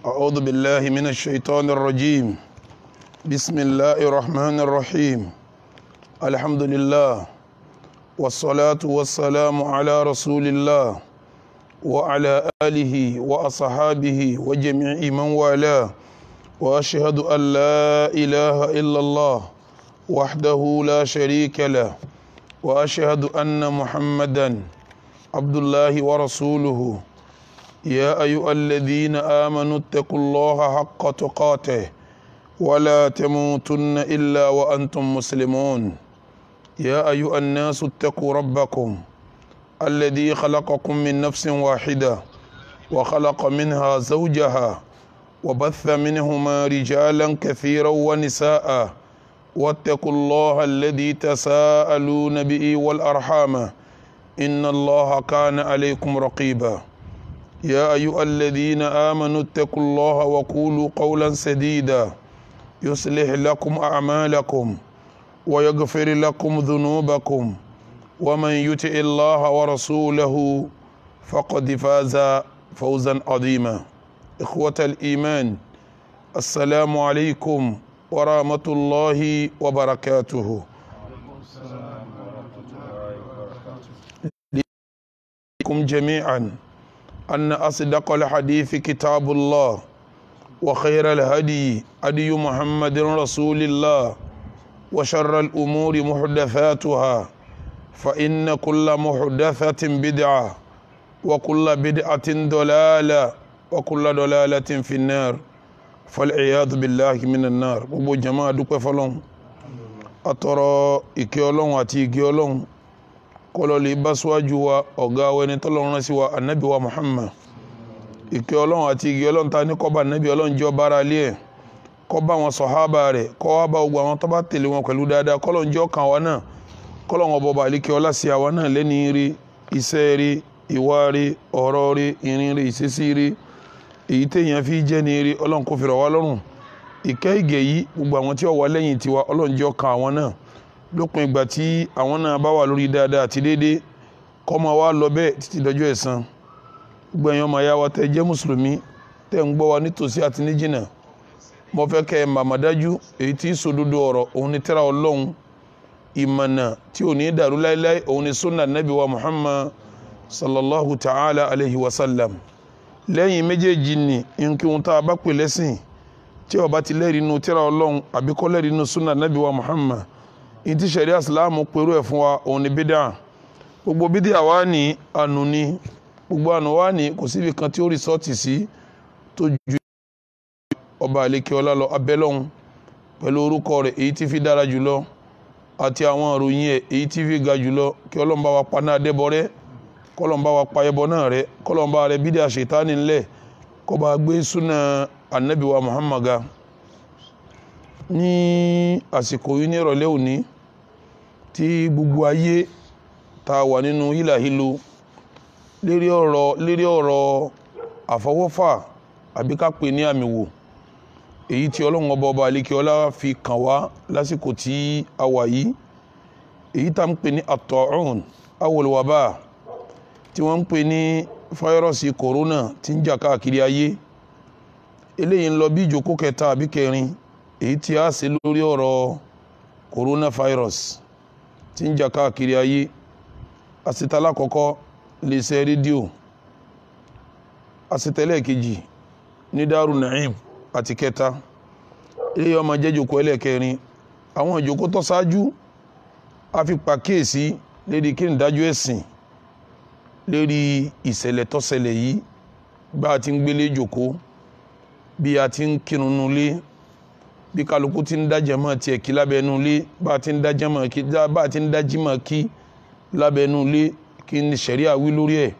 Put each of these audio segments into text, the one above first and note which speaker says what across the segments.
Speaker 1: أعوذ بالله من الشيطان الرجيم. بسم الله الرحمن الرحيم. الحمد لله والصلاة والسلام على رسول الله وعلى آله وأصحابه وجميع من والاه، وأشهد أن لا إله إلا الله وحده لا شريك له، وأشهد أن محمدا عبد الله ورسوله. يا أيها الذين آمنوا اتقوا الله حق تقاته ولا تموتن إلا وأنتم مسلمون. يا أيها الناس اتقوا ربكم الذي خلقكم من نفس واحدة وخلق منها زوجها وبث منهما رجالا كثيرا ونساء، واتقوا الله الذي تساءلون به والأرحام إن الله كان عليكم رقيبا. يا أيها الذين آمنوا اتقوا الله وقولوا قولا سديدا يصلح لكم أعمالكم ويغفر لكم ذنوبكم، ومن يطع الله ورسوله فقد فاز فوزا عظيما. إخوة الإيمان، السلام عليكم ورحمة الله وبركاته. لكم جميعا أن أصدق الحديث كتاب الله، وخير الهدي هدي محمد رسول الله، وشر الأمور محدثاتها، فإن كل محدثة بدعة، وكل بدعة ضلالة، وكل ضلالة في النار، فالعياذ بالله من النار. gbogbo jama dúpẹ́ fọ́lọ́run, atọrọ ìkẹ́ Ọlọ́run àti ìgẹ́ Ọlọ́run kọlọ lè bá síwájú wa ọ̀gá wa ẹni tọ́lọ́run rán sí wa anabi wa Muhammad. ìkẹ́ Ọlọ́run àti ìgẹ́ Ọlọ́run ta ní kọ́ba anabi Ọlọ́run jẹ́ ọba ara lé ẹ̀, kọ́ba àwọn sọ̀hábà rẹ̀, kọ́ wá bá gbogbo àwọn tó bá tẹ̀lé wọn pẹ̀lú dáadáa, kọ́lọ́run jẹ́ ọkàn wa náà, kọ́lọ́run ọba ọba àlékẹ́ ọlá sí àwa náà lẹ́ni rí, iṣẹ́ rí, ìwà rí, ọ̀rọ̀ rí, ìrìn rí, ìṣesí rí, èyí téèyàn fi jẹ́ ní rí, Ọlọ́run kò fi rọ̀ wá lọ́rùn. ìkẹ́ ìgẹ̀ yìí gbogbo àwọn tí ó wà lẹ́yìn tiwa, Ọlọ́run jẹ́ ọkàn àwọn náà lópin ìgbà tí àwọn náà bá wà lórí dáadáa àti déédéé, kó máa wá lọ bẹ́ẹ̀ títí dọjọ́ ẹ̀san. gbogbo ẹ̀yin ọmọ ìyá wa tẹ́ jẹ́ mùsùlùmí tẹ́ ń gbọ́ wa nítòsí àti ní jìnnà, mo fẹ́ kẹ́ ẹ màmá dájú èyí tí sòdodo ọ̀rọ̀ òun ni tírà Ọlọ́run, ìmọ̀nà tí ò ní dàrú láéláé òun ni sunna nabi wa Muhammad sallallahu ta'ala alayhi wa sallam. lẹ́yìn méjèèjì ni nkíhun tá a bá pè lẹ́sìn tí ó bá ti lẹ́rìí inú tírà Ọlọ́run àbí kò lẹ́rìí inú sunna nabi wa Muhammad, ìtí sẹ̀ríà Ìsìlámù pẹ̀lú ẹ̀ fún wa òun ni bídà. gbogbo bídà wá ní ànú ni, gbogbo ànú wá ní kò síbi kan tí ó rìsọ́ọ̀tì sí tó ju ọba àlékè ọlá lọ. abẹ́lọ́hun pẹ̀lú orúkọ rẹ̀ èyí tí fi dára jùlọ àti àwọn ìròyìn ẹ̀ èyí tí fi ga jùlọ, kí Ọlọ́run bá wa pa náà dẹ́bọ rẹ́, kọ́lọ́run bá wa pa ẹbọ náà rẹ́, kọ́lọ́run bá rẹ́ bídà ṣètánì ńlẹ̀, kó bá gbé súnà ànábì wa Muhammad ga. ní àsìkò yìí ní ìrọ̀lẹ́ òní tí gbogbo ayé ta wà nínú hílàhílo lérí ọ̀rọ̀ àfọwọ́fà àbí ká pè ní àmì wò, èyí tí Ọlọ́run ọba ọba àlékè ọlá fi kàn wá lásìkò tí a wà yìí, èyí tá ń pè ní at-ta'un awwal waba, tí wọ́n ń pè ní fáírọ́ọ̀sì kòrónà tí ń jà káàkiri ayé. eléyìí ń lọ bí ìjókòó kẹta àbí kẹrin èyí tí a ṣe lórí ọ̀rọ̀ coronavirus tí ń jà káàkiri ayé. àṣetálá kọ́kọ́ lè ṣe rédíò, àṣetẹ́lẹ̀ kejì ní Daaru Naim àti kẹta eléyìí ọmọ jẹ́ ìjókòó ẹlẹ́kẹrin. àwọn ìjókòó tó ṣáájú a fi pàkíyèsí lérí kí ni ìdájọ́ ẹ̀sìn lérí ìṣẹ̀lẹ̀ tó ṣẹlẹ̀ yìí, bá a ti ń gbélé ìjókòó, bí a ti ń kírun nulé, bí kálukú ti ń dájẹ́ mọ́ tiẹ̀ kí lábẹ́nu ilé, bá a ti ń dájẹ́ mọ́ kí, bá a ti ń dájí mọ́ kí lábẹ́nu ilé, kí ni ṣẹ̀ríà wí lórí ẹ̀.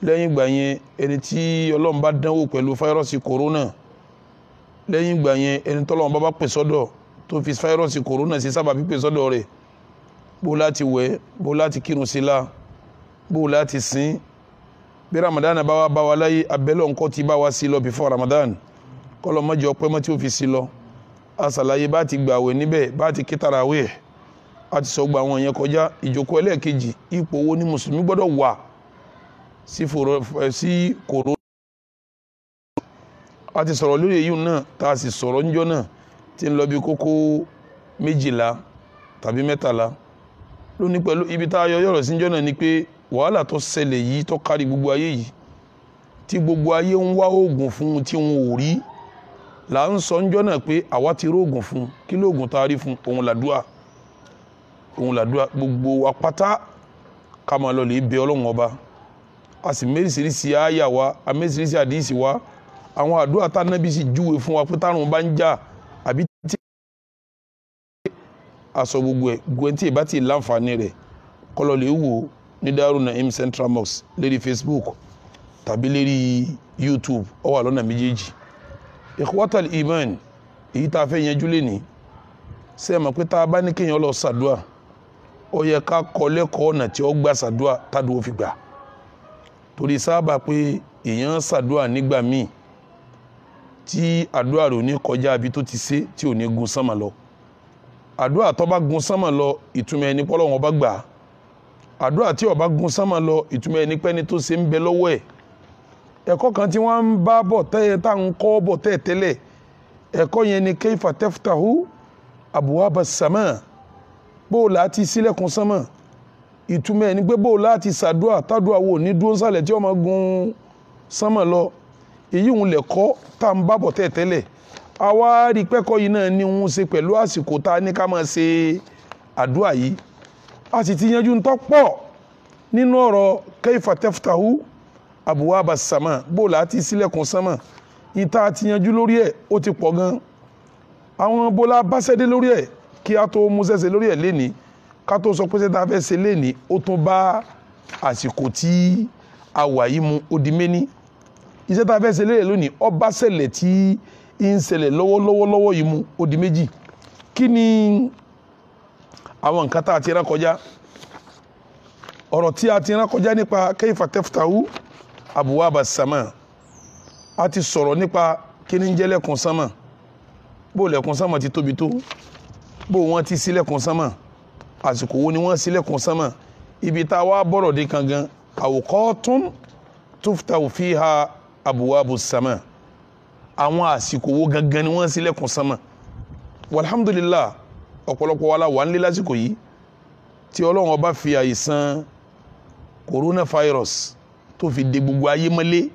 Speaker 1: lẹ́yìn ìgbà yẹn ẹni tí Ọlọ́run bá dánwò pẹ̀lú fáírọ́ọ̀sì kòrónà, lẹ́yìn ìgbà yẹn ẹni tọ́lọ́run bá pè sọ́dọ̀ tó fi fáírọ́ọ̀sì kòrónà sí sábà pípè sọ́dọ̀ rẹ̀, bó láti wẹ̀, bó láti kírun sí la, bó láti sìn. bí Ramadan bá wá bá wa láyé, abẹ́lẹ̀ nǹkan ti bá wa sí lọ before Ramadan, kọ́lọ́ mọ́jọ pẹ́ mọ́ tí ó fi sí lọ. àṣàlàyé bá ti gbàwẹ̀ níbẹ̀, bá ti kí tarawih, a ti sọ gba àwọn yẹn kọjá. ìjókòó ẹlẹ́ẹ̀kejì, ipò wo ni mùsùlùmí gbọ́dọ̀ wà sí kòrónà. a ti sọ̀rọ̀ lórí èyí náà tá a sì sọ̀rọ̀ níjọ́ náà tí ń lọ bí kókó 12 tàbí 13 lónìí pẹ̀lú ibi tá a yọ yọ̀rọ̀ síjọ́ náà ni pé wàhálà tó ṣẹlẹ̀ yìí tó kárí gbogbo ayé yìí tí gbogbo ayé ń wá oògùn fún tí wọn ò rí là ń sọ níjọ́ náà pé àwa ti rí oògùn fún kí lóògùn tá a rí fún òun làdúà gbogbo wa pátá ká máa lọ lè bẹ Ọlọ́run ọba a sì méjìlérísí àyà wa a méjìlérísí àdìsí wa àwọn àdúrà tá nábì sì júwe fún wa pé tárùn bá ń jà àbí tí aṣọ gbogbo ẹ̀ gbogbo ìbá tí láǹfààní rẹ̀ kọlọ lè wò ní Darul Naim Central Mosque lérí Facebook tàbí lérí YouTube ó wà lọ́nà méjèèjì ikhwatal iman èyí tá a fẹ́ yanjú lé ní ṣé ẹ mọ̀ pé tá a bá ní kéèyàn lọ ṣàdúà ó yẹ ká kọ́ lẹ́kọ̀ọ́ ọ̀nà tí ó gbà ṣàdúà tádùn ó fi gbà torí sábà pé èèyàn ṣàdúà nígbà míì tí àdúà rẹ̀ ò ní kọjá àbí tó ti ṣe tí ò ní gun sánmà lọ àdúà tó bá gun sánmà lọ ìtumọ̀ ẹni pé Ọlọ́run bá gbà àdúà tí ó bá gun sánmà lọ ìtumọ̀ ẹni pé ẹni tó ṣe ń bẹ lọ́wọ́ ẹ̀ ẹ̀kọ́ kan tí wọ́n ń bá bọ̀ tẹ́yẹ tá ń kọ́ bọ̀ tẹ́lẹ̀ ẹ̀kọ́ yẹn ni kayfa taftahu abwaba as-sama bó láti ṣílẹ̀kùn sánmà ìtumọ̀ ẹni pé bó láti ṣàdúà tádùà wò ní dúró sálẹ̀ tí ó máa gun sánmà lọ èyí ń lẹ̀kọ́ tá ń bá bọ̀ tẹ́lẹ̀ àwa rí pẹ́kọ́ yìí náà ní ń ṣe pẹ̀lú àsìkò tá a ní ká máa ṣe àdúà yìí a sì ti yanjú ń tọ́ pọ̀ nínú ọ̀rọ̀ kayfa taftahu abwaba as-sama bó láti ṣílẹ̀kùn sánmà ìta ti yanjú lórí ẹ̀ ó ti pọ̀ gan àwọn bọ́lá bá ṣẹ́dé lórí ẹ̀ kí a tó mú ṣẹ́ṣe lórí ẹ̀ lénìí ká tó sọ pé ṣe tá a fẹ́ ṣe lénìí ó tún bá àsìkò tí a wà yìí mu ó di méní iṣẹ́ tá a fẹ́ ṣe lénìí lónìí ó bá ṣẹlẹ̀ tí ń ṣẹlẹ̀ lọ́wọ́lọ́wọ́ yìí mu ó di méjì kí ni àwọn nǹkan tá a ti rán kọjá ọ̀rọ̀ tí a ti rán kọjá nípa kayfa taftahu abwaba as-sama a ti sọ̀rọ̀ nípa kí ni ń jẹ́ lẹ́kùn sánmà bó lẹ́kùn sánmà ti tóbi tó bó wọ́n ti ṣí lẹ́kùn sánmà àsìkò wo ni wọ́n ṣí lẹ́kùn sánmà ibi tá a wá bọ̀rọ̀ dé kan gan awqatun tuftahu fiha abwabu as-sama àwọn àsìkò wo gangan ni wọ́n ṣí lẹ́kùn sánmà walhamdulillah ọ̀pọ̀lọpọ̀ wa la wà nílé lásìkò yìí tí Ọlọ́run ọba fi àìsàn coronavirus tó fi de gbogbo ayé mọ́lé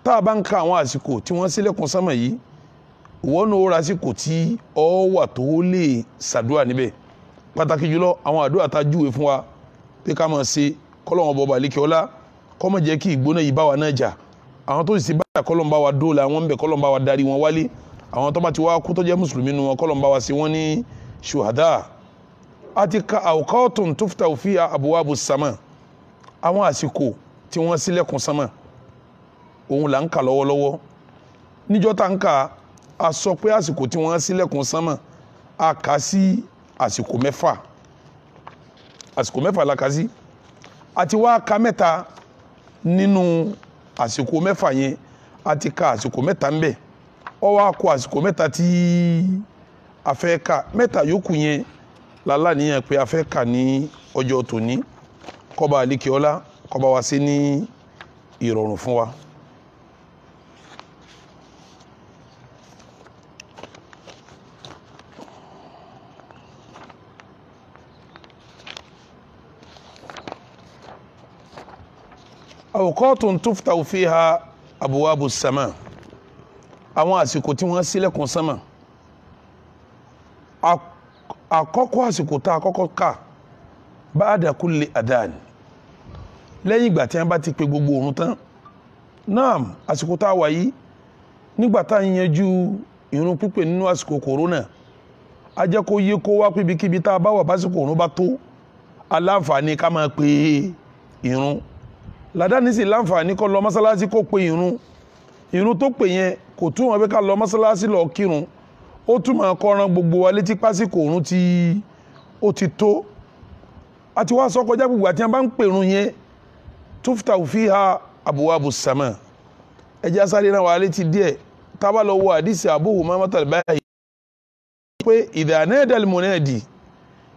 Speaker 1: tá a bá ń ka àwọn àsìkò tí wọ́n ṣílẹ̀kùn sánmà yìí wọ́n ní ó ra àsìkò tí ọ wà tó lè ṣàdúrà níbẹ̀ pàtàkì jùlọ àwọn àdúrà tá a júwe fún wa pé ká máa ṣe kọ́lọ́wọ́n bọba àlékè ọlá kó má jẹ́ kí ìgbóná yìí bá wa náà jà àwọn tó sì bá kọ́lọ́n bá wa dóòlà àwọn ń bẹ kọ́lọ́n bá wa darí wọn wálé àwọn tó bá ti wá kú tó jẹ́ mùsùlùmí nu wọn kọ́lọ́n bá wa sí wọn ní ṣùhádà àti ka awqatun tuftahu fiha abwabu as-sama àwọn àsìkò tí wọ́n ṣílẹ̀kùn sánmà òun là ń kà lọ́wọ́lọ́wọ́ níjọ́ tá ń kà a sọ pé àsìkò tí wọ́n ṣílẹ̀kùn sánmà a kà sí àsìkò mẹ́fà la kà sí àti wá ka mẹ́ta nínú àsìkò mẹ́fà yẹn àti ka àsìkò mẹ́ta ń bẹ ó wá kù àsìkò mẹ́ta tí a fẹ́ kà mẹ́ta yòókù yẹn lálá níyàn pé a fẹ́ kà ní ọjọ́ tòní kọba àlékè ọlá kọba wa sí ní ìrọ̀rùn fún wa. awqatun tuftahu fiha abwabu as-sama àwọn àsìkò tí wọ́n ṣílẹ̀kùn sánmà àkọ́kọ́ àsìkò tá a kọ́kọ́ kà ba'da kulli adhan lẹ́yìn ìgbà tí wọ́n bá ti pe gbogbo òrun tán náà àsìkò tá a wà yìí nígbà tá a yanjú ìrun pípè nínú àsìkò kòrónà a jẹ́ kó yé kó wá píbikíbi tá a bá wà básìkò òrun bá tó aláǹfààní ká máa pe ìrun làdáni sì láǹfààní kó lọ mọ́sálásí kó pe ìrun tó pè yẹn kò túmọ̀ pé ká lọ mọ́sálásí lọ kírun ó túmọ̀ kọ́ran gbogbo wa létí pásìkò òrun tí ó ti tó àti wá sọ kọjá gbogbo àti wọn bá ń pèrun yẹn tuftahu fiha abwabu as-sama ẹjẹ́ asáré náà wà létí díẹ̀ tábà lọ wọ àdìsí Abu Umamah al-Bahili pé idha nada al-munadi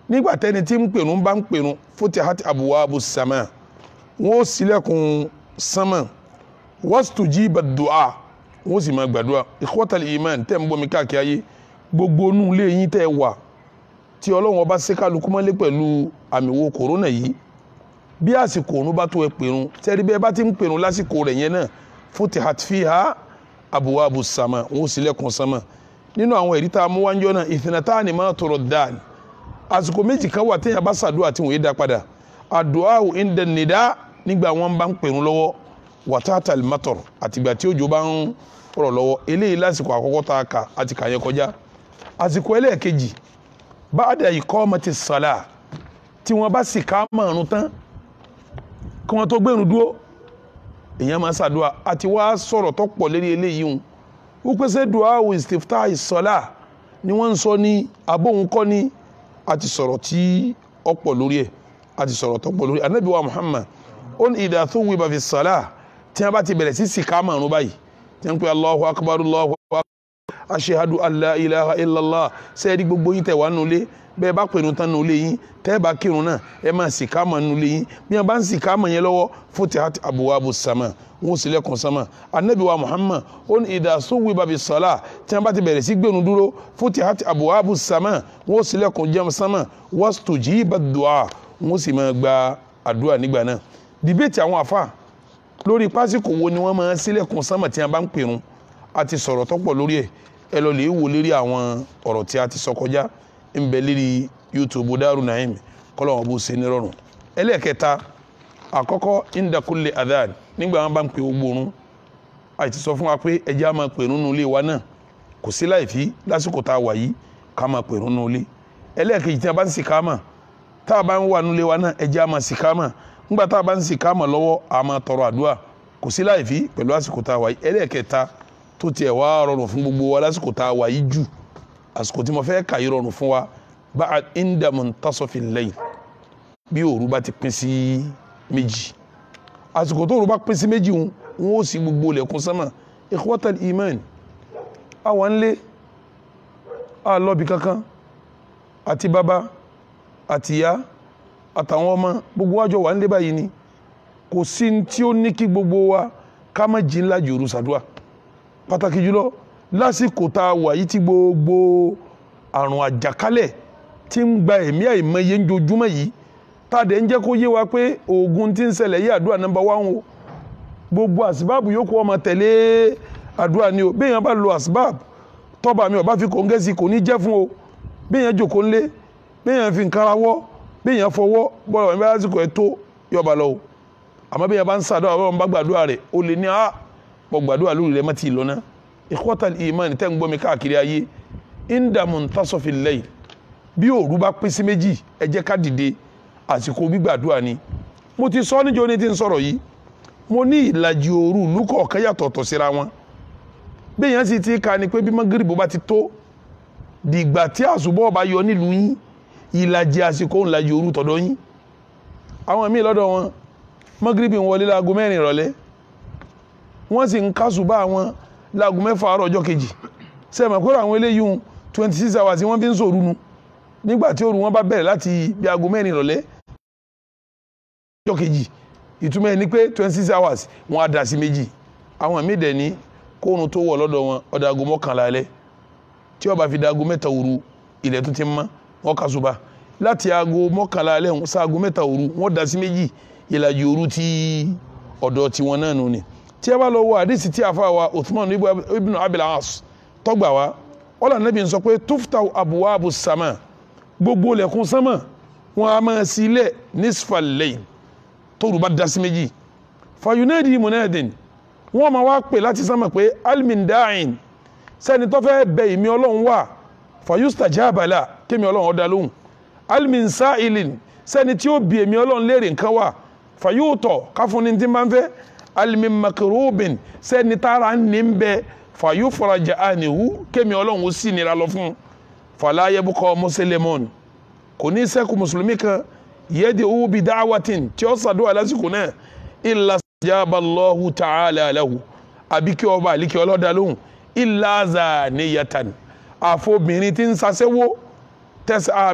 Speaker 1: nígbà tẹ́ni tí ń pèrun bá ń pèrun futihat abwabu as-sama wọ́n ṣílẹ̀kùn sánmà wastujiba ad-du'a wọ́n sì máa gbàdúrà ikhwatal iman tẹ́ ń bọ́ mi káàkiri ayé gbogbo inú ilé yín tẹ́ wà tí Ọlọ́run ọba ṣe kálukú mọ́lé pẹ̀lú àmì wo kòrónà yìí bí àsìkò òun bá tó ẹ pèrún tẹ́rí bẹ́ẹ̀ bá ti ń pèrún lásìkò rẹ̀ yẹn náà futihat fiha abwabu sama wọ́n sì lẹ́kùn sama nínú àwọn ẹ̀rí tá a mú wájọ́ náà ithnatani ma turaddan àsìkò méjì kan wà téèyàn bá ṣàdúrà tí wọ́n yé dá padà àdúà inda nida nígbà wọn bá ń pèrún lọ́wọ́ wàtàtà mator àtìgbà tí òjò bá ń rọ̀ lọ́wọ́ eléyìí lásìkò àkọ́kọ́ tá a kà àti kà yẹn kọjá àsìkò ẹlẹ́ẹ̀kejì ba'da iqamati salah tí wọ́n bá sì ká márùn tán kí wọ́n tó gbẹ̀rún dúró èèyàn máa ṣàdúrà àti wá sọ̀rọ̀ tó pọ̀ lérí eléyìí hùn ó pèsè dùá ò istiftah salah ni wọ́n ń sọ ní abóhun kọ́ ní àti sọ̀rọ̀ tí ó pọ̀ lórí ẹ̀ àti sọ̀rọ̀ tó pọ̀ lórí Ànábì wa Muhammad ó ní idha thuwiba fi salah tí wọ́n bá ti bẹ̀rẹ̀ sí ká márùn báyìí tí wọ́n pe Allahu akbar Allahu akbar ashhadu an la ilaha illallah sẹ́ẹ̀dí gbogbo yín tẹ̀ wá nulẹ̀ bẹ́ẹ̀ bá pẹ̀lú tán nulẹ̀ yín tẹ́ bá kírun náà ẹ máa sì ká mọ̀ nulẹ̀ yín bí wọ́n bá ń sì ká mọ̀ yẹn lọ́wọ́ futihat abwabu sama wọ́n sì lẹ́kùn sama Ànábì wa Muhammad ó ní idha suwiba bis salah tí wọ́n bá ti bẹ̀rẹ̀ sí gbẹ̀rún dúró futihat abwabu sama wọ́n sì lẹ́kùn jẹun sama wastujiba du'a wọ́n sì máa gba àdúrà nígbà náà dìbẹ́tì àwọn àfà lórí pásíkò wo ni wọ́n máa sílẹ̀kùn sama tí wọ́n bá ń pèrún àti sọ̀rọ̀ tó pọ̀ lórí ẹ̀ ẹ lọ lè wò lérí àwọn ọ̀rọ̀ tí a ti sọ kọjá ń bẹ lérí YouTube Daaru Naim kọ́lọ́wọ́n bó ṣe ní rọrùn ẹlẹ́ẹ̀kẹta àkọ́kọ́ inda kulli adhan nígbà wọn bá ń pè ogbórun àti sọ fún wa pé ẹjẹ́ a máa pè nínú ilé wa náà kò sí láìfí lásìkò tá a wà yìí ká máa pè nínú ilé ẹlẹ́ẹ̀kejì tí a bá ń sì ká mà tá a bá ń wà nílé wa náà ẹjẹ́ a máa sì ká mà nígbà tá a bá ń sì ká mà lọ́wọ́ a máa tọrọ àdúrà kò sí láìfí pẹ̀lú àsìkò tá a wà yìí ẹlẹ́ẹ̀kẹta tó tiẹ̀ wá rọrùn fún gbogbo wa lásìkò tá a wà yìí jù àsìkò tí mo fẹ́ kà yìí rọrùn fún wa bá inda muntasafil layl bí òru bá ti pín sí méjì àsìkò tó òru bá pín sí méjì wọn ó sì gbogbo lẹ̀kùn sánmà ikhwatal iman àwọn ńlé àlọ́bì kankan àti bàbá àti ìyá àtàwọn ọmọ gbogbo wájọ wà ńlé báyìí ni kò sí tí ó ní kí gbogbo wa ká má jí ńlá jòrú sàdúà pàtàkì jùlọ lásìkò tá a wà yìí tí gbogbo àrùn àjàkálẹ̀ tí ń gba ẹ̀mí àìmọye ń jojúmọ́ yìí tá a dẹ̀ ń jẹ́ kó yé wa pé oògùn tí ń ṣẹlẹ̀ yí àdúrà nọ́mbà 1 o gbogbo àsìbáàbù yòókù ọmọ tẹ̀lé àdúrà ni o béèyàn bá lo àsìbáàbù tọ́ba mi ò bá fi kòńgẹ́ sí kò ní jẹ́ fún o béèyàn jòkó ńlé béèyàn fi nǹkan rawọ́ béèyàn fọwọ́ bọ́ọ̀lù wọn bá lásìkò ẹ̀ tó yọba lọ o àmọ́ béèyàn bá ń sàdúrà wọn bá gbàdúrà rẹ̀ o lè ní pọ̀ gbàdúrà lórí rẹ̀ mọ́tì lọ́nà ikhwatal iman tẹ́ ń gbọ́ mi káàkiri ayé inda muntasafil layl bí òru bá pín sí méjì ẹ jẹ́ ká dìde àsìkò gbígbàdúrà ni mo ti sọ níjọ́ ní tí ń sọ̀rọ̀ yìí mo ní ìlàjì òru ìlú kọ̀ọ̀kan yàtọ̀tọ̀ síra wọn béèyàn sì ti ka ni pé bí mọ́gìrìbó bá ti tó dìgbà tí àsùbọ̀ bá yọ nílùú yín ìlàjì àsìkò ìlàjì òru tọ̀dọ̀ yín àwọn míì lọ́dọ̀ wọn mọ́gìrìbí ń wọlé láago 4 ìrọ̀lẹ́ wọ́n sì ń kásùbà wọn láago 6 àárọ̀ ọjọ́ kejì sẹ́mọ̀ pé àwọn eléyìí 26 hours wọ́n fi ń sòrú nu nígbà tí òru wọn bá bẹ̀rẹ̀ láti bí aago 4 ìrọ̀lẹ́ ọjọ́ kejì ìtumọ̀ ẹ̀ ni pé 26 hours wọn á dà sí méjì àwọn míì dẹ̀ ní kóòrùn tó wọ̀ lọ́dọ̀ wọn ọ̀dọ̀ aago 11 alẹ́ tí ó bá fi da aago 3 òru ilẹ̀ tó ti ń mọ́ wọn kásùbà láti aago 11 alẹ́ sí aago 3 òru wọn dà sí méjì ìlàjì òru tí ọ̀dọ̀ tiwọn náà nù ni tí a bá lọ wo àdìsí tí a fà wá Uthman ibn Abil As tọgbà wá ọlọ́run Nábì sọ pé tuftahu abwabu sama gbogbo lẹ̀kùn sánmà wọn a máa sílẹ̀ nisfal layl tóru bá dá sí méjì fayunadi munadin wọn máa wá pè láti sánmà pé almin da'in sẹ́ni tó fẹ́ bẹ ìmí ọlọ́run wà fayustajaba la kémi ọlọ́run ọ̀dà lóhùn almin sa'ilin sẹ́ni tí ó bi èmi ọlọ́run léèrè nǹkan wà fayutọ̀ káfúnni tí máa ń fẹ́ alimin makrubin sẹ́ni tára ní ń bẹ fayufraja anihu kémi ọlọ́run ó sì nira lọ fún fala yabqa muslimun kò ní sẹ́kù mùsùlùmí kan yẹ́dì owó bi da'watin tí ó sàdúrà lásìkò náà illa sajaba Allahu ta'ala lahu àbí kí ọba àlíkí ọlọ́dà lóhùn illa zaniyatan àfobìnrin tí ń sasẹ́wó tẹ́sà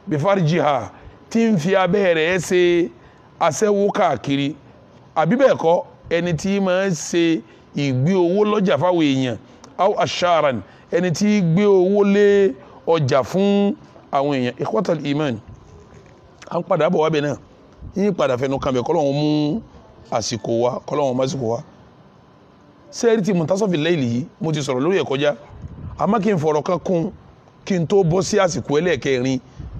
Speaker 1: bifarjiha tí ń fi abẹ́rẹ́ ṣe aṣẹ́wó káàkiri àbí bẹ́ẹ̀ kọ́ ẹni tí máa ń ṣe ìgbé owó lọ́jà fáwọn èèyàn aw asharan ẹni tí gbé owó lé ọjà fún àwọn èèyàn ikhwatal iman à ń padà bọ̀ wá bẹ̀ náà yín padà fẹnu kan bẹ̀ kọ́lọ́hún mú àsìkò wa kọ́lọ́hún mú àsìkò wa sẹ́ẹ̀rì tí muntasafi layli yìí mo ti sọ̀rọ̀ lórí ẹ̀ kọjá àmọ́ kí n fọ̀rọ̀ kan kún kí n tó bọ́ sí àsìkò ẹlẹ́ẹ̀kẹrin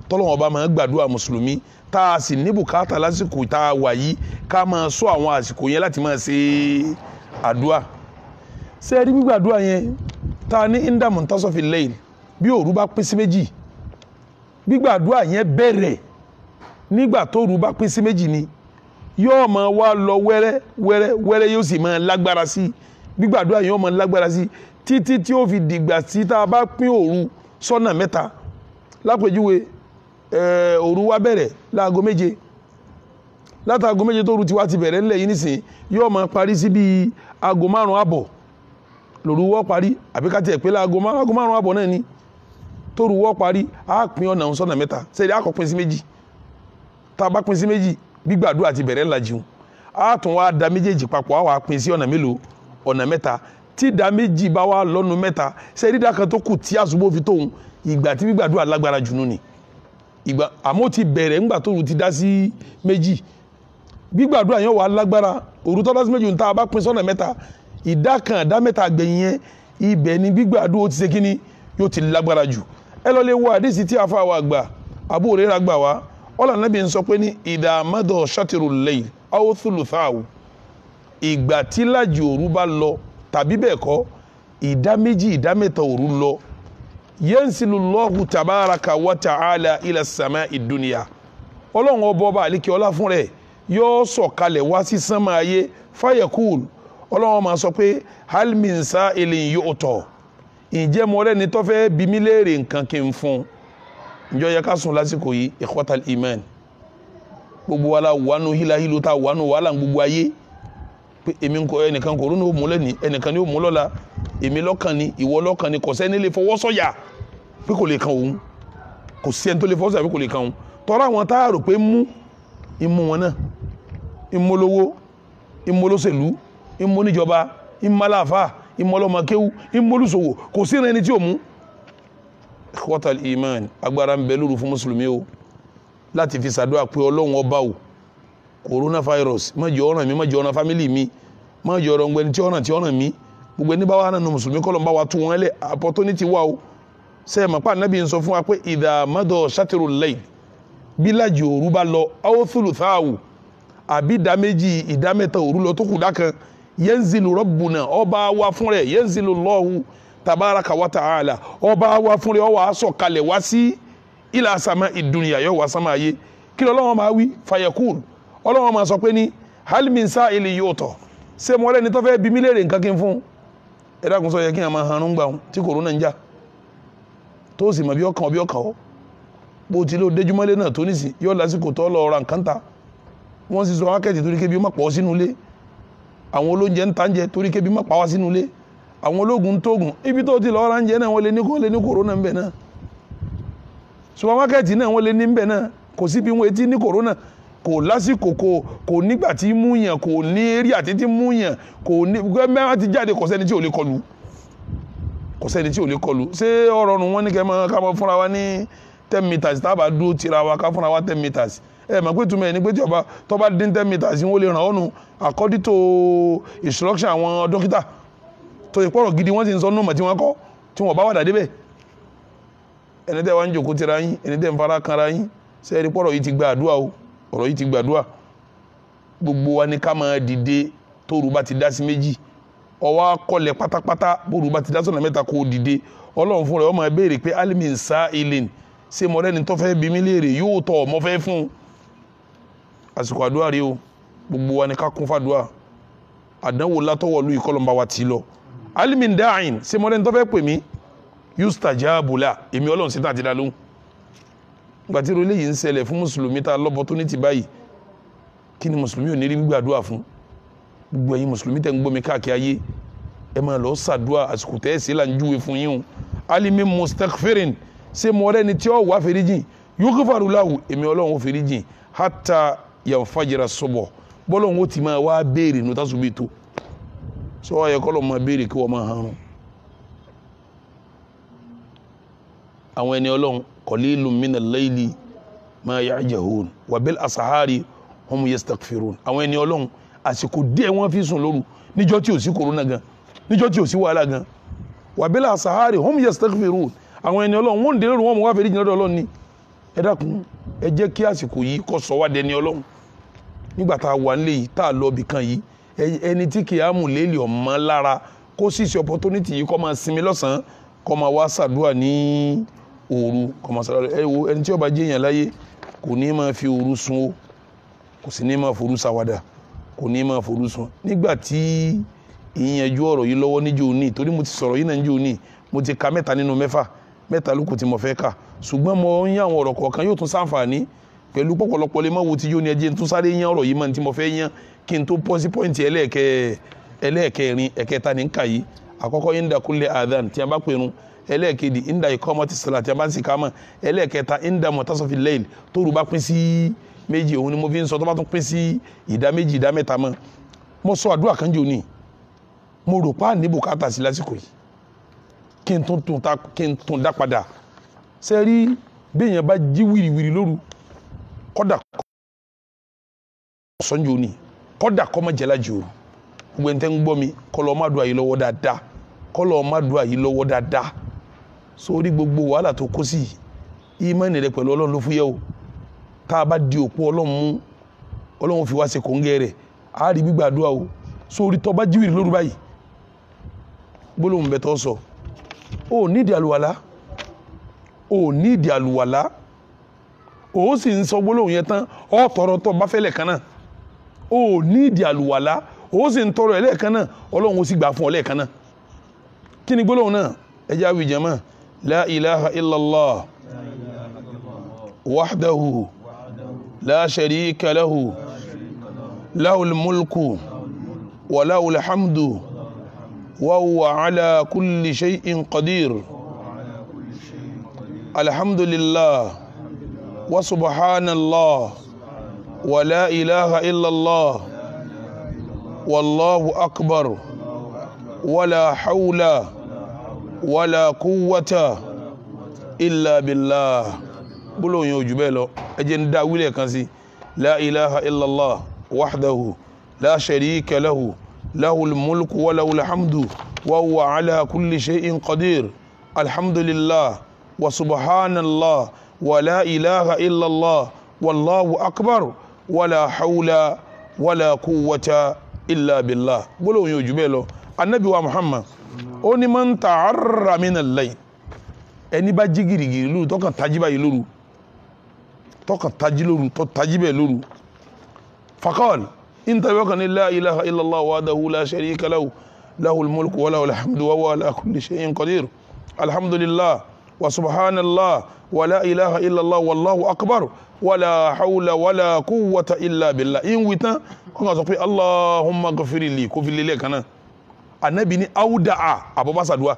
Speaker 1: tọ́lọ́hún ọba máa ń gbàdúrà mùsùlùmí tá a sì ní bùkátà lásìkò tá a wà yìí ká máa sọ àwọn àsìkò yẹn láti máa ṣe àdúrà sẹ́ẹ̀rì gbígbàdúrà yẹn tá a ní inda muntasafi layli bí òru bá pín sí méjì gbígbàdúrà yẹn bẹ̀rẹ̀ nígbà tó òru bá pín sí méjì ni yóò máa wá lọ wẹ́rẹ́ wẹ́rẹ́ wẹ́rẹ́ yóò sì máa lágbára sí gbígbàdúrà yóò máa lágbára sí títí tí ó fi dìgbà tí tá a bá pín òru sọ́nà mẹ́ta lápèjúwe òru wá bẹ̀rẹ̀ láago méje látàgo méje tó òru ti wá ti bẹ̀rẹ̀ ńlẹ̀ yìí nísìnyí yóò máa parí sí bíi aago 5:30 lòru wọ́ parí àbí ká tiẹ̀ pé láago 5:30 náà ni tóru wọ́ parí á pín ọ̀nà sọ́nà mẹ́ta sẹ́yìn á kọ́ pín sí méjì tá a bá pín sí méjì gbígbàdúrà ti bẹ̀rẹ̀ ńlá jìun á tún wá da méjèèjì papọ̀ á wà pín sí ọ̀nà mélòó ọ̀nà mẹ́ta tí da méjì bá wà lọ́nu mẹ́ta sẹ́yìn dídá kan tó kù tí àṣùbọ̀ fi tóun ìgbà tí gbígbàdúrà lágbára jù nù ni ìgbà àmọ́ ti bẹ̀rẹ̀ ńgbà tóru ti dá sí méjì gbígbàdúrà yẹn wà lágbára òru tó dá sí méjì tá a bá pín sọ́nà mẹ́ta ìdá kan ìdá mẹ́ta gbẹ̀yìn yẹn ibẹ̀ ni gbígbàdúrà ó ti ṣe kíní yóò ti lágbára jù ẹ lọ lè wo àdìsí tí a fa wa gbà Abu Hurairah gbà wá ọ̀là nàbí ń sọ pé ní idha madha shatrul layl aw thuluthahu ìgbà tí lájì òru bá lọ tàbí bẹ́ẹ̀ kọ́ ìdá méjì ìdá mẹ́ta òru lọ yansilullahu tabaraka wa ta'ala ila sama'i dunya ọlọ́run ọba àlekè ọlá fún rẹ̀ yóò sọ̀kalẹ̀ wá sí sánmà ayé fayakul ọlọ́run máa sọ pé hal min sa'ilin yu'ta ǹjẹ́ mo rẹ́ni tó fẹ́ bi mí léèrè nǹkan kí n fún ǹjọ́ yẹ ká sùn lásìkò yìí ikhwatal iman gbogbo wa la wàánu hílahílo tá a wàánu wàhálà gbogbo ayé pé èmi ń kọ ẹnìkan kò rónú òmùlẹ̀ ní ẹnìkan ní òmùlọ́ la èmi lọ́kàn ni ìwọ lọ́kàn ni kò sẹ́ni lè fọwọ́ sọ̀yà pé kò lè kan òun kò sí ẹni tó lè fọwọ́ sọ̀yà pé kò lè kan òun tọ́ra àwọn tá a rò pé mú imú wọn náà ìmọ̀lówó ìmọ̀lóṣèlú ìmọ̀níjọba ìmọ̀láfà ìmọ̀lọ́mọkéwú ìmọ̀lúṣòwò kò sí ẹni tí ò mú ikhwatal iman agbára ń bẹ lóru fún mùsùlùmí o láti fi ṣàdúrà pé ọlọ́run ọba o coronavirus má jẹ́ ọ̀ràn mi má jẹ́ ọ̀ràn fámìlì mi má jẹ́ ọ̀ràn gbẹni tí ọ̀ràn mi gbogbo ẹni bá wà nínú mùsùlùmí kọ́ ló ń bá wa tú wọn lẹ̀ opportunity wà o sẹ́yìn mọ̀ pa Ànábì ń sọ fún wa pé idha madha shatrul layl bí lájì òru bá lọ aw thuluthahu àbí ìdá méjì ìdá mẹ́ta òru lọ tó kù dákan yanzilu rabbuna ọba wa fún rẹ̀ yanzilu Allahu tabaraka wa ta'ala ọba wa fún rẹ̀ ó wá sọ̀kalẹ̀ wá sí ila sama'i dunya yóò wá sánmà ayé kí lọ́wọ́ máa wí fayakul ọlọ́wọ́ máa sọ pé ní hal min sa'ilin yu'ta ṣé mo rẹ́ni tó fẹ́ bi mí léèrè nǹkan kí n fún ẹ̀dá kún sọ yẹ kí n máa hanrun gbà tí kòrónà ń jà tó sì mọ̀ bí ọkàn ọ́ bó ti ló déjúmọ́lé náà tó nísì yóò lásìkò tó lọ ra nǹkan ta wọ́n sì sọ wákẹ́tì torí kébi má pọ̀ sínú ilé àwọn olóúnjẹ ń ta ń jẹ torí kébi má pa wá sínú ilé àwọn ológun tóògùn ibi tó ti lọ ra ń jẹ náà wọ́n lè ní kòrónà ń bẹ náà supermarket náà wọ́n lè ní ń bẹ náà kò sí bí wọ́n ti ní kòrónà kò lásìkò kò nígbà tí mú yàn kò ní eré àti tí mú yàn kò ní mẹ́wàá ti jáde kò sẹ́ni tí ò lè kọlù ṣé ọ̀rọ̀ ọ̀run wọn ní ká mọ́ fúnra wa ní 10 meters tábà dúró tira wa ká fúnra wa 10 meters mọ̀ pé túmọ̀ ẹ̀ ní pé tí tó bá dín 10 meters wọ́n lè ràn ọ́nù according to instruction àwọn dókítà tó yẹ pọ̀rọ̀ gidi wọ́n ti ń sọ nùmọ̀ tí wọ́n kọ́ tí wọ́n bá wà dàdébẹ̀ ẹni tẹ́ wá ń jòkó tira yín ẹni tẹ́ ń fara kanra yín ṣe é rí pọ̀rọ̀ yìí ti gba àdúrà o ọ̀rọ̀ yìí ti gbàdúrà gbogbo wa ní ká máa dìde tóru bá ti dá sí méjì ọwọ́ akọlẹ̀ pátápátá bóru bá ti dá sọ̀nà mẹ́ta kó dìde ọlọ́run fún rẹ̀ ó máa béèrè pé alimin sa'ilin ṣé mo rẹ́ni tó fẹ́ bí mi léèrè yóò tọ̀ ọmọ fẹ́ fún un àsìkò àdúrà rí o gbogbo wa ní ká kún fàdúrà àdánwò látọwọ́ lu ìkọlọ́mbà wa ti lọ alimin da'in ṣé mo rẹ́ni tó fẹ́ pè mí yustajabu la èmi ọlọ́run sí tàti dá lóhùn gbàtí ro léyìí ń ṣẹlẹ̀ fún mùsùlùmí tá l'opportunity báyìí kí ni mùsùlùmí ò ní rí gbàdúrà fún gbogbo ẹ̀yin mùsùlùmí tẹ́ ń gbọ́ mi káàkiri ayé ẹ máa lọ ṣàdúrà àsìkò tẹ́ ẹ̀ sí là ń júwe fún yín o alimi mustaghfirin ṣé mo rẹ́ ni tí ó wà fèrèjì yughfaru lahu èmi ọlọ́run ó fèrèjì hatta yanfajira subh bọ́lọ́run ó ti máa wá béèrè nù tásùbí tó sọ wáyé kọ́ lọ́ máa béèrè kí wọ́n máa harun àwọn ẹni ọlọ́run qalilun minal layli ma ya'jahun wa bil asahari hum yastaghfirun àwọn ẹni ọlọ́run àsìkò díẹ̀ wọ́n fi sùn lóru níjọ́ tí ò sí kòrónà gan níjọ́ tí ò sí wàhálà gan wa bil asahari hum yastaghfirun àwọn ẹni ọlọ́run wọ́n ń dèrò wọn mọ̀ wá fẹ́ díjì lọ́dọ̀ ọlọ́run ni ẹ dákun ẹ jẹ́ kí àsìkò yìí kó sọ wá dẹni ọlọ́run nígbà tá a wà nílé yìí tá a lọ ibì kan yìí ẹni tí kì í àmù lélẹ̀ ọ̀mọ́ lára kó sì ṣe opportunity yìí kó máa sinmi lọ́sàn-án kó máa wá ṣàdúrà ní òru kó máa ṣàdúrà ẹ wo ẹni tí ó bá jẹ́ èèyàn láyé kò ní máa fi òru sùn o kò sì ní máa forú ṣàwàdà kò ní máa forú sùn nígbà tí ìyẹnjú ọ̀rọ̀ yìí lọ́wọ́ níjó òní torí mo ti sọ̀rọ̀ yìí náà níjó òní mo ti ka 3 nínú 6 mẹ́ta lóko tí mo fẹ́ kà ṣùgbọ́n mo ń yàn àwọn ọ̀rọ̀ kọ̀ọ̀kan yóò tún ṣàǹfààní pẹ̀lú pọ̀pọ̀lọpọ̀ lè má wo tíjó ní ẹjẹ́ tún sáré yàn ọ̀rọ̀ yìí mọ́ ní tí mo fẹ́ yàn kí n tó pọ́ sí pọ́ìntì ẹlẹ́ẹ̀kẹrin ẹ̀kẹta ní nkà yìí àkọ́kọ́ inda kulli adhan tí a bá pèrún ẹlẹ́ẹ̀kejì inda iqamati salat tí a bá ń sì ká mọ́ ẹlẹ́ẹ̀kẹta inda muntasafil layl tóru bá pín sí méjì òun ni mo fi ń sọ tó bá tún pín sí ìdá méjì ìdá mẹ́ta mọ́ mo sọ àdúrà kan jò ní mo rò pa ní bùkátà sí lásìkò yìí kí n tún dá padà sẹ́rí béèyàn bá jí wìrìwìrì lóru kọ́dà sọ́njò ní kọ́dà kọ́ mọ́ jẹ́lá jòrò gbogbo ẹni tẹ́ ń gbọ́ mi kọ́lọ́ má dùn àyè lọ́wọ́ dáadáa kọ́lọ́ má dùn àyè lọ́wọ́ dáadáa sórí gbogbo wàhálà tó kó sí ìmánì rẹ pẹ̀lú ọlọ́run ló fúyẹ́ o tá a bá di òpó ọlọ́run mú ọlọ́run fi wá ṣe kòńgẹ́ rẹ̀ á rí gbígbàdúrà o sórí tó bá jí wìrì lóru báyìí gbólóhùn bẹ tó sọ ó nídìí àlùwàlá ó sì ń sọ gbólóhùn yẹn tán ó tọrọ tó bá fẹ́lẹ̀ kan náà ó nídìí àlùwàlá ó sì ń tọrọ ẹlẹ́ẹ̀kan náà ọlọ́run ó sì gbà fún ọ lẹ́ẹ̀kan náà kí ni gbólóhùn náà ẹ jẹ́ àwì jama la ilaha illallah wahdahu la sharika lahu lahul mulku wa lahul hamdu wa huwa ala kulli shay'in qadir alhamdulillah wa subhanallah wa la ilaha illallah wallahu akbar wala hawla wala quwwata illa billah gbólóhùn yẹn ò jù bẹ́ẹ̀ lọ ẹ jẹ́ ń dá wílẹ̀ kan sí la ilaha illallah wahdahu la sharika lahu lahul mulku wa lahul hamdu wa huwa ala kulli shay'in qadir alhamdulillah wa subhanallah wa la ilaha illallah wallahu akbar wala hawla wala quwwata illa billah gbólóhùn yẹn ò jù bẹ́ẹ̀ lọ anabi wa muhammad ó ní man ta'arra min al-layl ẹni bá jí gìrìgìrì lóru tó kàn tají báyìí lóru tó kàn tají lóru tó tají bẹ́ẹ̀ lóru faqal intabi kan ní la ilaha illallah wahdahu la sharika lahu lahul mulku wa lahul hamdu wa huwa ala kulli shay'in qadir alhamdulillah wa subhanallah wa la ilaha illallah wallahu akbar wa la hawla wa la quwwata illa billah in witan ko ga sọ pé allahumma ghfirli kó fi lélẹ̀ kan náà anabi ni awda'a àbọ̀bá sàdúà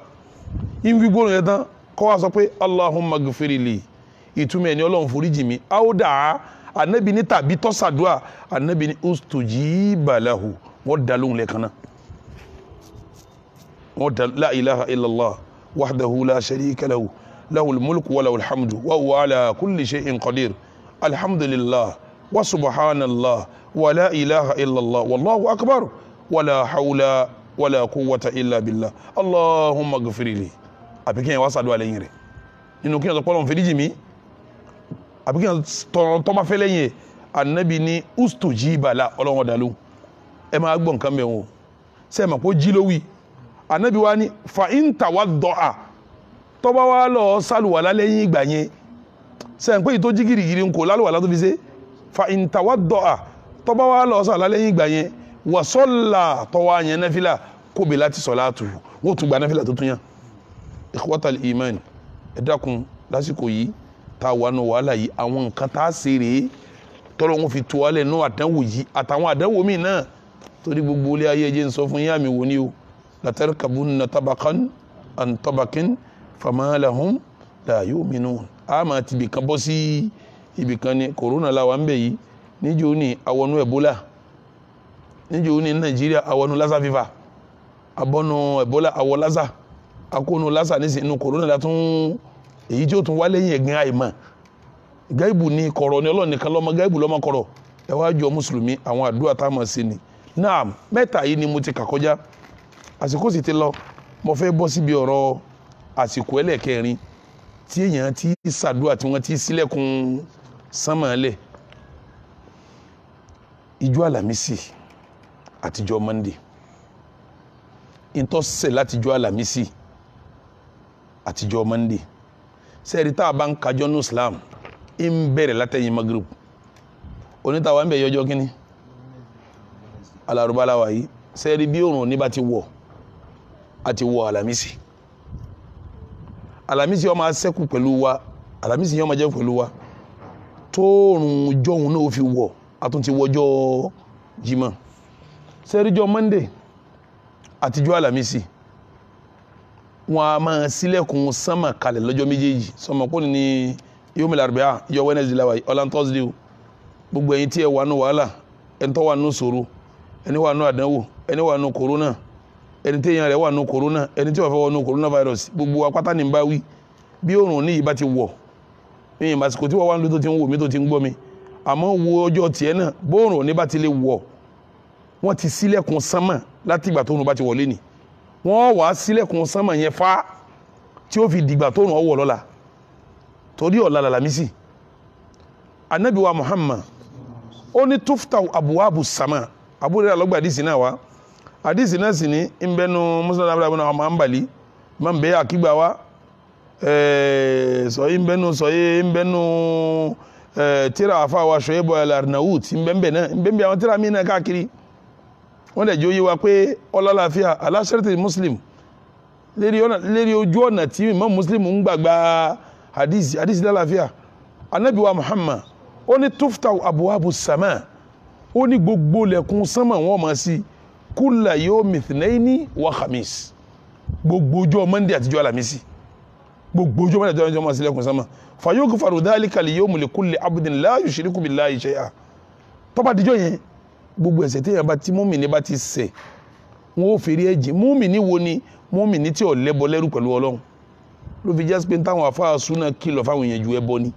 Speaker 1: in wí gbóòrùn yẹn tán kọ́ wá sọ pé allahumma ghfirli ìtumọ̀ ẹni ọlọ́run foríjì mi awda'a anabi ni tàbí tó sàdúà anabi ni ustujiba lahu wọ́n dá lóhùn lẹ́ẹ̀kan náà wọ́n dá la ilaha illallah wahdahu la sharika lahu lahul mulku wa lahul hamdu wa huwa ala kulli shay'in qadir alhamdulillah wa subhanallah wa la ilaha illallah wallahu akbar wa la hawla wala quwwata illa billah allahumma ghfirli àbí kí yẹn wá ṣàdúà lẹ́yìn rẹ̀ nínú kí yẹn sọ pé Ọlọ́run foríjì mi àbí kí yẹn tó bá fẹ́ lẹ́yìn anabi ní ustujiba la Ọlọ́run dá lóhùn ẹ máa gbọ́ nǹkan mẹ́wọ̀n ṣe é mọ̀ pé ó jí lówì anabi wa ní fa in tawadda'a tó bá wá lọ sálùwàlá lẹ́yìn ìgbà yẹn ṣe é pé ìtó jí gìrìgìrì ń kò lálùwàlá tó fi ṣe fa in tawadda'a tó bá wá lọ sálùwàlá lẹ́yìn ìgbà yẹn wasọ́là tọ́wọ́ àyàn náfìlà kóbi láti sọ̀láàtù wọ́n tún gba náfìlà tó tún yàn ikhwatal iman ẹ dákun lásìkò yìí tá a wà nù wàhálà yìí àwọn nǹkan tá a ṣe rèé tọ́lọ́ wọn fi tu wálẹ̀ nù àdánwò yìí àtàwọn àdánwò míì náà torí gbogbo ilé ayé ẹjẹ́ ń sọ fún yín àmì wò ni o latarkabunna tabaqan an tabaqin fama lahum la yu'minun a máa ti ibìkan bọ́ sí ibìkan ni kòrónà làwọn ń bẹ̀ yìí níjó ní àwọn Ebola níjẹ́ òní Nàìjíríà àwọn lassa fever abọ́nu Ebola àwọ̀ lásà akóno lásà ní inú corona látún èyí tí ó tún wá lẹ́yìn ẹ̀gbìn àìmọ̀ gáìbù ní kọ̀rọ̀ ní Ọlọ́run nìkan lọ́mọ gáìbù lọ́mọ kọ̀rọ̀ ẹ wá jọ mùsùlùmí àwọn àdúrà tá a mọ̀ sí ni náà mẹ́ta yìí ni mo ti kà kọjá àsìkò sì ti lọ mo fẹ́ bọ́ síbi ọ̀rọ̀ àsìkò ẹlẹ́ẹ̀kẹrin tí èèyàn ti ṣàdúrà tí wọ́n ti ṣílẹ̀kùn sánmọ̀ọ́lẹ̀ ìjọ àlàmísì àtijọ́ Monday ìtọ́sẹ̀ látijọ́ àlàmísì àtijọ́ Monday sẹ́ẹ̀rí tá a bá ń kájọ́ ní Islam ń bẹ̀rẹ̀ látẹ̀yìn Maghrib onítàwà ń bẹ̀ yọjọ́ kínní alárúbáláwà yìí sẹ́ẹ̀rí bí òrùn ní bá ti wọ̀ àti wọ̀ àlàmísì àlàmísì ó máa ṣẹ́kù pẹ̀lú wa àlàmísì yóò máa jẹ́ pẹ̀lú wa tóòrùn jọ̀hún náà ó fi wọ̀ àtúntí wọjọ́ Jímọ̀ sẹ́ẹ̀ríjọ́ Monday àtijọ́ àlàmísì wọn a máa ṣílẹ̀kùn sánmà kalẹ̀ lọ́jọ́ méjèèjì sọmọkùnrin ní yomil arbia yọ Wednesday láwàá ọ̀làn Thursday o gbogbo ẹ̀yin tí ẹ wà nù wàhálà ẹni tó wà nù ṣòro ẹni wà nù àdánwò ẹni wà nù corona ẹni tí èèyàn rẹ̀ wà nù corona ẹni tí wọ́n fẹ́ wọ nù coronavirus gbogbo apáta ní bá wí bí òòrùn ní ìbá ti wọ̀ ẹ̀yìn àsìkò tí wọ́n wà ń lò tó ti ń wò mí tó ti ń gbọ́ mi àmọ́ wo ọjọ́ tiẹ̀ náà bóòrùn ní bá ti lè wọ̀ wọ́n ti ṣílẹ̀kùn sánmà láti ìgbà tóòrùn bá ti wọlé ni wọ́n wàá ṣílẹ̀kùn sánmà yẹn fá tí ó fi dìgbà tóòrùn ọwọ́ lọ́la torí ọ̀la làlámísì anabi wa Muhammad ó ní tuftahu abwabu sama abúlé alọ́gbà àdìsí náà wá àdìsí náà sì ní ìbẹ́nu Muslim abúlé àwọn àmbàlí máa ń bẹ́ àkígbà wá sọ̀yí ìbẹ́nu tíra àfáwà Shu'aib al-Arnaout ìbẹ́nbẹ́ náà ìbẹ́nbẹ́ àwọn tíra mí náà káàkiri wọ́n dẹ̀ jẹ́ oyé wa pé ọlọ́láfíà aláṣẹ́rẹ́tì Muslim lérí ojú ọ̀nà tí Imam Muslim ń gbàgbà hadisi lálàáfíà anabi wa Muhammad ó ní tuftahu abwabu sama ó ní gbogbo lẹ̀kùn sánmà wọ́n máa sí kulla yawmi ithnaini wa khamis gbogbo ọjọ́ Monday àtijọ́ alamisi gbogbo ọjọ́ Monday àtijọ́ máa sí lẹ̀kùn sánmà fa yughfaru dhalika al-yawmu li kulli abdin la yushriku billahi shay'a tó bá dijọ́ yẹn gbogbo ẹ̀ṣẹ̀ tí yẹn bá ti mùmínì bá ti ṣẹ̀ wọn ò fèrè ẹ̀jẹ̀ mùmínì wo ni mùmínì tí ò lẹ́bọ lẹ́rù pẹ̀lú Ọlọ́run ló fi jẹ́ pé táwọn afáà súnà kìlọ̀ fáwọn èèyàn ju ẹbọ ni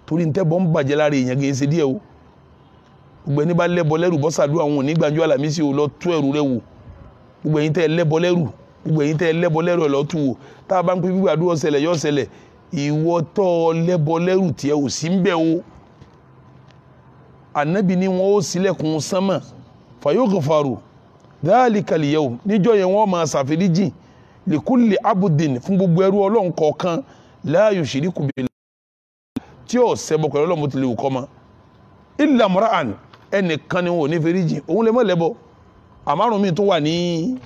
Speaker 1: torí ntẹ́bọ̀ ń bàjẹ́ lára èèyàn kì í ṣe díẹ̀ o gbogbo ẹni bá lẹ́bọ lẹ́rù bọ́ sàdúrà àwọn onígbàjọ́ àlàmísì ò lọ tú ẹrù rẹ wò gbogbo ẹ̀yin tẹ́ lẹ́bọ lẹ́rù gbogbo ẹ̀yin tẹ́ lẹ́bọ lẹ́rù ẹ̀ lọ tú wò tá a bá ń pè gbígbàdúrà ọ̀sẹ̀lẹ̀ yọ̀ ọ̀sẹ̀lẹ̀ ìwọ tọ́ lẹ́bọ lẹ́rù tiẹ̀ ò sí ń bẹ̀ o ànábì ni wọn ó ṣílẹ̀kùn sánmà fayughfaru dhalika al-yawm níjọ́ yẹn wọ́n máa ṣàforíjì likulli abudin fún gbogbo ẹrú Ọlọ́run kọ̀ọ̀kan la yushriku billahi tí ó ṣẹbọ pẹ̀lú Ọlọ́run tí lè wù kọ́ ma illa mura'an ẹnìkan ni wọn ò ní foríjì òun lè mọ́ lẹ́bọ àmárùn mi tó wà ní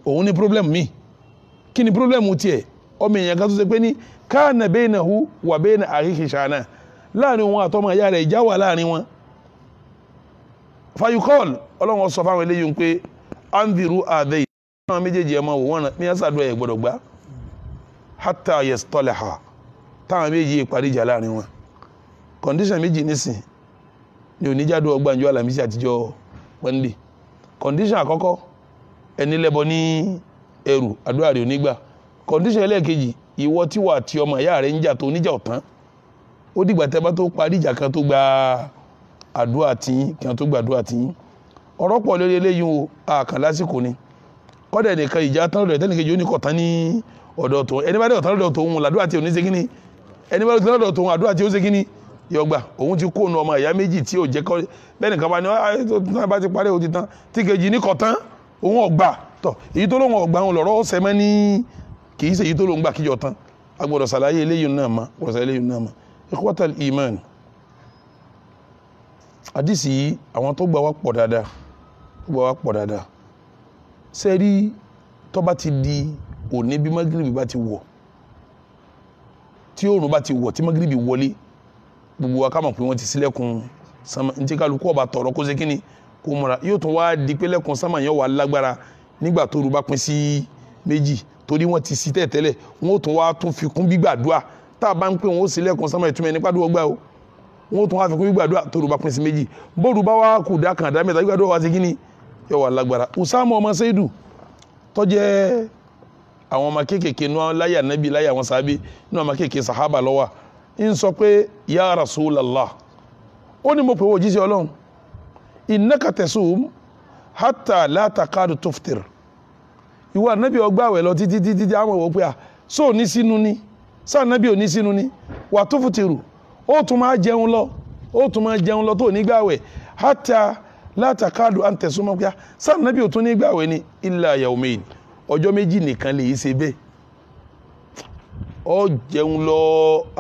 Speaker 1: òun ní problem mi kí ni problem tiẹ̀ ọmọ èèyàn kan tó ṣe pé ní kana bainahu wa baina akhihi shana láàrin wọn àtọmọ ìyá rẹ̀ ìjà wà láàrin wọn fayukọ́ọ̀lù Ọlọ́run sọ fáwọn eléyìí pé anviru adé àwọn méjèèjì ẹ̀ máa wò wọ́n ní ẹ́sàdúrà ẹ̀ gbọ́dọ̀ gbá hatta yastalaha táwọn méjì parí ìjà láàrin wọn condition méjì nísìn ní oníjàdó ọgbàǹjọ́ àlàmísì àtijọ́ Monday condition àkọ́kọ́ ẹni lẹ́bọ ní ẹrù àdúrà rẹ̀ onígbà condition ẹlẹ́ẹ̀kejì ìwọ tí wà tí ọmọ ìyá rẹ̀ ń jà tó oníjà ọ̀tán ó dìgbà tẹ́ bá tó parí ìjà kan tó gba àdúrà tiyín kí wọ́n tó gba àdúrà tiyín ọ̀rọ̀ pọ̀ lórí eléyìí o àkàn lásìkò ni kọ́dẹ̀ nìkan ìjà tán lọ́dọ̀ tẹ́nìkejì oníkọ̀tán ní ọ̀dọ̀ tó ẹni bá dẹ̀ ọ̀tán lọ́dọ̀ tó òun làdúrà tí ò ní ṣe kíní ẹni bá dẹ̀ lọ́dọ̀ tó òun àdúrà tí ó ṣe kíní yọgbà òun ti kó nu ọmọ ìyá méjì tí ò jẹ́ kọ́ bẹ́ẹ̀ nìkan bá ní bá ti parí òun ti tán tí kejì ní kọ̀tán òun ọ̀gbà tọ̀ èyí tó lóun ọ̀gbà òun lọ̀rọ̀ ọ̀sẹ̀ mọ́ ní kì í ṣe èyí tó lóun gbà kíjọ tán a gbọ́dọ̀ ṣàlàyé eléyìí náà mọ́ gbọ́dọ̀ eléyìí náà mọ́ ikhwatal iman àdìsí yìí àwọn tó gbà wá pọ̀ dáadáa sẹ́rí tó bá ti di òní bí magribi bá ti wọ̀ tí oòrùn bá ti wọ̀ tí magribi wọlé gbogbo wa ká mọ̀ pé wọ́n ti ṣílẹ̀kùn sánmà ní tí kálukú ọba tọ̀rọ̀ kó ṣe kíni kó múra yóò tún wá di pé lẹ́kùn sánmà yẹn wà lágbára nígbà tó rú bá pín sí méjì torí wọ́n ti sí tẹ́tẹ́lẹ̀ wọ́n tún wá tún fi kún gbígbàdúà tá a bá ń pè wọ́n ṣílẹ̀kùn sánmà ìtumọ̀ nípa dúró gbà o wọ́n tún wá fi kún gbígbàdúà tó rú bá pín sí méjì bóòrù bá wá kù dá kan dá mẹ́ta gbígbàdúà wá sí kíni yóò wà lágbára Usama ọmọ Saidu tó jẹ́ àwọn ọmọ kéékèèké náà láyé ànábì láyé àwọn sàábé náà ọmọ kéékèèké sàhábà ló wà ń sọ pé ya Rasulallah ó ní mo pè wò jíṣẹ́ Ọlọ́run innaka tasum hatta la takadu tuftir ìwọ ànábì ó gbààwẹ̀ lọ títí àwọn wò pé so ní sínú ni sáà ànábì ò ní sínú ni wà tuftiru ó tún máa jẹun lọ tó ní gbààwẹ̀ hatta la takadu an tasuma pé sáà ànábì ò tún ní gbààwẹ̀ ni illa yawmayn ọjọ́ méjì nìkan lè yí ṣe bẹ́ẹ̀ ó jẹun lọ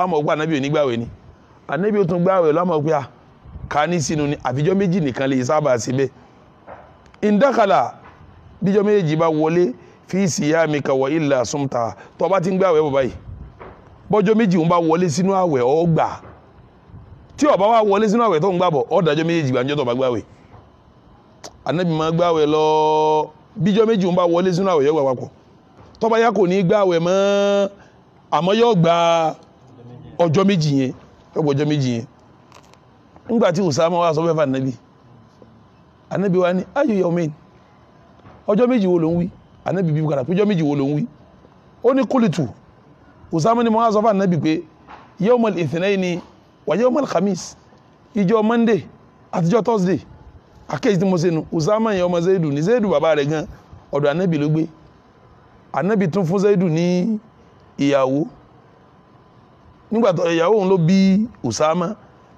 Speaker 1: àmọ́ pé ànábì ò ní gbààwẹ̀ ni ànábì ò tún gbààwẹ̀ lọ àmọ́ pé ká ní sínú ni àfijọ́ méjì nìkan lè sábà ṣe bẹ́ẹ̀ indakala bíjọ́ méjì bá wọlé fi siyamika wa illa sumta tó bá ti ń gbààwẹ̀ bọ̀ báyìí bọ́jọ́ méjì ń bá wọlé sínú àwẹ̀ ó gbà tí ó bá wá wọlé sínú àwẹ̀ tó ń gbàbọ̀ ó dájọ́ méjì gbàǹjọ́ tó bá gbààwẹ̀ ànábì máa gbààwẹ̀ lọ bíjọ́ méjì ń bá wọlé sínú àwẹ̀ yóò gbà papọ̀ tó bá yá kò ní gbààwẹ̀ mọ́ àmọ́ yóò gba ọjọ́ méjì yẹn yóò gbọ́ ọjọ́ méjì yẹn nígbà tí Usama wá sọ fẹ́ fà ànábì wa ní ayu yawmayn ọjọ́ méjì wo ló ń wí ànábì bí bukara ọjọ́ méjì wo ló ń wí ó ní kúlìtù Usama ni mo wá sọ fún ànábì pé yawmal ithnayni wa yawmal khamis ìjọ Monday àtijọ́ Thursday akéjì tí mo ṣe nu Usama yẹn ọmọ Zaidu ní Zaidu bàbá rẹ̀ gan ọ̀dọ̀ ànábì ló gbé ànábì tún fún Zaidu ní ìyàwó nígbà tó ìyàwó òun ló bí Usama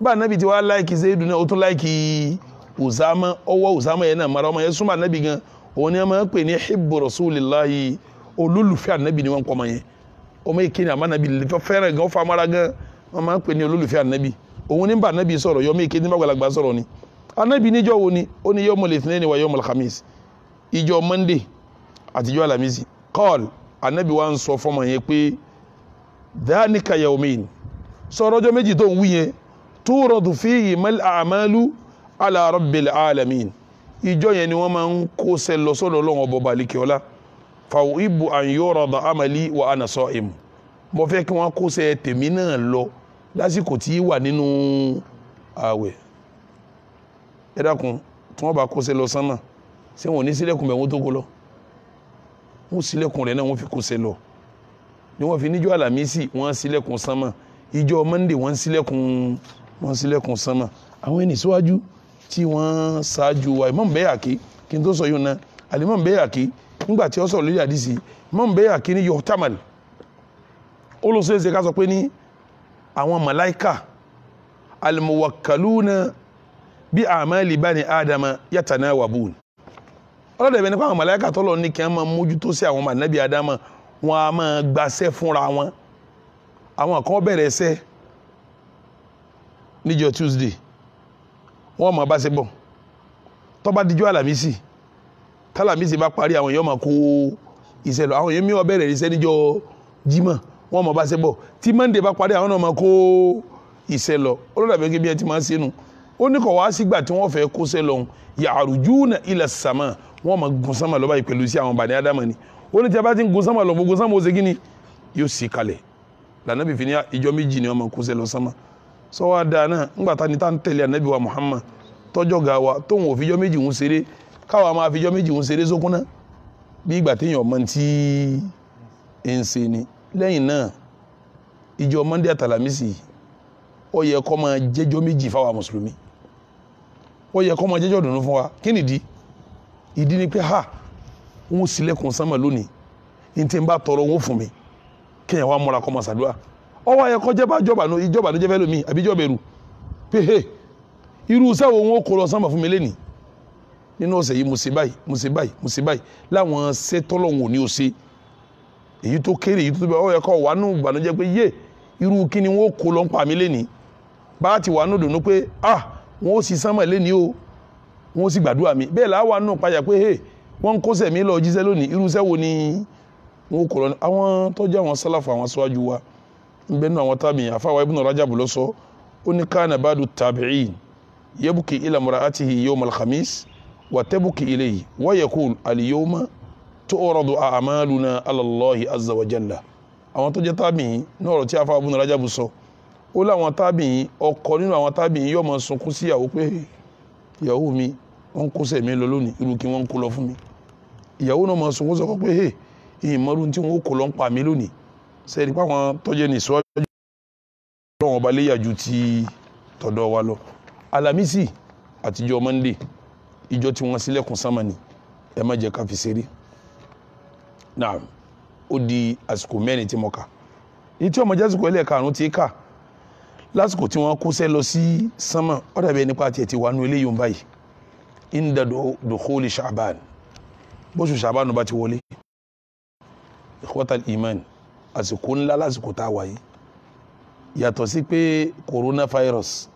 Speaker 1: bá ànábì tí wàá láìkì Zaidu náà ó tún láìkì Usama ọwọ́ Usama yẹn náà mara ọmọ yẹn súnmọ́ ànábì gan òun ni wọ́n máa ń pè ní hibbu rasulillahi olólùfẹ́ ànábì ni wọ́n ń kọ́ ọmọ yẹn ọmọ yìí kí ni àmọ́ ànábì lè fẹ́ràn gan ó fa mara gan wọ́n máa ń pè ní olólùfẹ́ ànábì òun ní bá ànábì sọ̀rọ̀ yọmọ ìkéde nígbà gbàlagbà sọ̀rọ̀ ni ànábì níjọ́ wo ni ó ní yawmul ithnaini wa yawmul khamis ìjọ Monday àtijọ́ alamisi kọ́ọ̀l ànábì wa ń sọ fọmọ yẹn pé dhanika yawmayn sọ̀rọ̀ ọjọ́ méjì tó ń wí yẹn turadu fihi mal a'malu ala rabbil alamin ìjọ yẹn ni wọ́n máa ń kó sẹ́ lọ sọ́dọ̀ Ọlọ́run ọba balikiola fa uhibbu an yurada amali wa ana sa'im mo fẹ́ kí wọ́n kó sẹ́ tèmi náà lọ lásìkò tí wà nínú ààwẹ̀ ẹ dákun tí wọ́n bá kó sẹ́ lọ sánmà ṣé wọn ò ní sílẹ̀kùn bẹ̀ wọ́n tó kó lọ wọ́n sílẹ̀kùn rẹ̀ náà wọ́n fi kó sẹ́ lọ ni wọ́n fi níjọ́ àlàmísì wọ́n sílẹ̀kùn sánmà ìjọ Monday wọ́n sílẹ̀kùn sánmà àwọn ẹni síwájú tí wọ́n ṣáájú wa Imam Bayhaqi kí n tó sọ yóò ná Al-Imam Bayhaqi nígbà tí ó sọ̀rọ̀ lórí àdìsí Imam Bayhaqi ní yuhtamal olùsọ̀ọ́sẹ̀ ká sọ pé ní àwọn màláìkà al-muwakkaluna bí a'mali bani Adama yatanawabun ọlọ́dẹ̀ bẹ́ẹ̀ nípa àwọn màláìkà tọ́lọ̀ ní kí wọ́n máa mójútó sí àwọn mànábì Adama wọn a máa gbaṣẹ́ fúnra wọn àwọn kan bẹ̀rẹ̀ ẹsẹ́ níjọ́ Tuesday wọ́n máa bá ṣe bọ̀ tó bá dijọ́ àlàmísì tálàmísì bá parí àwọn èèyàn máa kó iṣẹ́ lọ àwọn èèyàn mi wọ́n bẹ̀rẹ̀ iṣẹ́ níjọ́ Jímọ̀ wọ́n máa bá ṣe bọ̀ tí Monday bá parí àwọn náà máa kó iṣẹ́ lọ olódàbẹ̀ gẹ́gẹ́ bí ẹ ti máa ń ṣe nu ó ní kọ̀ wá sígbà tí wọ́n fẹ́ kó ṣẹ́ lọ ya'rujuna ila sama wọ́n máa gun sánmà lọ báyìí pẹ̀lú sí àwọn Bani Adama ni ó ní tí a bá ti ń gun sánmà lọ gbogbo sánmà ó ṣe kí ni yóò sì kalẹ̀ lànàbì fi ní ìjọ méjì ni wọ́n máa kó ṣẹ́ lọ sánmà sọ wá dáa náà ńgbà tá ni tá ń tẹ̀lé ànábì wa Muhammad tọ́jọ́ ga wa tóun ò fijọ́ méjì ń ṣeré káwa máa fijọ́ méjì ń ṣeré sókún náà bí ìgbà téèyàn mọ tí ń ṣe ni lẹ́yìn náà ìjọ Monday àtàlàmísì ó yẹ kó máa jẹ́jọ́ méjì fáwa mùsùlùmí ó yẹ kó máa jẹ́jọ́ dùnú fún wa kí nìdí ìdí ni pé wọn ṣílẹ̀kùn sánmà lónìí ní tí n bá tọrọ wọn fún mi kéèyàn wá múra kó máa ṣàdúrà ọwọ́ ayẹ kọjá bá ìjọba ló jẹ́ fẹ́ lómi àbí ìjọba ẹ̀rù pé irú sẹ́wọ̀ wọn ó kó lọ sánmà fún mi lẹ́nìí nínú ọ̀sẹ̀ yìí mo ṣe báyìí láwọn sẹ́tọ́lọ́hún ò ní o ṣe èyí tó kéré èyí tó tóbi ọ̀yẹ́ kọ́ wà nù ìbànújẹ́ pé yé irú kí ni wọ́n kó lọ ń pa mí lẹ́nìí bá ti wà nù dùnú pé wọ́n ó sì sánmà lẹ́nìí o wọ́n ó sì gbàdúrà mi bẹ́ẹ̀ láwà nù payà pé wọ́n ń kó sẹ̀mí lọ jíṣẹ́ lónìí irú sẹ́wọ̀ ni wọ́n kó lọ àwọn tọ́jú àwọn sálàfù àwọn aṣáájú wa ń bẹ́ẹ̀ nù àwọn tábìyàn àfáwà Ibn Rajab ló sọ ó ní kana ba'du tabi'in yabki ila mar'atihi yawm al-khamis wa tabki ilayhi wa yaqul al-yawma tu'radu a'maluna ala Allahi azza wa jalla àwọn tó jẹ́ tábìyìn náà ọ̀rọ̀ tí àfáwà Ibn Rajab sọ ó láwọn tábìyìn ọkọ nínú àwọn tábìyìn yóò máa sunkún sí ìyàwó pé ìyàwó mi wọ́n kó sẹ̀mí lọ lónìí irú kí wọ́n kó lọ fún mi ìyàwó náà máa sunkún sọkọ pé hey ìmọ̀rún tí wọ́n kò lọ ń pa mí lónìí sẹ́ẹ̀dí pàwọn tọ́jẹ́ ní ìṣọ́ ọlọ́run ọba léyà ju ti tọ̀dọ̀ wa lọ. Alámísì àtijọ́ Monday ìjọ tí wọ́n ṣílẹ̀kùn sánmà ni ẹ má jẹ́ ká fi ṣeré. Náà ó di àsìkò mẹ́rin tí mo kà èyí tí ọmọ jásìkò ẹlẹ́ẹ̀karùn-ún ti kà lásìkò tí wọ́n kóṣẹ́ lọ sí sánmà ó dàbí ẹni pa tiẹ̀ ti wà nú eléyìí báyìí inda dukhuli Sha'ban bóṣù Sha'ban bá ti wọlé ikhwatal iman àsìkò ńlá lásìkò tá a wáyé yàtọ̀ sí pé coronavirus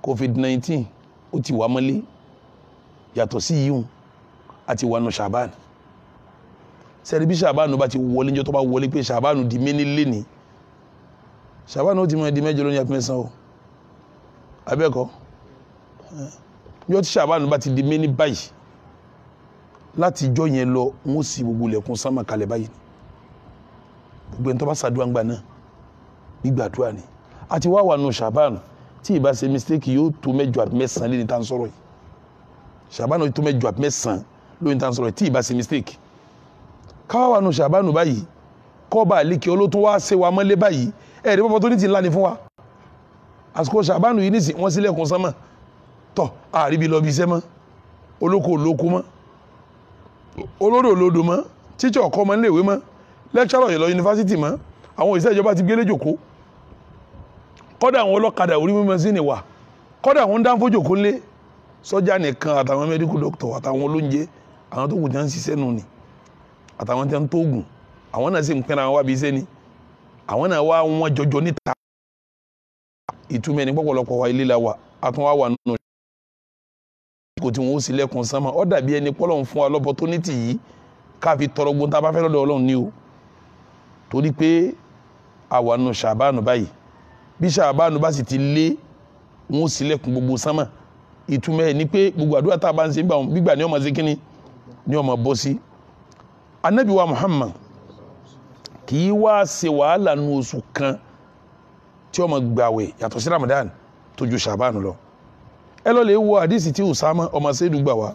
Speaker 1: COVID-19 ó ti wà mọ́lé yàtọ̀ sí yíhun àti wà nù Sha'ban sẹ́ni bí Sha'ban bá ti wọlé níjọ́ tó bá wọlé pé Sha'ban di méní lé ní Sha'ban ó ti mọ̀ di mẹ́jọ lónìí àti mẹ́sàn-án o abẹ́ẹ̀kọ́ níjọ́ tí Sha'ban bá ti di méní báyìí láti ìjọ́ yẹn lọ wọ́n sì gbogbo ilẹ̀kùn sánmà kalẹ̀ báyìí gbogbo ẹni tó bá ṣàdúrà ńgbà náà nígbàdúrà ni àti wà nù Sha'ban tí ìbá ṣe mistake yóò tó mẹ́jọ àti mẹ́sàn-án lónìí tá ń sọ̀rọ̀ yìí Sha'ban yóò tó mẹ́jọ àti mẹ́sàn-án lónìí tá ń sọ̀rọ̀ yìí tí ìbá ṣe mistake káwá wà nù Sha'ban báyìí kọ́ba àlékè olótún wá ṣe wa mọ́lé báyìí ẹ̀rí pọ́pọ́ tó ní ti ńlá ni fún wa àsìkò Sha'ban yìí nísìn wọ́n sílẹ̀kùn sánmà tọ́ àríbi lọ bí iṣẹ́ mọ́ olóko olóko mọ́ olódò olódò mọ́ tíṣà ọkọ mọ́ níléèwé mọ́ lẹ́kṣọ́rọ̀ yìí lọ yunifásitì mọ́ àwọn òṣìṣẹ́ ìjọba ti gbélé jòkó kọ́dà àwọn ọlọ́kadà orí mímọ́ sí ni wà kọ́dà àwọn ń dá fójò kó lé sọ́jà nìkan àtàwọn mẹ́díkù dọ́kítọ̀ àtàwọn olóúnjẹ àwọn tó kù jẹ́ ń ṣiṣẹ́ nù ni àtàwọn tí wọ́n tó gùn àwọn náà sì ń pẹ́ra wọn wá bí iṣẹ́ ni àwọn náà wá wọn jọjọ níta ìtumọ̀ ẹni pọ̀pọ̀lọpọ̀ wa ilé la wà àtún wá wà nínú kò tí wọn ó sì lẹ́kùn sánmà ó dàbí ẹni pọ́lọ́n fún wa lọ́pọ̀tọ́nítì yìí káfi tọrọ gbọ́n tá a bá fẹ́ lọ́dọ̀ Ọlọ́run ní o torí pé àwa nù Sha'ban báyìí bí Sha'ban bá sì ti lé wọn ó sì lẹ́kùn gbogbo sánmà ìtumọ̀ ẹ̀ ni pé gbogbo àdúrà tá a bá ń ṣe gbígbà ní ọmọ sí kínní ní ọmọ bọ́ sí. Ànábì wa Muhammad kì í wá ṣe wàhálà nù oṣù kan tí ọmọ gbàwẹ̀ yàtọ̀ sí Ramadan tó ju Sha'ban lọ. Ẹ lọ lè wo àdìsí tí Usama ọmọ Saidu gbà wá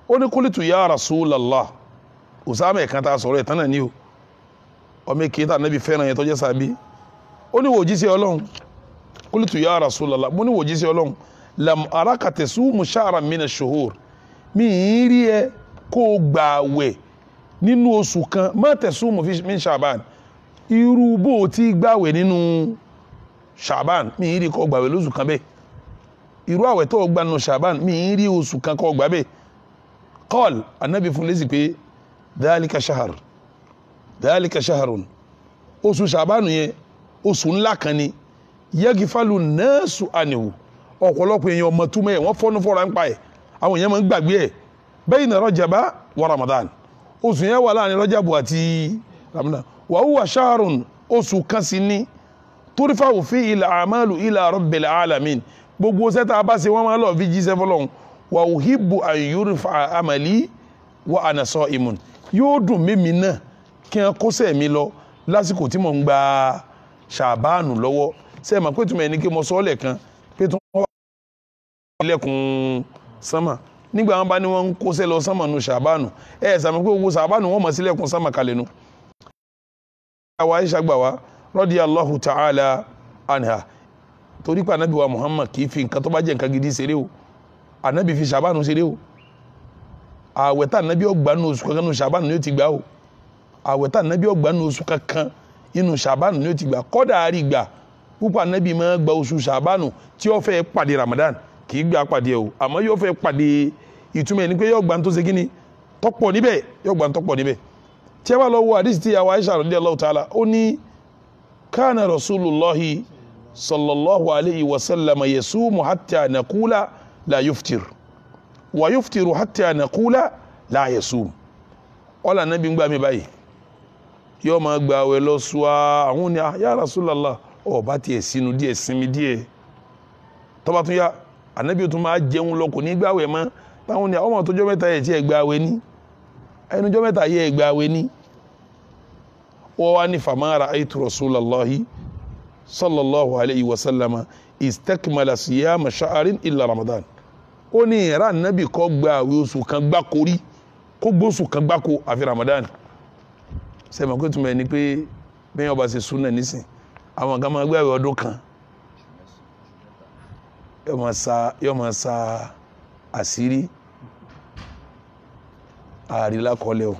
Speaker 1: ó ní kulitu ya Rasulallah Usama ẹ̀kan tá a sọ̀rọ̀ ẹ̀tàn náà ní o ọmọ èké tá Ànábì fẹ́ràn yẹn tó jẹ́ sàbí ó ní wò jíṣẹ́ Ọlọ́run kulitu ya Rasulallah mo ní wò jíṣẹ́ Ọlọ́run lam araka tasumu shahran min ash-shuhur mi ì rí ẹ kó o gbàwẹ̀ nínú oṣù kan má tasumu min Sha'ban irú bó o ti gbàwẹ̀ nínú Sha'ban mi ì rí kó o gbàwẹ̀ lóṣù kan bẹ́ẹ̀ irú àwẹ̀ tó gbà nù Sha'ban mi ì rí oṣù kan kó gbà bẹ́ẹ̀ qal Ànábì fún lésì pé dhalika shahrun oṣù Sha'ban yẹn oṣù ńlá kan ni yagifalu nasu anhu ọ̀pọ̀lọpọ̀ èèyàn ọmọ túmọ̀ ẹ̀ wọ́n fọ́nú fọ́ra ń pa ẹ̀ àwọn èèyàn máa ń gbàgbé ẹ̀ bayna Rajaba wa Ramadan oṣù yẹn wà láàrin Rajabu àti Ramadan wa huwa shahrun oṣù kan sí ní turfa'u fihi al-a'malu ila rabbil alamin gbogbo sẹ́ta bá ṣe wọ́n máa lọ fi jíṣẹ́ fọlọ́hún wa uhibbu an yurfa amali wa ana sa'imun yóò dùn mímí náà kí n kó sẹ́mi lọ lásìkò tí mo ń gba Sha'ban lọ́wọ́ sẹ́ẹ̀ mà pé tùmọ̀ ẹni kí mo sọ ọ́ lẹ̀kan pé tí wọ́n wá ilẹ̀kùn sánmà nígbà wọn bá ní wọn ń kóṣẹ́ lọ sánmà nu Sha'ban sàmì pé gbogbo Sha'ban wọn mọ̀ sílẹ̀kùn sánmà kalẹ̀ nu. àwa Aisha gbà wá radiyallahu ta'ala anha torí pé anabi wa Muhammad kì í fi nǹkan tó bá jẹ́ nǹkan gidi ṣeré o anabi fi Sha'ban ṣeré o àwẹ̀ tá anabi ọgbà nù oṣù kankan nù Sha'ban ni ó ti gbà o àwẹ̀ tá anabi ọgbà nù oṣù kankan inú Sha'ban ni ó ti gbà kọ́dà àrí gbà púpọ̀ anabi máa gba oṣù Sha'ban tí ó fẹ́ pàdé Ramadan kì í gbà pàdé o àmọ́ yóò fẹ́ pàdé ìtumọ̀ ẹni pé yóò gbà tó ṣe kíni tọ́pọ̀ níbẹ̀ yóò gbà tọ́pọ̀ níbẹ̀ tí a bá lọ wo àdìsí tí àwa Aisha radiyallahu ta'ala ó ní kana Rasulullahi sallallahu alayhi wa sallam yasumu hatta naqula la yuftir wa yuftiru hatta naqula la yasum ọ̀là nàbí gbà mí báyìí yóò máa gba àwẹ̀ lọ sùá àwọn ni ya Rasulallah ọba tiẹ̀ sínú díẹ̀ sinmi díẹ̀ tọ́ba tún yá ànábì tún máa jẹun lọ kò ní gbà àwẹ̀ mọ́ táwọn ni ọmọ tọjọ́ mẹ́ta yẹ tí ẹ gba àwẹ̀ ní ẹnujọ́ mẹ́ta yẹ ẹ gba àwẹ̀ ní wọ́n wá ní fama ra'aytu Rasulallahi sallallahu alayhi wa sallam istakmala siyama sha'arin illa Ramadan ó ní ìran nàbì kọ́ gba àwẹ̀ oṣù kan gbákorí kó gbóṣù kan gbáko àfi Ramadan sẹ́mi kó túmọ̀ ẹni pé bẹ́ẹ̀ ọba ṣe súnà nísìn àwọn kan máa gbé àwẹ̀ ọdún kan yóò máa sa àṣírí àrílá kọlẹ̀ o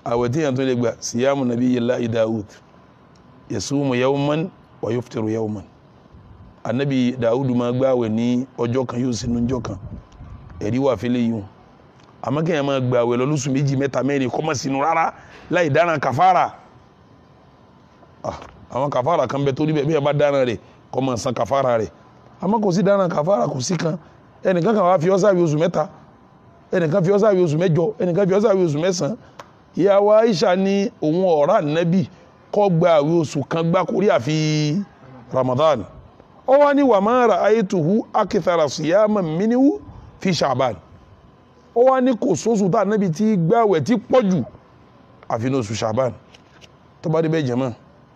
Speaker 1: àwẹ̀ tí yàn tó lè gbà síyámù nabiyyillahi Dawud yasumu yawman wa yuftiru yawman anabi Dawud máa gbà àwẹ̀ ní ọjọ́ kan yóò sínú ọjọ́ kan ẹ̀rí wà fẹ́lẹ́ yìí àmọ́ kí yàn máa gbà àwẹ̀ lọ lóṣù méjì mẹ́ta mẹ́rin kó má sínú rárá láì dáná kàfàrà àwọn kàfàrà kan bẹ torí bẹ́ẹ̀ bá dáná rẹ̀ kó máa san kàfàrà rẹ̀ àmọ́ kò sí dáná kàfàrà kò sí kan ẹnìkan kan wá fi ọ́sàwé oṣù mẹ́ta ẹnìkan fi ọ́sàwé oṣù mẹ́jọ ẹnìkan fi ọ́sàwé oṣù mẹ́sàn-án ìyàwó Aisha ní òun ọ̀rá nẹ́bì kọ́ gba àwẹ̀ oṣù kan gbáko rí àfi Ramadan ó wá ní wama ra'aytuhu akthara siyaman minhu fi Sha'ban ó wá ní kò sóṣù tá nẹ́bì tí gbàwẹ̀ tí pọ̀jù àfi ní oṣù Sha'ban tó bá dé bẹ́ẹ̀ jẹ́mọ́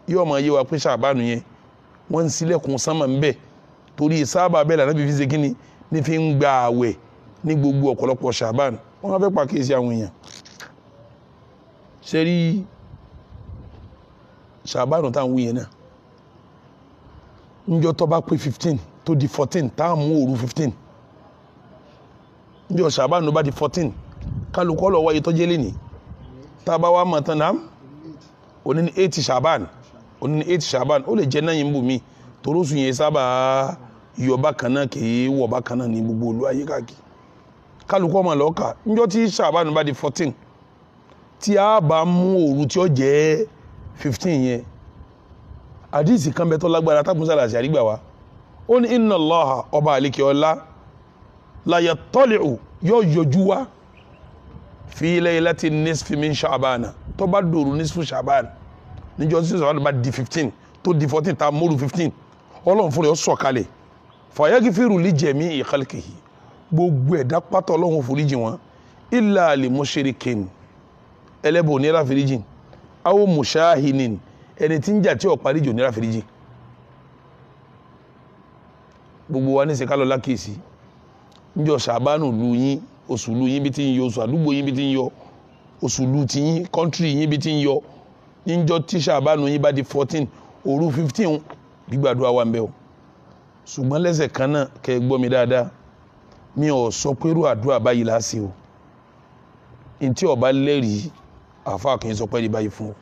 Speaker 1: yóò máa yé wa pé Sha'ban yẹn wọ́n ń sílẹ̀kùn sánmà ń bẹ̀ torí sábà bẹ́ẹ̀ lànà bí fi ṣe kíni ní fi ń gba àwẹ̀ ní gbogbo ọ̀pọ̀lọpọ̀ Sha'ban wọ́n á fẹ́ pàkíyèsí àwọn èèyàn ṣe rí Sha'ban táwọn wúyẹn náà níjọ́ tó bá pé 15 tó di 14 táwọn mú òru 15 níjọ́ Sha'ban ló bá di 14 kálukọ́ lọ wáyé tọ́jẹ́ lé ní tá a bá wá mọ̀ tán náà òní ní 8 Sha'ban òní ní 8 Sha'ban ó lè jẹ́ náà yín bù mí torósù yẹn sábà yọ bákan náà kì í wọ̀ bákan náà ní gbogbo olú ayé káàkiri kálukọ́ máa lọ́ọ́ kà níjọ́ tí Sha'ban bá di 14 tí a bá mú òru tí ó jẹ́ 15 yẹn àdìsí kan bẹ tó lágbára tábùsà láti àrígbà wa ó ní inna Allaha ọba àlekè ọlá la yattali'u yóò yọjú wá fi laylati nisfi min Sha'ban tó bá dòru nisfu Sha'ban níjọ́ tí Sha'ban bá di 15 tó di 14 tá a móru 15 ọlọ́run fúnra ó sọ̀kalẹ̀ fa yaghfiru li jami'i khalqihi gbogbo ẹ̀dá pátá ọlọ́run foríjì wọn illa li mushrikin ẹlẹ́bọ̀ ní ráfìríjì awo mushahinin ẹni tí ń jà tí ó parí jò ní ráfìríjì gbogbo wa ní ṣe ká lọ lákèsí níjọ́ Ṣàbánù lu yín oṣù lu yín bí ti ń yọ oṣù àdúgbò yín bí ti ń yọ oṣù lu ti yín kọ́ńtírì yín bí ti ń yọ níjọ́ tí Ṣàbánù yín bá di 14 òru 15 gbígbàdúrà wà ń bẹ o ṣùgbọ́n lẹ́sẹ̀ kan náà kẹ́ ẹ gbọ́ mi dáadáa mi ò sọ pé irú àdúrà báyìí láṣẹ o ntí ọba lẹ́rìí àfa kì í sọ pé ní báyìí fún ọ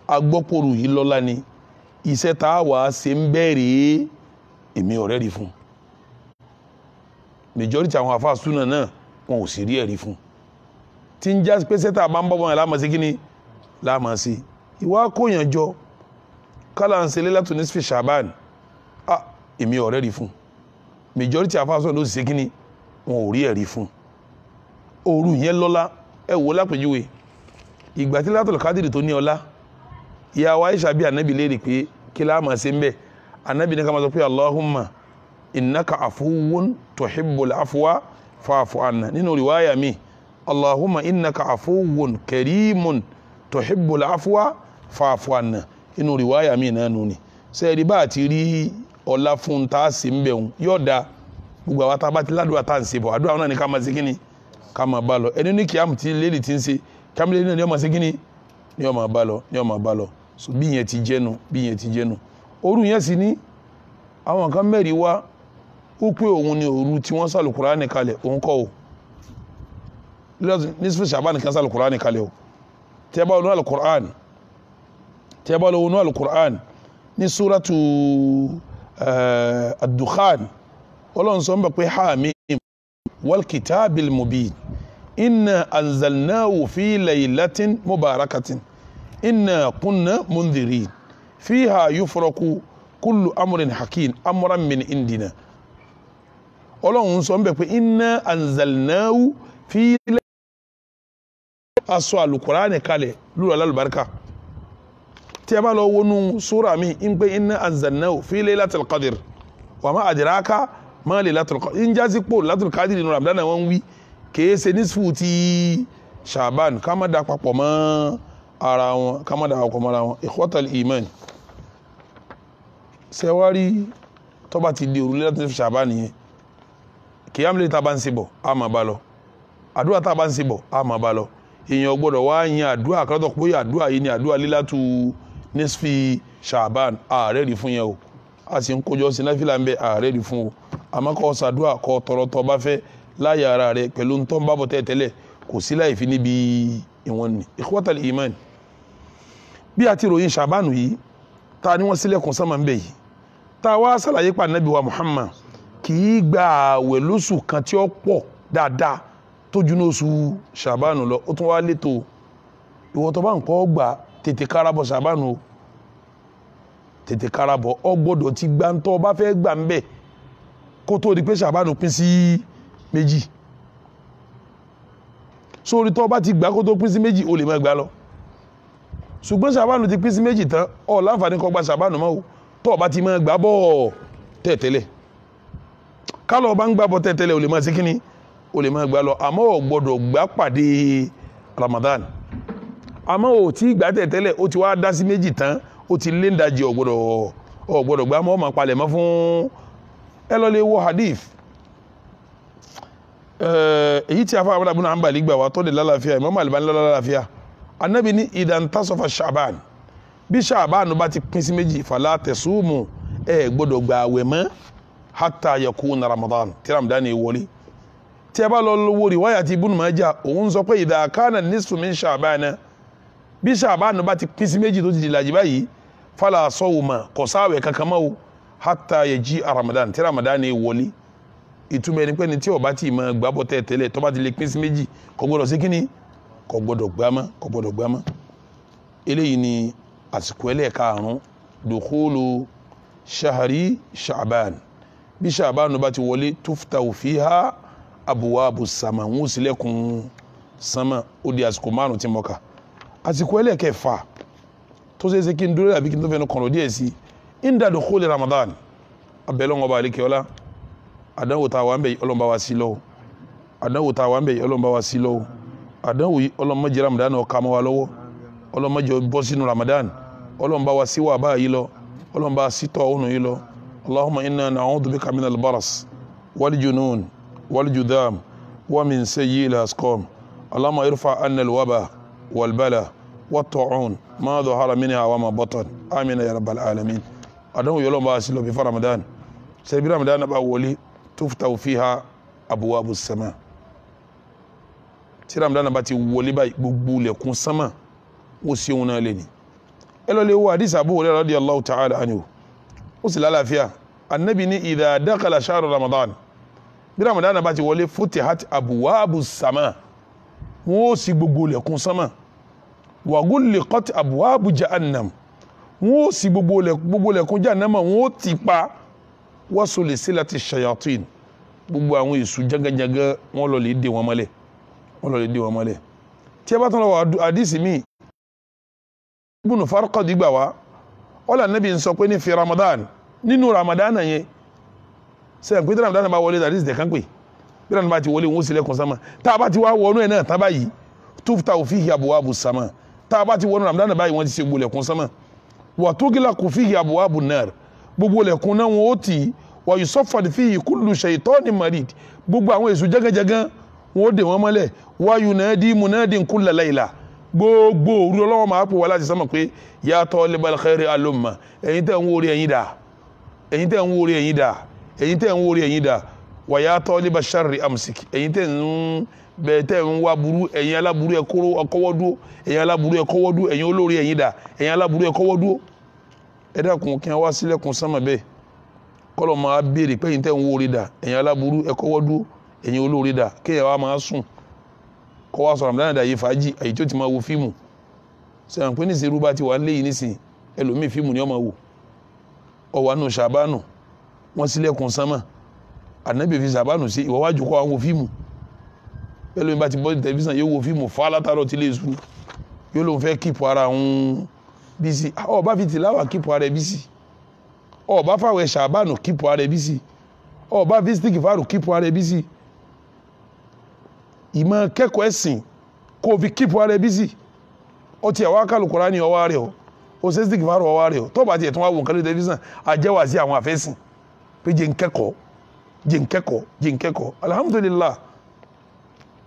Speaker 1: agbọ́pọ̀rù yìí lọ́la ni iṣẹ́ tá a wà á ṣe ń bẹ̀rẹ̀ èmi ọ̀rẹ́ rí fún majority àwọn àfa súnà náà wọn ò sì rí ẹ̀rí fún tí ń já pé sẹ́tà bá ń bọ́ wọn láàmà sí kíní láàmà sí ìwà kóyànjọ kálá ń ṣe lélátù nisfi Sha'ban èmi ọ̀rẹ́ rí fún majority àfa súnà ló sì ṣe kíní wọn ò rí ẹ̀rí fún òru yẹn lọ́lá ẹ wò lápèjúwe ìgbà tí Lailatul Qadri tó ní ọlá ìyàwó Aisha bí anabi léèrè pé kí láàmà ṣe ń bẹ anabi ní ká máa sọ pé Allahumma innaka afuwun tuhibbul afwa fa'fu anna nínú riwaya mi Allahumma innaka afuwun karimun tuhibbul afwa fa'fu anna nínú riwaya mi náà nù ni sẹ́ẹ̀rí bá àti rí ọlá fún tá a ṣe ń bẹ̀ wọn yóò da gbogbo àwọn tá a bá ti ládùúgbò tá à ń ṣe bọ̀ àdúrà náà ní ká máa ṣe kí ni ká máa bá lọ ẹni ní kíámù tí lélì ti ń ṣe kíámù lélì náà ni ọmọ ṣe kíni ni ọmọ bá lọ ni ọmọ bá lọ so bí yẹn ti jẹnu bí yẹn ti jẹnu òru yẹn sì ní àwọn kan mẹ́rin wá ó pé òun ni òru tí wọ́n sàlù Kùránì kalẹ̀ òun kọ́ o nisfu Ṣàbánì kan sàlù Kùránì kalẹ̀ o tí ẹ bá lọ́wọ́ Al-Qur'an tí ẹ bá lọ́wọ́ Al-Qur'an ní suratu ad-Dukhan ọlọ́run sọ ń bẹ̀ pé Hamim wal kitabil mubin inna anzalnahu fi laylatin mubarakatin inna kunna mundhirin fiha yufraku kullu amrin hakim amran min indina ọlọ́run sọ ń bẹ̀ pé inna anzalnahu fi aṣọ Al-Qur'ani kalẹ̀ lórí alálùbáríkà tí a bá lọ wọnú súra mi ń pé inna anzalnahu fi laylatil qadr wa ma adraka ma laylatul qadr ń jásí pò Laylatul Qadr nínú Ramadan wọn wí kìí ṣe nísfù ti Sha'ban ká má da papọ̀ mọ́ ara wọn ká má da papọ̀ mọ́ ara wọn ikhwatal iman sẹ́wárí tó bá ti di òru Laylatul Sha'ban yẹn kìyàm lè ta bá ń ṣe bọ̀ á máa bá lọ àdúrà tá a bá ń ṣe bọ̀ a máa bá lọ èèyàn gbọ́dọ̀ wá yan àdúrà kan tó pé àdúrà yìí ni àdúrà lílátù nisfi Sha'ban ààrẹ rí fún yẹn o a sì ń kójọ sí náfìlà ń bẹ ààrẹ rí fún o àmọ́ kọ́ ṣàdúrà kọ́ tọrọ tó bá fẹ́ láyé ara rẹ pẹ̀lú ntọ́ ń bábọ̀ tẹ́tẹ́lẹ̀ kò sí láì fi níbi ìwọ̀n ni ikhwatal iman bí a ti ròyìn Sha'ban yìí ta ni wọ́n sílẹ̀kùn sánmà ń bẹ yìí ta wá sàlàyé pa Ànábì wa Muhammad kì í gba àwẹ̀ lóṣù kan tí ó pọ̀ dáadáa tó ju ní oṣù Sha'ban lọ ó tún wá létò ìwọ tó bá ń kọ́ gbà tètè kárabọ̀ Sha'ban o tètè kárabọ̀ ọ gbọ́dọ̀ ti gbà ń tọ́ bá fẹ́ gbà ń bẹ̀ kó tó di pé Sha'ban pín sí méjì sórí tó bá ti gbà kó tó pín sí méjì o lè má gbà lọ ṣùgbọ́n Sha'ban ti pín sí méjì tán ọ láǹfààní kó gba Sha'ban mọ́ o tó bá ti má gbà bọ̀ tẹ̀tẹ̀lẹ̀ kálọ̀ bá ń gbà bọ̀ tẹ̀tẹ̀lẹ̀ o lè má sí kíní o lè má gbà lọ àmọ́ ò gbọ́dọ̀ gbà pàdé Ramadan àmọ́ ò tí gbà tẹ̀tẹ̀lẹ̀ ó ti wá dá sí méjì tán ó ti lé ńdajì ò gbọ́dọ̀ gbà mọ́ ọmọ palẹ̀ mọ́ fún ẹ lọ lè wo hadith èyí tí a fọ àwọn abúlé àǹbàlì gbà wá tó lè lálàáfíà Imam Albani lálàáfíà Ànábì ní idha intasafa Sha'ban bí Sha'ban bá ti pín sí méjì fala tasumu ẹ gbọ́dọ̀ gbà àwẹ̀ mọ́ hatta yakuna Ramadan tí Ramadan ní wọlé tí a bá lọ lówó riwaya ti Ibn Majah òun sọ pé idha kana nisfu min Sha'ban bí Sha'ban bá ti pín sí méjì tó ti di ìlàjì báyìí fala sawma kò sáwẹ̀ kankan mọ́ hatta yaji Ramadan tí Ramadan ní wọlé ìtumọ̀ ẹni pé ni tí ó bá ti máa gbàbọ̀ tẹ́tẹ́lẹ̀ tó bá ti lè pín sí méjì kò gbọ́dọ̀ sí kíní kò gbọ́dọ̀ gbà mọ́ eléyìí ni àsìkò ẹlẹ́ẹ̀karùn-ún dukhulu shahri Sha'ban bí Sha'ban bá ti wọlé tuftahu fiha abwabu sama ń sílẹ̀kùn sama ó di àsìkò márùn tí mo kà àsìkò ẹlẹ́ẹ̀kẹfà tó ṣe é ṣe kí n dúró àbí kí n tó fẹ́nu kọ̀rọ̀ díẹ̀ sí inda dukhuli Ramadan abẹ́lẹ́ wọn bá alẹ́ kẹ́ọ́lá àdánwò tá a wà ń bẹ̀ yìí Ọlọ́run bá wa sí lọ́wọ́ àdánwò tá a wà ń bẹ̀ yìí Ọlọ́run bá wa sí lọ́wọ́ àdánwò yìí Ọlọ́run má jẹ́ Ramadan ọ̀ka mọ́ wa lọ́wọ́ Ọlọ́run má jẹ́ bọ́ sínú Ramadan Ọlọ́run bá wa sí wà báyìí lọ Ọlọ́run bá wa sí tọ́ ọ̀hún yìí lọ Allahumma inna na'udhu bika min al-baras wal junun wal judam wa min sayyi al-asqam Allahumma irfa anna al-waba wal bala wat ta'un ma dhahara minha wa ma batan amina ya rabbal alamin àdánwò yìí Ọlọ́run bá wa sí lọ bí fa Ramadan sẹ́bi Ramadan bá wọlé tuftahu fiha abwabu sama tí Ramadan bá ti wọlé báyìí gbogbo lẹ̀kùn sama ó sì òun náà lé ní ẹ lọ lè wo hadith Abu Hurairah radiyallahu ta'ala anhu ó sì lálàáfíà Ànábì ní idha dakhala shahru Ramadan bí Ramadan bá ti wọlé futihat abwabu sama wọ́n ó sì gbogbo lẹ̀kùn sama wa ghulliqat abwabu jahannam wọ́n ó sì gbogbo lẹ̀kùn jahannama wọ́n ó ti pa wasuli silati shayatin gbogbo àwọn èṣù jangajaga wọ́n lọ lè dè wọ́n mọ́lẹ̀ tí a bá tán lọ wà hadisi mi Ibn Farqad gbà wá ọlá Nabi ń sọ pé ní fi Ramadan nínú Ramadan yẹn sẹ́yìn pé tí Ramadan bá wọlé hadisi dẹ̀ kan pé bí Ramadan bá ti wọlé wọ́n sì lẹ́kùn sama tá a bá ti wá wọnú ẹ̀ náà tá báyìí tuftahu fihi abwabu sama tá a bá ti wọnú Ramadan báyìí wọ́n ti ṣe gbogbo lẹ̀kùn sama wa tughlaqu fihi abwabu nar gbogbo lẹ̀kùn náà wọ́n ó tì wa yusaffad fihi kullu shaytanin marid gbogbo àwọn èṣù jẹ́gẹ́jẹ́gán wọ́n ó dè wọ́n mọ́lẹ̀ wa yunadi munadin kulla layla gbogbo òru Ọlọ́run máa pè wá láti sánmà pé ya talibal khairi alumma ẹ̀yin tẹ́ ń wórí ẹ̀yin dà ẹ̀yin tẹ́ ń wórí ẹ̀yin dà ẹ̀yin tẹ́ ń wórí ẹ̀yin dà wa ya talibash sharri amsik ẹ̀yin tẹ́ ń wá burú ẹ̀yin aláburú ẹ kọ́wọ́dúró ẹ̀yin aláburú ẹ kọ́wọ́dúró ẹ̀yin olórí ẹ̀yin dà ẹ̀yin aláburú ẹ kọ́wọ́dúró ẹ dákun kí wọ́n wá sílẹ̀kùn sánmà bẹ́ẹ̀ kọ́lọ̀ máa béèrè pé ẹ̀yin tẹ́ ń wórí dà ẹ̀yin aláburú ẹ kọ́wọ́dúró ẹ̀yin olórí dà kéèyàn wá máa sùn kọ́ wá sọ̀rọ̀ Ramadan dàyé fàájì àyè tí ó ti máa wo fíìmù sẹ́yìn pé nísìnyí rúbá ti wà léyìí nísìnyí ẹlòmíì fíìmù ni ó máa wò ọwọ́ àánú Ṣàbánù wọ́n sílẹ̀kùn sánmà Ànábì fi Ṣàbánù sí ìwọ́ wájú kọ́ àwọn wo fíìmù ẹlòmíì bá ti bọ́ tẹlifíṣàn yóò wo fíìmù fọ́ alátàrọ̀ tí lè sùn yóò lóun fẹ́ kíìpù ara òun bísí ó bá fi tìláwà kíìpù ara ẹ̀ bísí ó bá fàwẹ̀ Ṣàbánù kíìpù ara ẹ̀ bísí ó bá fi stíkì fàrù kíìpù ara ẹ̀ bísí ìmọ̀ kẹ́kọ̀ọ́ ẹ̀sìn kó fi kíìpù ara ẹ̀ bísí ó ti àwọn akálù Kùránì ọwọ́ rẹ̀ ó ṣe stíkì fàrù ọwọ́ rẹ̀ tó bá tiẹ̀ tún wá wò nǹkan lórí tẹlifíṣàn àjẹwà sí àwọn àfẹ́sìn pé jẹ́ nkẹ́kọ̀ọ́ alhamdulillah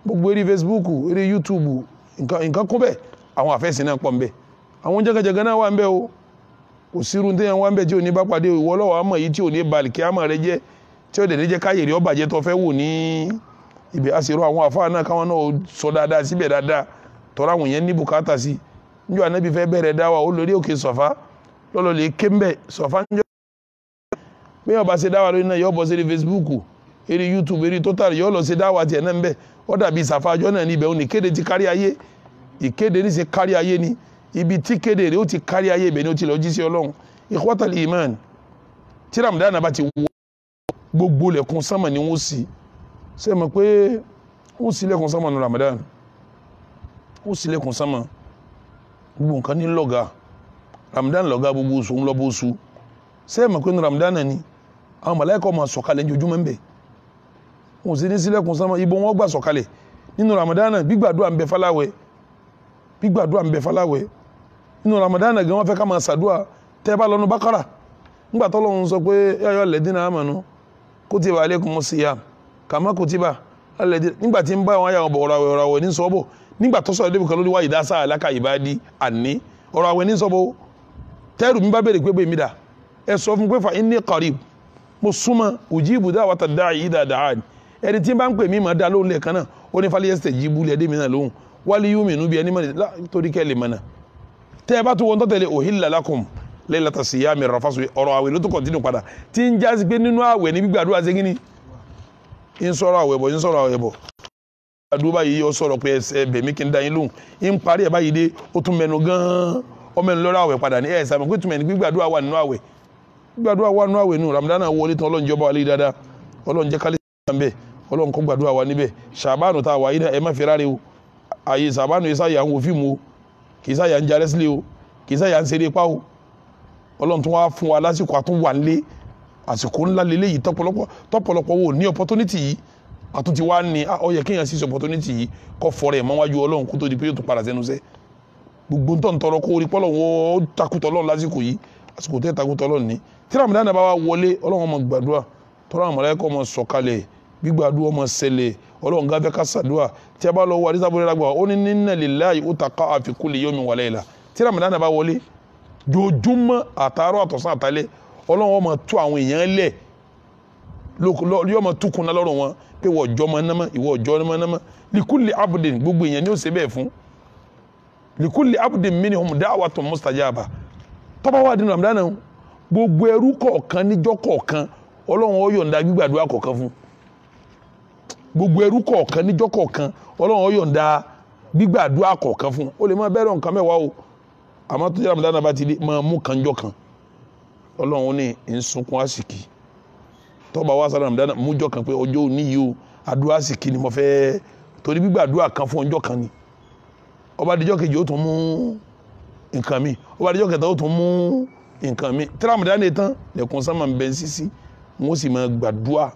Speaker 1: gbogbo eré Facebook eré YouTube nǹkan kún bẹ́ẹ̀ àwọn àfẹ́sìn náà pọ̀ ń bẹ àwọn jẹ́gẹ́jẹ́gẹ́ náà wà ń bẹ o kò sírun téèyàn wà ń bẹ tí ò ní bá pàdé ìwọ lọ́wọ́ àmọ́ yìí tí ò ní balẹ̀ kí àmọ́ rẹ jẹ́ tí ó dẹ̀ ní jẹ́ káyè rí ọbàjẹ́ tó fẹ́ wò ní ibi àṣírò àwọn àfáà náà káwọn náà sọ dáadáa síbẹ̀ dáadáa tọ́ra àwọn yẹn ní bùkátà sí níjọ́ ànábì fẹ́ bẹ̀rẹ̀ dáwà ó lórí òkè Sọ̀fà lọ́lọ́ lè ké mbẹ́ Sọ̀fà níjọ́ bí wọ́n bá ṣe dáwà lórí náà yọ bọ́ sí Facebook eré YouTube eré Total yọ lọ ṣe dáwà tiẹ̀ náà mbẹ́ ó dàbí Sàfà àjọ náà níbẹ̀ òní kéde ti kárí ayé ìkéde ní ṣe kárí ayé ni ibi tí kéde rẹ̀ ó ti kárí ayé ibẹ̀ ni ó ti lọ jí sí Ọlọ́run Ikhwatal Iman tí Ramadan bá ti wọ gbogbo lẹ̀kùn sánmà ni wọ́n sì ṣe mọ̀ pé wọ́n sì lẹ̀kùn sánmà ní Ramadan wọ́n sì lẹ̀kùn sánmà gbogbo nǹkan ní lọ́gà Ramadan lọ́gà gbogbo oṣù ń lọ́bọ̀ oṣù ṣe mọ̀ pé ní Ramadan ni àwọn màláíkà máa sọ̀kalẹ̀ ní ojúmọ́ ń bẹ̀ wọ́n sì ní sílẹ̀kùn sánmà ibo wọn gbà sọ̀kalẹ̀ nínú Ramadan gbígbàdúrà ń bẹ fáláwẹ̀ gbígbàdúrà ń bẹ fáláwẹ̀ nínú Ramadan gan wọ́n fẹ́ ká máa ṣàdúrà tẹ́ bá lọ́nu Bákárà nígbà tọ́lọ́run sọ pé ya ayyuhal ladhina amanu kutiba alaykumus siyam kama kutiba alladhina nígbà tí ń bá wọn yà wọn bọ̀ ọ̀rọ̀ àwẹ̀ ní sọ́bọ̀ nígbà tó sọ̀rọ̀ débi kan lórí wa idha sa'alaka ibadi anni ọ̀rọ̀ àwẹ̀ ní sọ́bọ̀ tẹ́rù mi bá bẹ̀rẹ̀ pé bèmí dà ẹ sọ fún pé fa inni qarib mo súnmọ́ ujibu da'wata da'i idha da'ani ẹni tí ń bá ń pè mí máa dá lóhùn lẹ́ẹ̀kan náà ó ní falyastajibu li ẹdí mi náà lóhùn wal yu'minu bi ẹni mọ̀ torí kẹ́ lè mọ̀ náà tẹ́ ẹ bá tó wọn tó tẹ̀lé uhilla lakum laylata siyami rafasu ọ̀rọ̀ àwẹ̀ ló tó kọ̀ntínú padà tí ń jásí pé nínú àwẹ̀ ní gbígbàdúrà ṣe kíní ń sọ̀rọ̀ àwẹ̀ bọ̀ ń sọ̀rọ̀ àwẹ̀ bọ̀ gbàdúrà báyìí yóò sọ̀rọ̀ pé ẹ bẹ̀mí kí n dá yín lóhùn ń parí ẹ̀ báyìí dé ó tún mẹnu gan-an ó mẹnu lọ́rọ̀ àwẹ̀ padà ní ẹ̀ sàmì pé túmẹ̀ ní gbígbàdúrà wà nínú àwẹ̀ gbígbàdúrà wà nínú àwẹ̀ nù Ramadan wọlé tán Ọlọ́run jọba wálé dáadáa Ọlọ́run jẹ́ kálí sàmbẹ̀ Ọlọ́run kó gbàdúrà wà níbẹ̀ Ṣàbánù tá a wà yìí náà ẹ má fi ráre o àyè Ṣàbánù yìí sáyà ń wo fíìmù o kì í sáyà ń jarẹ́ sílé o kì í sáyà ń ṣeré pa o Ọlọ́run tún wá fún wa lásìkò àtún wà nílé àsìkò ńlá lélẹ́yìí tọ́pọ̀lọpọ̀ wò ní opportunity yìí àtúntí wá ní ó yẹ kéèyàn sí opportunity yìí kọ́ fọ́rẹ̀ mọ́ wájú Ọlọ́run kó tó di pé yóò tún padà sẹ́nu sẹ́ gbogbo ń tọ́ ń tọrọ kó rí pọ́lọ̀ wọn ó takùtọ̀ Ọlọ́run lásìkò yìí àsìkò tẹ́ takùtọ̀ Ọlọ́run ní tí Ramadan bá wá wọlé Ọlọ́run ọmọ gbàdúrà tọ́rọ àwọn màláíkà ọmọ sọ̀kalẹ̀ gbígbàdúrà ọmọ ṣẹlẹ̀ Ọlọ́run gáfẹ́ ká ṣàdúrà tí a bá lọ wà nísàbọ̀rẹ́ lágbà ó ní inna lillahi utaqa'a fi kulli yawmin wa layla tí Ramadan bá wọlé jojúmọ́ àtàárọ̀ àtọ̀sán àtàlẹ́ Ọlọ́run ọmọ tú àwọn èèyàn lẹ̀ yóò mọ túkun náà lọ́rùn wọn pé wọ́n jọ́ mọ́ námọ́ ìwọ ọjọ́ mọ́ námọ́ likulli abdin gbogbo èèyàn ni ó ṣe bẹ́ẹ̀ fún likulli abdin minhum da'watun mustajaba tọ́ba wà nínú Ramadan náà gbogbo ẹrú kọ̀ọ̀kan níjọ́ kọ̀ọ̀kan Ọlọ́run ó yọ̀ǹda gbígbàdúrà kọ̀ọ̀kan fún gbogbo ẹrú kọ̀ọ̀kan níjọ́ kọ̀ọ̀kan Ọlọ́run ó yọ̀ǹda gbígbàdúrà kọ̀ọ̀kan fún ó lè má bẹ̀rẹ̀ nǹkan mẹ́wàá o àmọ́ tó yẹ Ramadan bá ti dé máa mú kanjọ́ kan Ọlọ́run ní ìsunkún àsìkí tọ́ba wá sára Ramadan mújọ́ kan pé ọjọ́ òní yìí o àdúrà àsìkí ni mo fẹ́ torí gbígbàdúrà kan fún ọjọ́ kan ni ọba àdìjọ́ kejì ó tún mú nǹkan mi ọba àdìjọ́ kẹta ó tún mú nǹkan mi tí Ramadan dé tán lẹ́kùn sánmà ń bẹ sísí wọ́n sì máa gbàdúrà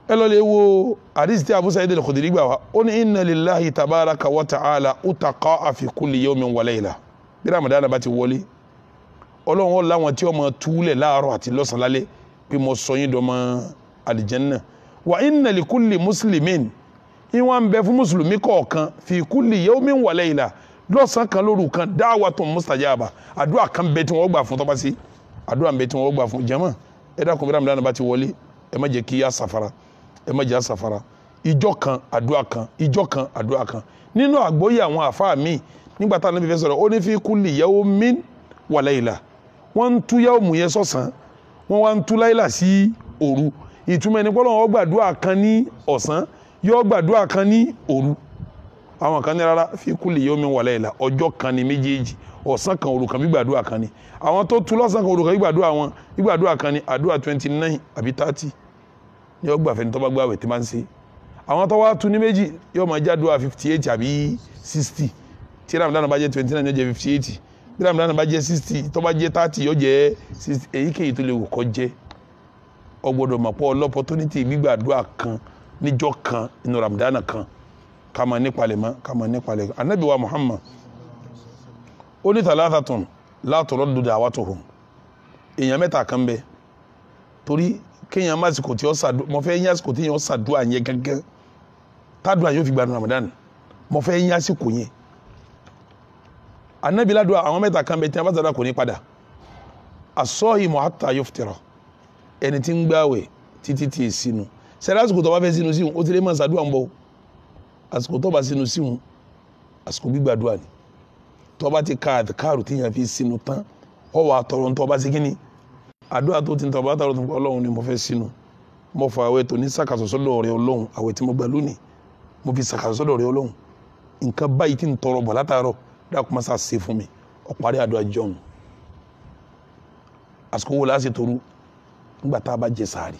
Speaker 1: ẹ lọ lè wo àdìsí tí Abu Sa'id al-Khudri gbà wá ó ní inna lillahi tabaraka wa ta'ala utaqa'a fi kulli yawmin wa layla bí Ramadan bá ti wọlé Ọlọ́run ó láwọn tí ó máa túlẹ̀ láàárọ̀ àti lọ́sàn lálẹ́ pé mo sọ yín dọ́mọ àlìjẹ́nnà wa inna li kulli muslimin ìwọ̀n ń bẹ fún mùsùlùmí kọ̀ọ̀kan fi kulli yawmin wa layla lọ́sàn kan lóru kan da'watun mustajaba àdúrà kan bẹ tí wọ́n gbà fún tọ́ba sí àdúrà bẹ tí wọ́n gbà fún jama ẹ dákun bí Ramadan bá ti wọlé ẹ má jẹ́ kí á sàfara ẹ má jẹ́ á sàfara ìjọ kan àdúrà kan ìjọ kan àdúrà kan nínú àgbọ́yé àwọn àfáà míì nígbà tá Ànábì fẹ́ sọ̀rọ̀ ó ní fi kulli yawmin wa layla wọ́n ń tú yawmu yẹn sọ̀sán wọ́n wá ń tú láìlà sí òru ìtumọ̀ ẹni pé Ọlọ́run ó gbàdúrà kan ní ọ̀sán yóò gbàdúrà kan ní òru àwọn kan ní rárá fi kulli yawmin wa layla ọjọ́ kan ní méjèèjì ọ̀sán kan òru kan gbígbàdúrà kan ní àwọn tó tú lọ́sàn kan òru kan gbígbàdúrà kan ní àdúrà 29 àbí 30 yóò gbà fẹ́ni tó bá gbààwẹ̀ tí máa ń ṣe àwọn tó wá tú ní méjì yóò máa jádùá 58 àbí 60 tí Ramadan bá jẹ́ 29 yóò jẹ́ 58 bí Ramadan bá jẹ́ 60 tó bá jẹ́ 30 yóò jẹ́ 60 èyíkéyìí tó lè wò kó jẹ́ ó gbọ́dọ̀ mọ̀ pé opportunity gbígbàdúrà kan níjọ́ kan inú Ramadan kan ká máa nípalẹ̀ Ànábì wa Muhammad ó ní thalathatun la turaddu da'watuhum èèyàn mẹ́ta kan bẹ torí kéèyàn má sìkò tí ó sàdúà mo fẹ́ yín àsìkò tí yẹn ó sàdúà yẹn gángan tádùá yóò fi gbádùn Ramadan mo fẹ́ yín àsìkò yẹn anabi ládùá àwọn mẹ́ta kan bẹ tí a bá sàdá kò ní padà as-sahimu hatta yuftira ẹni tí ń gbààwẹ̀ títí tí ì sínú sẹ́dá àsìkò tó bá fẹ́ sínú síhun ó ti lè máa sàdúrà ń bọ̀ àsìkò tó bá sínú síhun àsìkò gbígbàdúrà ni tó bá ti ka àdìkárù tí yẹn fi sínú tán ọ wà tọrọ tó bá sí kíní àdúrà tó ti ń tọ́ bá tọrọ tó ń pọ̀ ọlọ́run ni mo fẹ́ sínú mo fa àwẹ̀ tó ní sàkàsọ̀ sọ́dọ̀ rẹ ọlọ́run àwẹ̀ tí mo gbà lónìí mo fi sàkàsọ̀ sọ́dọ̀ rẹ ọlọ́run nǹkan báyìí tí ń tọrọ bọ̀ látàárọ̀ dákun máa ṣe fún mi ó parí àdúrà jọ̀hún àsìkò wo láti torú nígbà tá a bá jẹ sàárì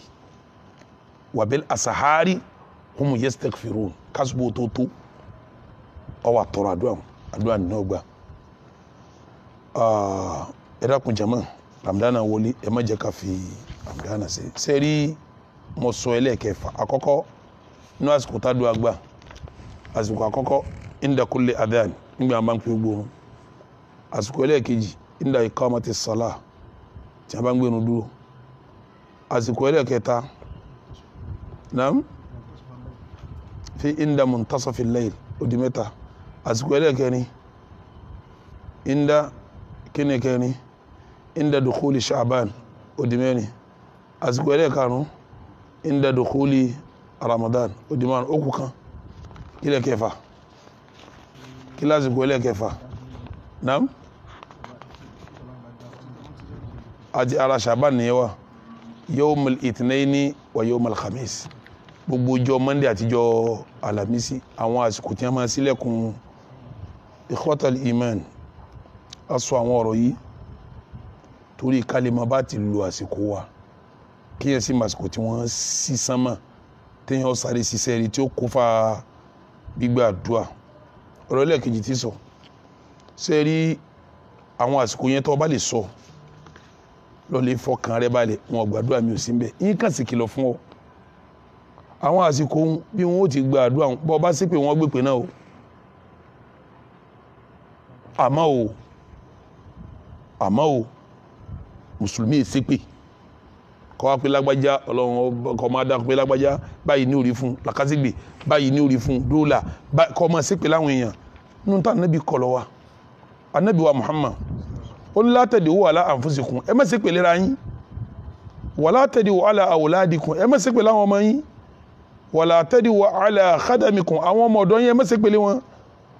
Speaker 1: wàbẹ́lẹ̀ àsàhárì hum yastaghfirun kásìbò tó tó ọ wà tọrọ àdúrà nínú ọgbà ẹ dákun jama Ramadan wọlé ẹ má jẹ́ ká fi Ramadan ṣe sẹ́rí mo sọ ẹlẹ́ẹ̀kẹfà àkọ́kọ́ inú àsìkò tá a dùn àgbà àsìkò àkọ́kọ́ inda kulli adhan nígbà máa ń pè gbóhùn àsìkò ẹlẹ́ẹ̀kejì inda iqamati salah tí a bá ń gbénu dúró àsìkò ẹlẹ́ẹ̀kẹta naam fi inda muntasafi layl odi mẹ́ta àsìkò ẹlẹ́ẹ̀kẹrin inda kínníkẹrin inda dukhuli sha'ban odi mẹ́rin àsìkò ẹlẹ́ẹ̀karùn inda dukhuli ramadan odi márùn ó kù kan kílẹ̀ kẹfà kílẹ̀ àsìkò ẹlẹ́ẹ̀kẹfà naam àti ara sha'ban nìyẹn wa yawmul ithnaini wa yawmul khamis gbogbo ọjọ́ monday àtijọ́ alamisi àwọn àsìkò tí a máa ṣílẹ̀kùn ikhwatal iman a sọ àwọn ọ̀rọ̀ yìí torí kálímà bá ti lo àsìkò wa kí yẹn sì màsìkò tí wọ́n sí sánmà téèyàn sáré ṣiṣẹ́ rí tí ó kó fa gbígbàdúà ọ̀rọ̀ lẹ́ẹ̀kejì tí sọ ṣe rí àwọn àsìkò yẹn tó bá lè sọ lọ́lẹ̀ fọkàn rẹ balẹ̀ wọn gbàdúrà mi ò sí mbẹ̀ yín kàn sì kìlọ̀ fún ọ àwọn àsìkò bí wọn ó ti gba àdúrà bọ́ bá sí pé wọ́n gbé pé náà o àmọ́ o mùsùlùmí èsì pé kọ́ wá pé lágbájá ọlọ́run kọ́ máa dá pé lágbájá báyìí ní orí fún làkàsígbè báyìí ní orí fún dóòlà kọ́ máa sí pé láwọn èèyàn nínú tá ànábì kọ̀ lọ́wọ́ ànábì wa Muhammad ó ní látẹ̀dẹ̀wò ala anfusikum ẹ má sí pé lera yín wala tẹ̀dẹ̀wò ala awladikum ẹ má sí pé láwọn ọmọ yín wala tẹ̀dẹ̀wò ala khadamikum àwọn ọmọ ọ̀dọ́ yín ẹ má sí pé lé wọn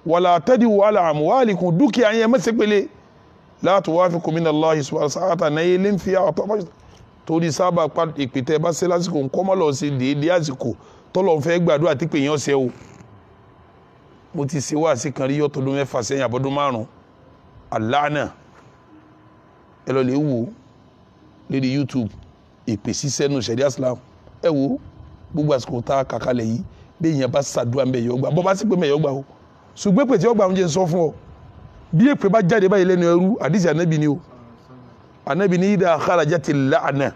Speaker 1: wala tẹ̀dẹ̀wò ala amwalikum dúkìá yín ẹ má sí pé lé la tuwafiqu min Allahi subhanahu wa ta'ala náà ilé ń fi àtọ́ torí sábà pa ìpìtẹ́ bá ṣe lásìkò nǹkan mọ́ lọ sí déédéé àsìkò tọ́lọ̀ ń fẹ́ gbàdúrà tí pé yẹn ọ̀sẹ̀ o mo ti ṣe wáàsí kan rí yọ́tọ̀dún 6 sẹ́yìn àbọ̀dún 5 aláàánà ẹ lọ lè wò lórí YouTube ìpè sísẹ́nu ṣẹ̀ríà Islam ẹ wo gbogbo àsìkò tá a kàkálẹ̀ yìí bí èèyàn bá ṣàdúrà mbẹ̀ yọ gbà bọ́ bá sì pé mbẹ̀ yọ gbà o ṣùgbọ́n pé tí ọgbà ń jẹ́ sọ fún ọ bí èpè bá jáde báyìí lẹ́nu ẹrú àdìsí ànábì ni o ànábì ní idha kharajati la'na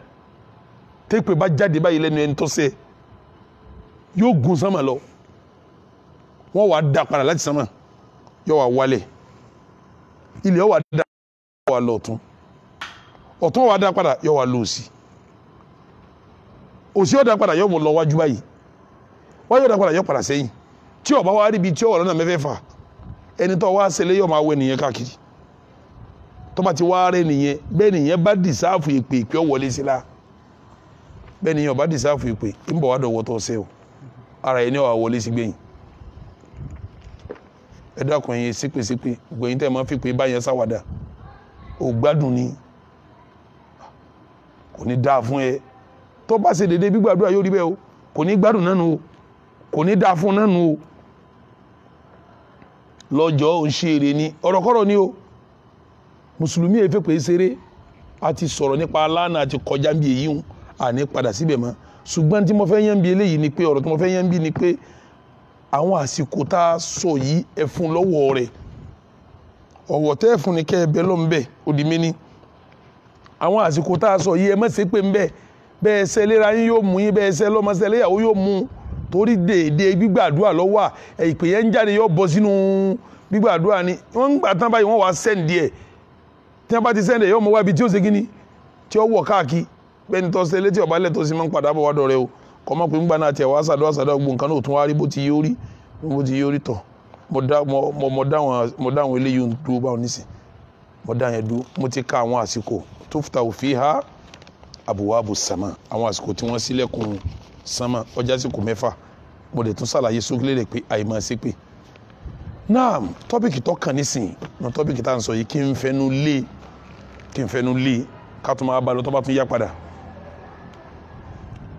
Speaker 1: tẹ́pè bá jáde báyìí lẹ́nu ẹni tó ṣe yóò gun sánmà lọ wọ́n wàá dá padà láti sánmà yóò wá wálẹ̀ ilẹ̀ yóò wá dá yóò wá lọ ọ̀tún wàá dá padà yóò wá lọ òsì yóò dá padà yóò mọ̀ lọ wájú báyìí wọ́n yóò dá padà yóò padà sẹ́yìn tí ó bá wá rí ibi tí ó wà lọ́nà mẹ́fẹ̀ẹ̀fà ẹni tó wá ṣẹlẹ̀ yóò máa wẹ nìyẹn káàkiri tó bá ti wá rẹ nìyẹn bẹ́ẹ̀ nìyẹn bá dìsáàfù ìpè ìpè ọ̀wọ́lé sí la bẹ́ẹ̀ nìyẹn ọba dìsáàfù ìpè ń bọ̀ wá dọ̀wọ́ tó ṣe o ara ẹni ọ̀ àwọlé sí gbẹ̀yìn ẹ dákun ẹ̀yin sípèsípè gbẹ̀yìn tẹ́ ẹ máa fi pé báyẹn sáwàdà ò gbádùn ni kò ní dáa fún ẹ tó bá ṣe dédé gbígbàdúrà yóò rí bẹ́ẹ̀ o kò ní gbádùn náà nù o kò ní dáa fún náà nù o lọ́jọ́ ò ń ṣe èrè ni ọ̀rọ̀kọ́rọ̀ ni o mùsùlùmí èfẹ́ pé ṣeré a ti sọ̀rọ̀ nípa aláàna àti kọjá bí èyí ń àní padà síbẹ̀ mọ́ ṣùgbọ́n tí mo fẹ́ yẹn bí eléyìí ni pé ọ̀rọ̀ tí mo fẹ́ yẹn bí ni pé àwọn àsìkò tá a sọ yìí ẹ fún lọ́wọ́ rẹ̀ ọ̀wọ̀ tẹ́ ẹ fún ni kẹ́ ẹ bẹ́ lọ́n bẹ́ẹ̀ ó di méní àwọn àsìkò tá a sọ yìí ẹ má ṣe pé ń bẹ́ẹ̀ bẹ́ẹ̀ ṣe léra yín yóò mú yín bẹ́ẹ̀ ṣe lọ́mọ ṣe léyàwó yóò mú torí déédéé gbígbàdúrà lọ́wọ́ ìpè yẹn ń jáde yóò bọ́ sínú gbígbàdúrà ni wọ́n ń gbà tán báyìí wọ́n wá sẹ́ǹdì ẹ̀ tí wọ́n bá ti sẹ́ǹdì ẹ̀ yóò mọ wá ibi tí ó ṣe kíní tí ó wọ̀ káàkiri bẹ́ẹ̀ni tó ṣe létí ọ̀bá lẹ́tọ́ sí máa ń padà bọ̀ wádọ̀ rẹ o kọ́mọ́ pé ńgbà náà tiẹ̀ wá sàdọ́ gbogbo nǹkan náà tún wá rí bó ti yóò rí tọ̀ mo dá àwọn eléyìí dúró báwọn nísìn mo dá yẹn dúró mo ti ka àwọn àsìkò tuftahu fiha abwabu sama àwọn àsìkò tí wọ́n ṣílẹ̀kùn sama ọjà àsìkò 6 mo dẹ̀ tún ṣàlàyé sókèlè rẹ̀ pé àìmọ̀ sí pé náà tọ́pìkì tó kàn nísìn náà tọ́pìkì tá à ń sọ yìí kí n fẹnu lé ká tún máa bá lọ tó bá tún yá padà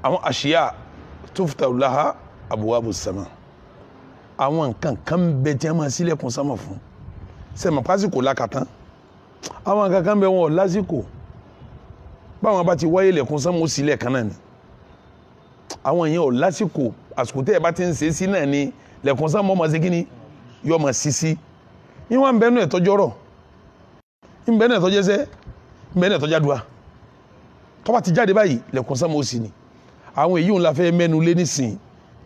Speaker 1: àwọn àṣìyà tuftahu laha abwabu sama àwọn nǹkan kan bẹ tí a máa ṣílẹ̀kùn sama fún sẹ́mọ̀ pásìkò lákàtán àwọn nǹkan kan bẹ wọn lásìkò báwọn bá ti wáyé lẹ̀kùn sama ó sílẹ̀ kan náà ni àwọn èèyàn ò lásìkò àsìkò tẹ́ ẹ bá ti ń ṣe sí náà ni lẹ̀kùn sama ọmọ ṣe kíni yọ ọmọ sísí níwọ̀n ń bẹ́nu ẹ̀tọ́jọ́rọ̀ ń bẹ́nu ẹ̀tọ́jẹ́sẹ́ ń bẹ́nu ẹ̀tọ́jádùá tó bá ti jáde báyìí lẹ̀kùn sama ó sì ni àwọn èyí òun la fẹ́ mẹ́nu lé nísìn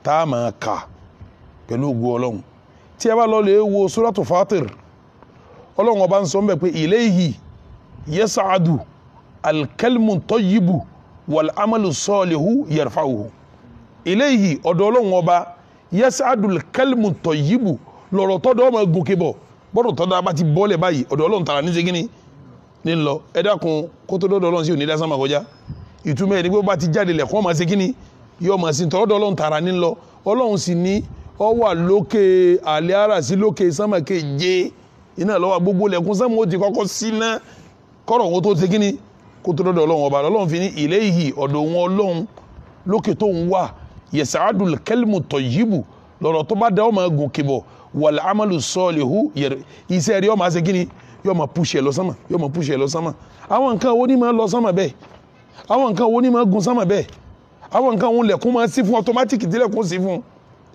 Speaker 1: tá a máa kà pẹ̀lú ògo ọlọ́run tí ẹ bá lọ lè wo suratu Fatir ọlọ́run ọba ń sọ mbẹ́ pé ilayhi yas'adu al-kalmu tayyibu wal-amalu salihu yarfa'uhu ilayhi ọ̀dọ̀ ọlọ́run ọba yas'adu al-kalmu tayyibu lọ́rọ̀ tọ́dọ̀ ọmọ gòkè bọ̀ bọ́dọ̀ tọ́dọ̀ bá ti bọ́lẹ̀ báyìí ọ̀dọ̀ ọlọ́run tààrà ní segin ní lọ ẹ dákun kó tó dọ́dọ̀ ọlọ́run sí òní dásán máa kọjá ìtumọ̀ ẹ̀ ní pé bá ti jáde lẹ̀kọ́ ọmọ segin ní yọ ọmọ sí tọ́dọ̀ ọlọ́run tààrà ní lọ ọlọ́run sì ní ọ wà lókè àlẹ́ ara sí lókè sánmà keje iná lọ́wọ́ gbogbo lẹ̀kùn sánmà ó ti kọ́kọ́ síná kọ́rọ̀ wọn tó segin ní kó tó dọ́dọ̀ ọlọ́run ọba ọlọ́run fi ní ilayhi ọ̀dọ̀ wọn ọlọ́run lókè tó ń wà yas'adul kalmu tayyibu lọ́rọ̀ tó bá dá ọmọ gòkè bọ̀ wal amalu salihu iṣẹ́ rí ọmọ ṣe kíni yóò máa púṣẹ̀ lọ sánmà àwọn nǹkan wo ni máa lọ sánmà bẹ́ẹ̀ àwọn nǹkan wo ni máa gun sánmà bẹ́ẹ̀ àwọn nǹkan wo lẹ̀kùn máa sí fún automatic tí lẹ̀kùn sí fún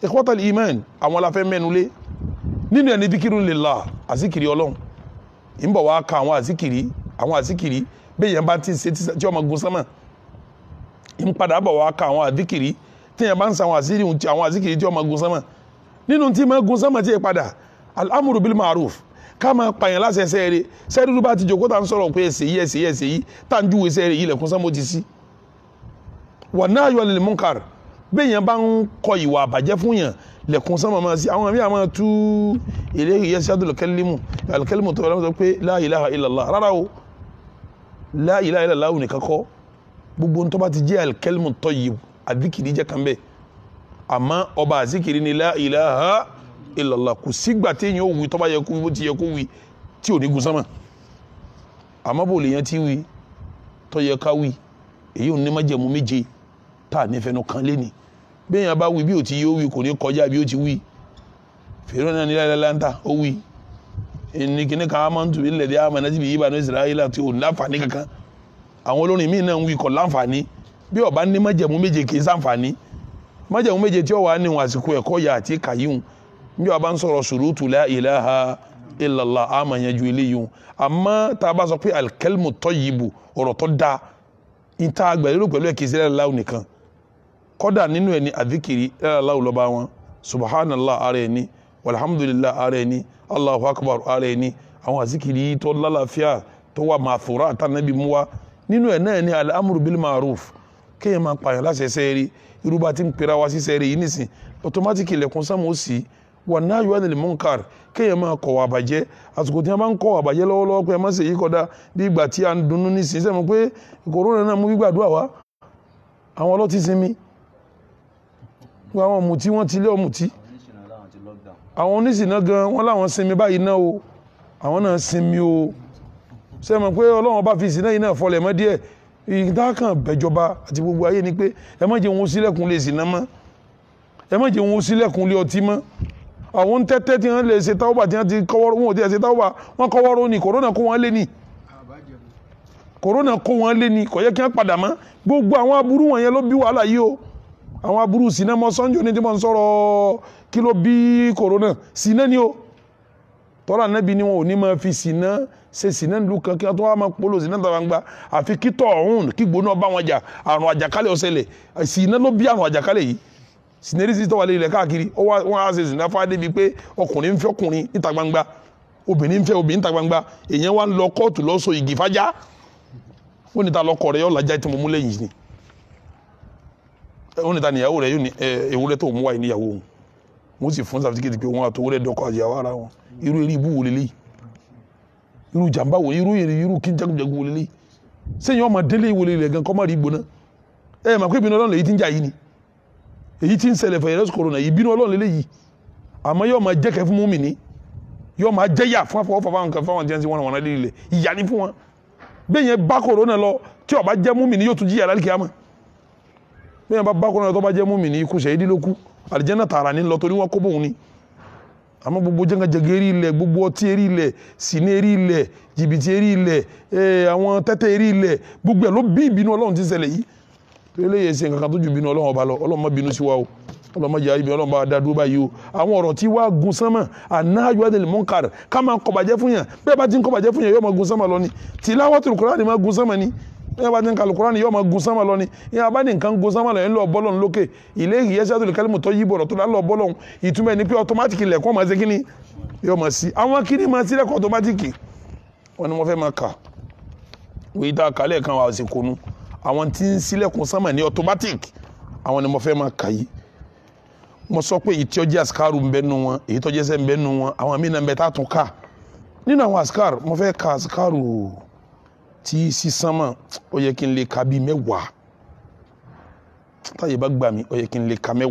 Speaker 1: ikhwatal iman àwọn la fẹ́ mẹ́nu lé nínú ẹni dhikirun lillah àzíkiri ọlọ́run ń bọ̀ wá ka àwọn àzíkiri bẹ́ẹ̀ yẹn bá ti ṣe tí ọmọ gun sánmà ń padà bọ̀ wá ka àwọn àzíkiri tí yẹn bá ń sa àwọn àzíkiri tí ọmọ gun sánmà nínú tí máa gun sánmà tí yẹ padà al-amru bil ma'ruf ká máa pààyàn láti ẹsẹ̀ rẹ̀ sẹ́ẹ̀rì bá ti jòkó tá ń sọ̀rọ̀ pé ẹsẹ̀ yìí tá ń júwe sẹ́ẹ̀rì yìí lẹ̀kùn sánmà ti sí wan nahyu anil munkar bẹ́ẹ̀ yẹn bá ń kọ ìwà àbàjẹ́ fún yàn lẹ̀kùn sánmà máa sí àwọn àmì àmà tú ilayhi yas'adul kalimu tó wọlé pé la ilaha illallah rárá o la ilaha illallah nìkan kọ́ gbogbo ń tó bá ti jẹ́ al-kalimu tayyib àdìkìrì jẹ́ kan bẹ́ẹ̀ àmọ́ ọba àzíkiri ni la ilaha illallah kò sígbà tí èyàn ò wí tó bá yẹ kó wí bó ti yẹ kó wí tí ò ní gun sánmà àmọ́ bò lè yẹn tí wí tó yẹ ká wí èyí ò ní májẹ̀mú méje tá à nífẹ̀ẹ́ nu kan léni bí èyàn bá wí bí ò ti yóò wí kò ní kọjá bí ó ti wí fèrè náà ní láńtà ó wí ní kíní kan máa ń tù ilẹ̀ dí àmà náà síbi yíba ní Israẹli tí ò ní láǹfààní kankan àwọn olórin míì náà ń wí kọ̀ láǹfààní bí ó bá ní májẹ̀mú méje kì í sáǹfààní májẹ̀mú méje tí ó wà níwọ̀n àsìkò ẹ̀kọ́ yà àti kàyíhùn bí wàá bá ń sọ̀rọ̀ ṣurutu la ilaha illallah àmà yẹn ju eléyìí àmọ́ tá a bá sọ pé al-kalmu tayyibu ọ̀rọ̀ tó dáa ìta àgbàlérò pẹ̀lú ẹ̀kí sí lẹ́láwù nìkan kọ́dà nínú ẹni àdìkìrì lẹ́láwù lọ́ba wọn subhanallah ara ẹni walhamdulillah ara ẹni allahu akbar ara ẹni àwọn àdìkìrì tó lálàáfíà tó wà ma'thura àtànàbí mú wa nínú ẹ̀ náà ni al-amru bil ma'ruf kéèyàn máa pààyàn láti ẹsẹ̀ rí irúbá tí ń pera wá sí sẹ́rí yìí nísìn automatic ilẹ̀kùn sánmà ó sì wan nahyu anil munkar kéèyàn máa kọ̀ wà bàjẹ́ àsìkò tí wọ́n bá ń kọ̀ wà bàjẹ́ lọ́wọ́lọ́wọ́ pé ẹ má ṣe yí kọ́dá bí ìgbà tí a ń dunnú nísìn sẹ́mu pé kòrónà náà mú gbígbàdúrà wá àwọn ọlọ́tí sinmi àwọn ọ̀mùtí wọ́n ti lé ọ̀mùtí àwọn oníṣìnà gan wọ́n láwọn sinmi báyìí náà o àwọn náà sinmi o sẹ́mu pé Ọlọ́run bá fi ìsìnà yìí náà fọlẹ̀ mọ́ díẹ̀ ìdákan bẹ̀jọba àti gbogbo ayé ni pé ẹ má jẹ́ wọn sílẹ̀kùn lè sìnà mọ́ ẹ má jẹ́ wọn sílẹ̀kùn lé ọtí mọ́ àwọn tẹ́tẹ́ tí wọ́n lè ṣe táwọ́bà tí wọ́n ti kọ́wọ́rọ́ wọn ò tí ẹ ṣe táwọ́bà wọ́n kọ́wọ́rọ́ ni kòrónà kó wọn lé ní kòrónà kó wọn lé ní kò yẹ kí wọ́n padà mọ́ gbogbo àwọn aburú wọn yẹn ló bí wàhálà yìí o àwọn aburú sìnà mọ́ sọ́njọ́ ní tí mo ń sọ̀rọ̀ kí ló bí kòrónà sìnà ni o tọ́lá nẹ́bi ni wọn ò ní máa fi sìnà ṣe sìnà ìlú kan kí wọ́n tó wá máa polo sìnà tó bá ń gba àfi kí tọ̀ ọ̀hún kí gbóná bá wọn jà àrùn àjàkálẹ̀ ó ṣẹlẹ̀ sìnà ló bí àrùn àjàkálẹ̀ yìí sinẹ́rìsì tó wà lé ilẹ̀ káàkiri wọ́n á ṣe sìnà fún adébí pé ọkùnrin ń fẹ́ ọkùnrin níta gbangba obìnrin ń fẹ́ obìnrin níta gbangba èèyàn wá ń lọ kóòtù lọ so igi fájá ó níta lọkọ rẹ yọ làjà tí mo mú lẹ́yìn ni ó ní ta níyàwó rẹ̀ yóò ní ewúrẹ́ tó mú wáyé níyàwó òun wọ́n sì fún sàfitíkẹ́tì pé wọ́n àtọwúrẹ́ dọ́kọ̀ àyàwó ara wọn irú eré ibú wò lélẹ́yìí irú jàmbá wò irú kí jagunjagun wò lélẹ́yìí sẹ́yìn ọmọ délé ìwòlè rẹ̀ gan kọ́ má rí gbóná mà pé ìbínú Ọlọ́run lèyí tí ń jà yìí ni èyí tí ń ṣẹlẹ̀ fẹ̀yẹ̀rẹ́ kòrónà ìbínú Ọlọ́run lélẹ́yìí àmọ́ yóò máa jẹ́kẹ́ fún mùmínì yóò máa jẹ́yà fún afọwọ́fà fáwọn kan fáwọn jẹ́nsì wọn àwọn lílẹ̀ ìyá ní fún wọn bẹ́ẹ̀ yẹn bá kòrónà lọ tí ó bá jẹ́ mùmínì yóò tún jíyà lálùkìyámà bẹ́ẹ̀ yẹn bá kòrónà tó bá jẹ́ mùmínì ikú ṣẹ̀yídì ló kú àlìjẹ́nà tààrà ní lọ torí wọn kó bóun ni àmọ́ gbogbo jẹ́ngàjẹ́gẹ́ eré ilẹ̀ gbogbo ọtí eré ilẹ̀ sínú eré ilẹ̀ jìbìtì eré ilẹ̀ àwọn tẹ́tẹ́ eré ilẹ̀ gbogbo ẹ̀ ló bí ìbínú Ọlọ́run ti ṣẹlẹ̀ yìí eléyìí ṣe nǹkan kan tó ju ìbínú Ọlọ́run ọba lọ Ọlọ́run má bínú sí wa o Ọlọ́run má jẹ́ ibi Ọlọ́run bá dá dúró báyìí o àwọn ọ̀rọ̀ tí wàá gun sánmà an-nahyu 'anil munkar ká máa kọ̀bàjẹ́ fún yàn bẹ́ẹ̀ bá ti ń kọ̀bàjẹ́ fún yàn yóò máa gun sánmà lọ ni tilawatul Qur'ani máa gun sánmà ni bẹ́ẹ̀ bá ti ń ka Al-Qur'ani yóò máa gun sánmà lọ ni ìyá bá ní nǹkan gun sánmà lọ yẹn lọ bọ́lọ̀ lókè ilayhi yas'adul kalimu tayyibu tó lọ bọ́lọ̀ ìtumọ̀ ní pé ọtọmátìkì lẹ̀kọ́ máa ṣe kí ni yóò máa sí àwọn kí ni máa sí lẹ́kọ̀ọ́ ọtọmátìkì wọn ni wọ́n fẹ́ máa kà wíì tá a kà lẹ́ẹ̀kan wà sí konu àwọn tí ń sílẹ̀kùn sánmà ní ọtọmátìkì àwọn ni mo fẹ́ máa kà yìí mo sọ pé èyí tí ó jẹ́ àsìkárù ń bẹ nù wọn èyí tó jẹ́ sẹ́ ń bẹ nù wọn àwọn mí náà ń bẹ tá a tún ká nínú àwọn àsìkárù mo fẹ́ ka àsìkárù tí sísánmà ó yẹ kí n lè ka bíi 10 táyé bá gbà mí ó yẹ kí n lè ka 10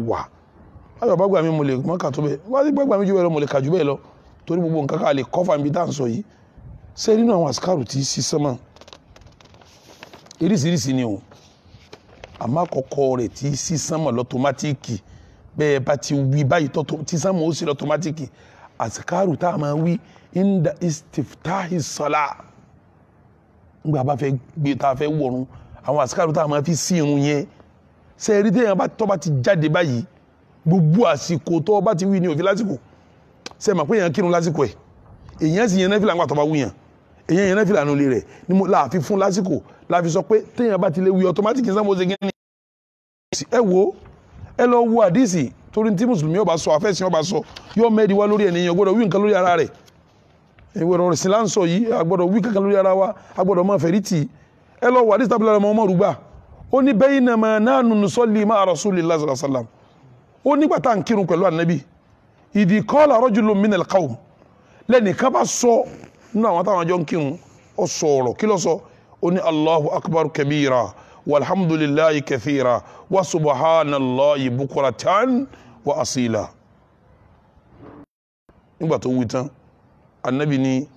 Speaker 1: báyọ̀ bá gbà mí mo lè mọ́ kà tó bẹ́ẹ̀ wá sí gbà mí jù bẹ́ẹ̀ lọ mo lè kà jù bẹ́ẹ̀ lọ torí gbogbo nǹkan ká lè kọ́fà níbi tá à ń sọ yìí ṣé nínú àwọn àsìkárù tí sísánmà eríṣiríṣi ni o àmọ́ àkọ́kọ́ rẹ̀ tí sísánmà lọ́tọ́mátìkì bẹ́ẹ̀ bá ti wí báyìí tí sánmà ó sì lọ́tọ́mátìkì àsìkárù tá a máa wí inda istiftahi sọlá ngbà bá fẹ́ gbé tá a fẹ́ wọ̀run àwọn àsìkárù tá a máa fi sí irun yẹn ṣe rí téèyàn tó bá ti jáde báyìí gbogbo àsìkò tó bá ti wí ní òfin lásìkò ṣe mà pé èèyàn kírun lásìkò ẹ̀ èèyàn sì yẹn náfìlà ńgbà tó bá wúyàn èèyàn yẹn náfìlà nulẹ̀ rẹ̀ ni mo láàfin fún lásìkò láàfin sọ pé téèyàn bá ti lè wí ọtọmátìkì sánmà ó ṣe gẹ́ni ẹ wo ẹ lọ wo àdìsí torí tí mùsùlùmí ọba sọ àfẹ́sìn ọba sọ yóò mẹ́rin wá lórí ènìyàn gbọ́dọ̀ wí nǹkan lórí ara rẹ̀ ìwọ̀rọ̀ rẹ̀ sí láǹsọ yìí agbọ́dọ̀ wí kankan lórí ara wa agbọ́dọ̀ máa fẹ̀rí tì ẹ lọ wo àdìsí tábìlì ọmọ ọmọ rúgbà ó ní baynama nahnu nusalli ma'a rasulillahi sallallahu alaihi wasallam ó nígbà tá à ń kírun pẹ̀lú ànábì idh qala rajulun minal qawm lẹ́nìkan bá sọ nínú àwọn táwọn àjọ ń kírun ó sọ ọ̀rọ̀ kí ló sọ ó ní Allahu akbar kabira walhamdulillahi kathira wa subhanallahi bukratan wa asila nígbà tó wí tán ànábì ní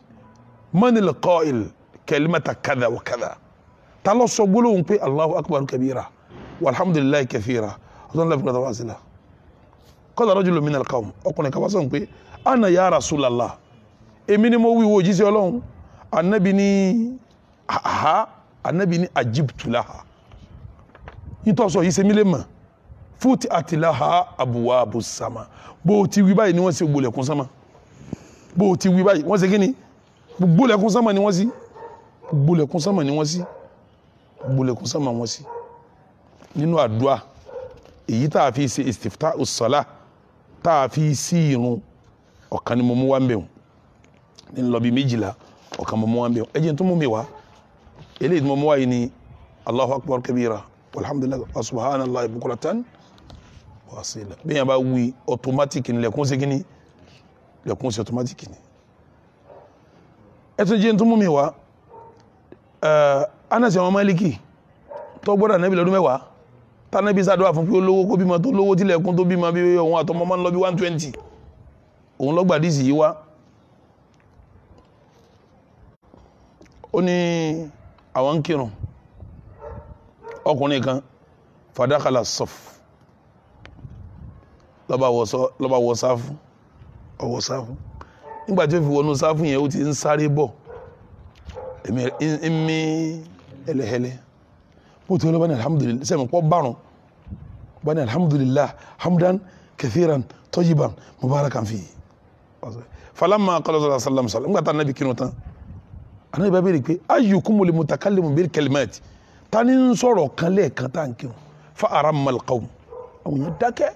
Speaker 1: manil qa'il kalimata kadha wa kadha ta ló sọ gbólóhùn pé Allahu akbar kabira walhamdulillahi kathira ọdún lẹ́fún kọta wá sílá qala rajulun minal qawm ọkùnrin kan bá sọ pé ana ya rasulallah èmi ni mo wí wo jíṣẹ́ Ọlọ́run ànábì ní ànábì ní ajibtu laha nítorí sọ yìí ṣe mí lè mọ̀ fúti àtìláha abwabu sama bó ti wí báyìí ni wọ́n ṣe gbolẹ̀kùn sama bó ti wí báyìí wọ́n ṣe kí ni gbolẹ̀kùn sama ni wọ́n sí gbolẹ̀kùn sama ni wọ́n sí gbolẹ̀kùn sama wọ́n sí nínú àdúrà èyí tá a fi ṣe istifta us-salah tá a fi sí irun ọ̀kan ni mo mú wá ń bẹ̀rù ní lọ bí 12 ọ̀kan mo mú wá ń bẹ̀rù ẹjẹ́ tó mú mi wá eléyìí mo mú wá yìí ni Allahu akbar kabira walhamdulillah wa subhanallahi bukratan wa asila bí yẹn bá wí automatic ni lẹ́kùn sí kíní lẹ́kùn sí automatic ni ẹtù jẹ́ tó mú mi wá Anas ọmọ Maliki tó gbọ́dọ̀ Ànábì lọ́dún 10 tánàbí sàdúrà fún pé olówó kó bímọ tó lówó tí lẹ́kùn tó bímọ bí òun àtọmọ máa ń lọ bí 120 òun lọ́gbàdì sí yí wá ó ní àwọn ń kírun ọkùnrin kan fàdákàlà sọf lọ́ba wọ sáfù ọwọ́ sáfù nígbà tí ó fi wọnú sáfù yẹn ó ti ń sáré bọ̀ ẹ̀mí ẹlẹ́hẹ́lẹ́ bó tó lọ́ba ní alhamdulillah sẹ́mi pọ́ bárùn bá ní alhamdulillah hamdan kathiran tayyiban mubarakan fi falamma qala sallallahu alaihi wasallam nígbà tá Ànábì kírun tán Ànábì bá béèrè pé ayyukumul mutakallimu bil kalimati ta ni ń sọ̀rọ̀ kan lẹ́ẹ̀kan tá à ń kírun fa arammal qawm àwọn yẹn dákẹ́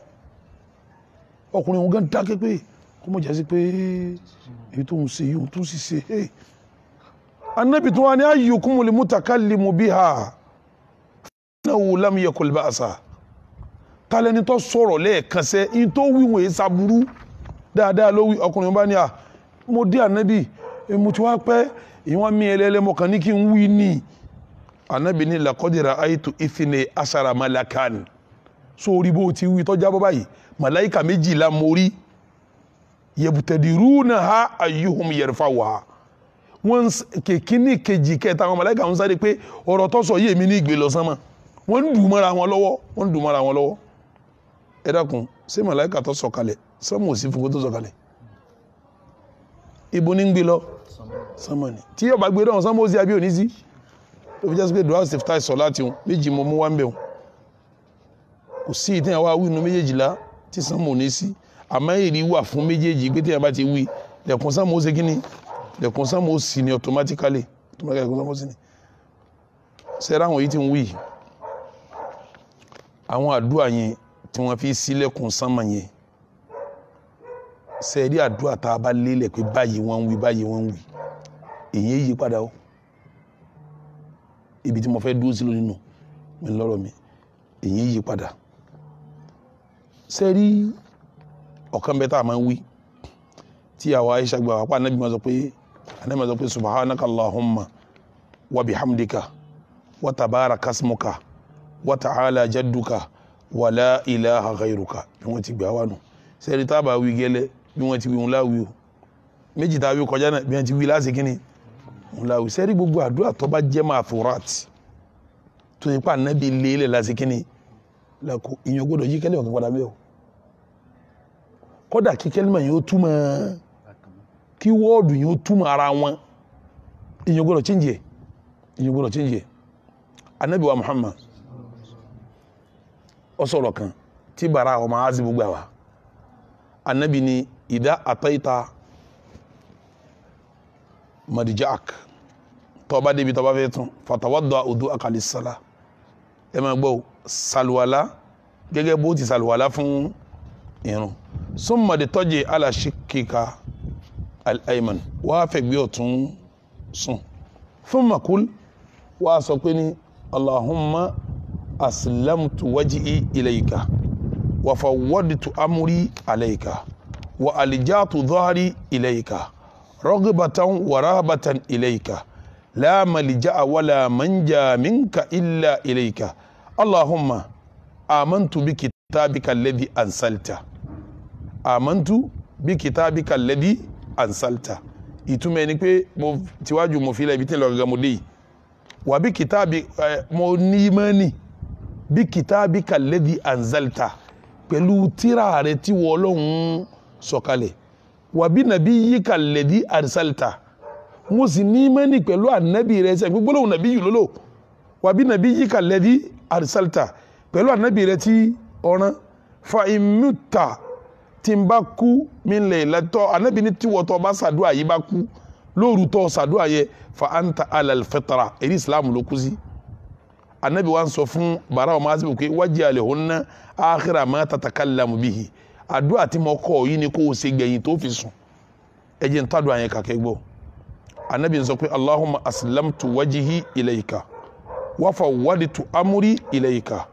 Speaker 1: ọkùnrin wọn gan dákẹ́ pé kó mọ̀ jẹ́ sí pé èyí tó ń ṣe yìí tó sì ṣe Ànábì tó wá ní ayyukumul mutakallimu biha innahu lam yakul ba'sa tálẹ́ni tó sọ̀rọ̀ lẹ́ẹ̀kan sẹ́ in tó wí wọ̀nyí sábúrú dáadáa ló wí ọkùnrin bá ní à mo dé ànábì mo ti wá pẹ́ ìwọ́n mi ẹlẹ́lẹ́mọ kan ní kí n wí ní ànábì ní laqad ra'aytu ithna ashara malakan sórí bó ti wí tọ́já bọ́ báyìí màláìkà 12 mórí yabtadirunaha ayyuhum yarfa'uha wọ́n kèkíní kejì kẹta àwọn màláìkà ń sáré pé ọ̀rọ̀ tó sọ yé mi ní ìgbé lọ sánmà wọ́n ń dùn mọ́ra wọn lọ́wọ́ ẹ dákun ṣé màláìkà tó sọ̀kalẹ̀ sánmà ò sí fún kó tó sọ̀kalẹ̀ ibo ní ń gbé lọ sánmà ni tí yóò bá gbé dán sánmà ó sí abí òní sí tó fi jẹ́ sí pé dùwà sèftà sọ láti wọn méjì mo mú wá ń bẹ̀ wọn kò sí ìtẹ́yà wá wí inú méjèèjìlá tí sánmà ò ní sí àmọ́ èrì wà fún méjèèjì pé téèyàn bá ti wí lẹ̀kùn sánmà ó ṣe kí ni lẹ̀kùn sánmà ó sì ní automatically lẹ̀kùn sánmà ó sì ní sẹ́rà àwọn yìí ti ń wí àwọn àdúrà yẹn tí wọ́n fi sílẹ̀kùn sánmà yẹn sẹ́ẹ̀rí àdúrà tá a bá lélẹ̀ pé báyìí wọ́n ń wí èyí yí padà ó ibi tí mo fẹ́ dúró sí lónìí nù mi lọ́rọ̀ mi èyí yí padà sẹ́ẹ̀rí ọ̀kan bẹ́ẹ̀ tá a máa ń wí tí àwa Aisha gbà wá pa anábì máa sọ pé subhanaka Allahumma wa bihamdika wa tabaraka ismuka wa ta'ala jadduka wa la ilaha ghayruka bí wọ́n ti gbà wá nù sẹ́ẹ̀rí tá a bá wí gẹ́lẹ́ bí wọ́n ti wí wọn láwí o méjì tá a wí kọjá náà bí wọ́n ti wí láti kíni wọn láwí sẹ́ẹ̀rí gbogbo àdúrà tó bá jẹ́ máa fòrát tó yẹ pa anábì lélẹ̀ láti kíni lẹ́kọ̀ọ́ ìyẹn gbọ́dọ̀ yí kẹ́lẹ́ ọ̀kan padà mẹ́ o kódà kí kẹ́lẹ́mà yóò túmọ̀ kí wọ́ọ̀dù yóò túmọ̀ ara wọn ìyẹn gbọ́dọ̀ chíńjì ẹ̀ anábì wa Muhammad ó sọ̀rọ̀ kan tí bara ọmọ azi gbogbo àwà anábì ni ìdá àtàìta madijak tọba débi tọba fẹ́ tún fatawadda udu akalisala ẹ máa gbọ́ salwala gẹ́gẹ́ bó ti salwala fún irun summa de tọ́jì ala shikika al-ayman wá fẹ́ gbé ọ̀tún sùn thumma kul wá sọ pé ní Allahumma aslamtu wajhi ilayka wa fawwadtu amri alayka wa aljatu dhahri ilayka raghbatan wa rahabatan ilayka la malja'a wala manja minka illa ilayka Allahumma amantu bi kitabika alladhi ansalta ìtumọ̀ ni pé mo tiwájú mo fi ibi tí lọ gaga mo dé wà bí kitabi mo ní imani bí kitabika alladhi anzalta pẹ̀lú tírà rẹ̀ tí wọ́n Ọlọ́hun sọ̀kalẹ̀ wà bí nabiyyika alladhi arsalta mo sì ní imani pẹ̀lú ànábì rẹ̀ sẹ́ gbogbo lóhun nàbí yìí lólò wà bí nabiyyika alladhi arsalta pẹ̀lú ànábì rẹ̀ tí ọ̀ràn fa imutta tí n bá kú mi lè lẹ́tọ́ ànábì ní tí wọ́tọ́ bá sàdúà yìí bá kú lóòrù tó sàdúà yẹ fa anta alal fitra èrí islam ló kú sí ànábì wa ń sọ fún bàrà ọmọ asibu pé waj'al hunna akhira ma tatakallamu bihi àdúà tí mo kọ́ yìí ni kó o ṣe gbẹ̀yìn tó fi sùn ẹ jẹ́ n tó àdúà yẹn kàkẹ́ gbọ́ ànábì ń sọ pé Allahumma aslamtu wajhi ilayka wa fawwadtu amri ilayka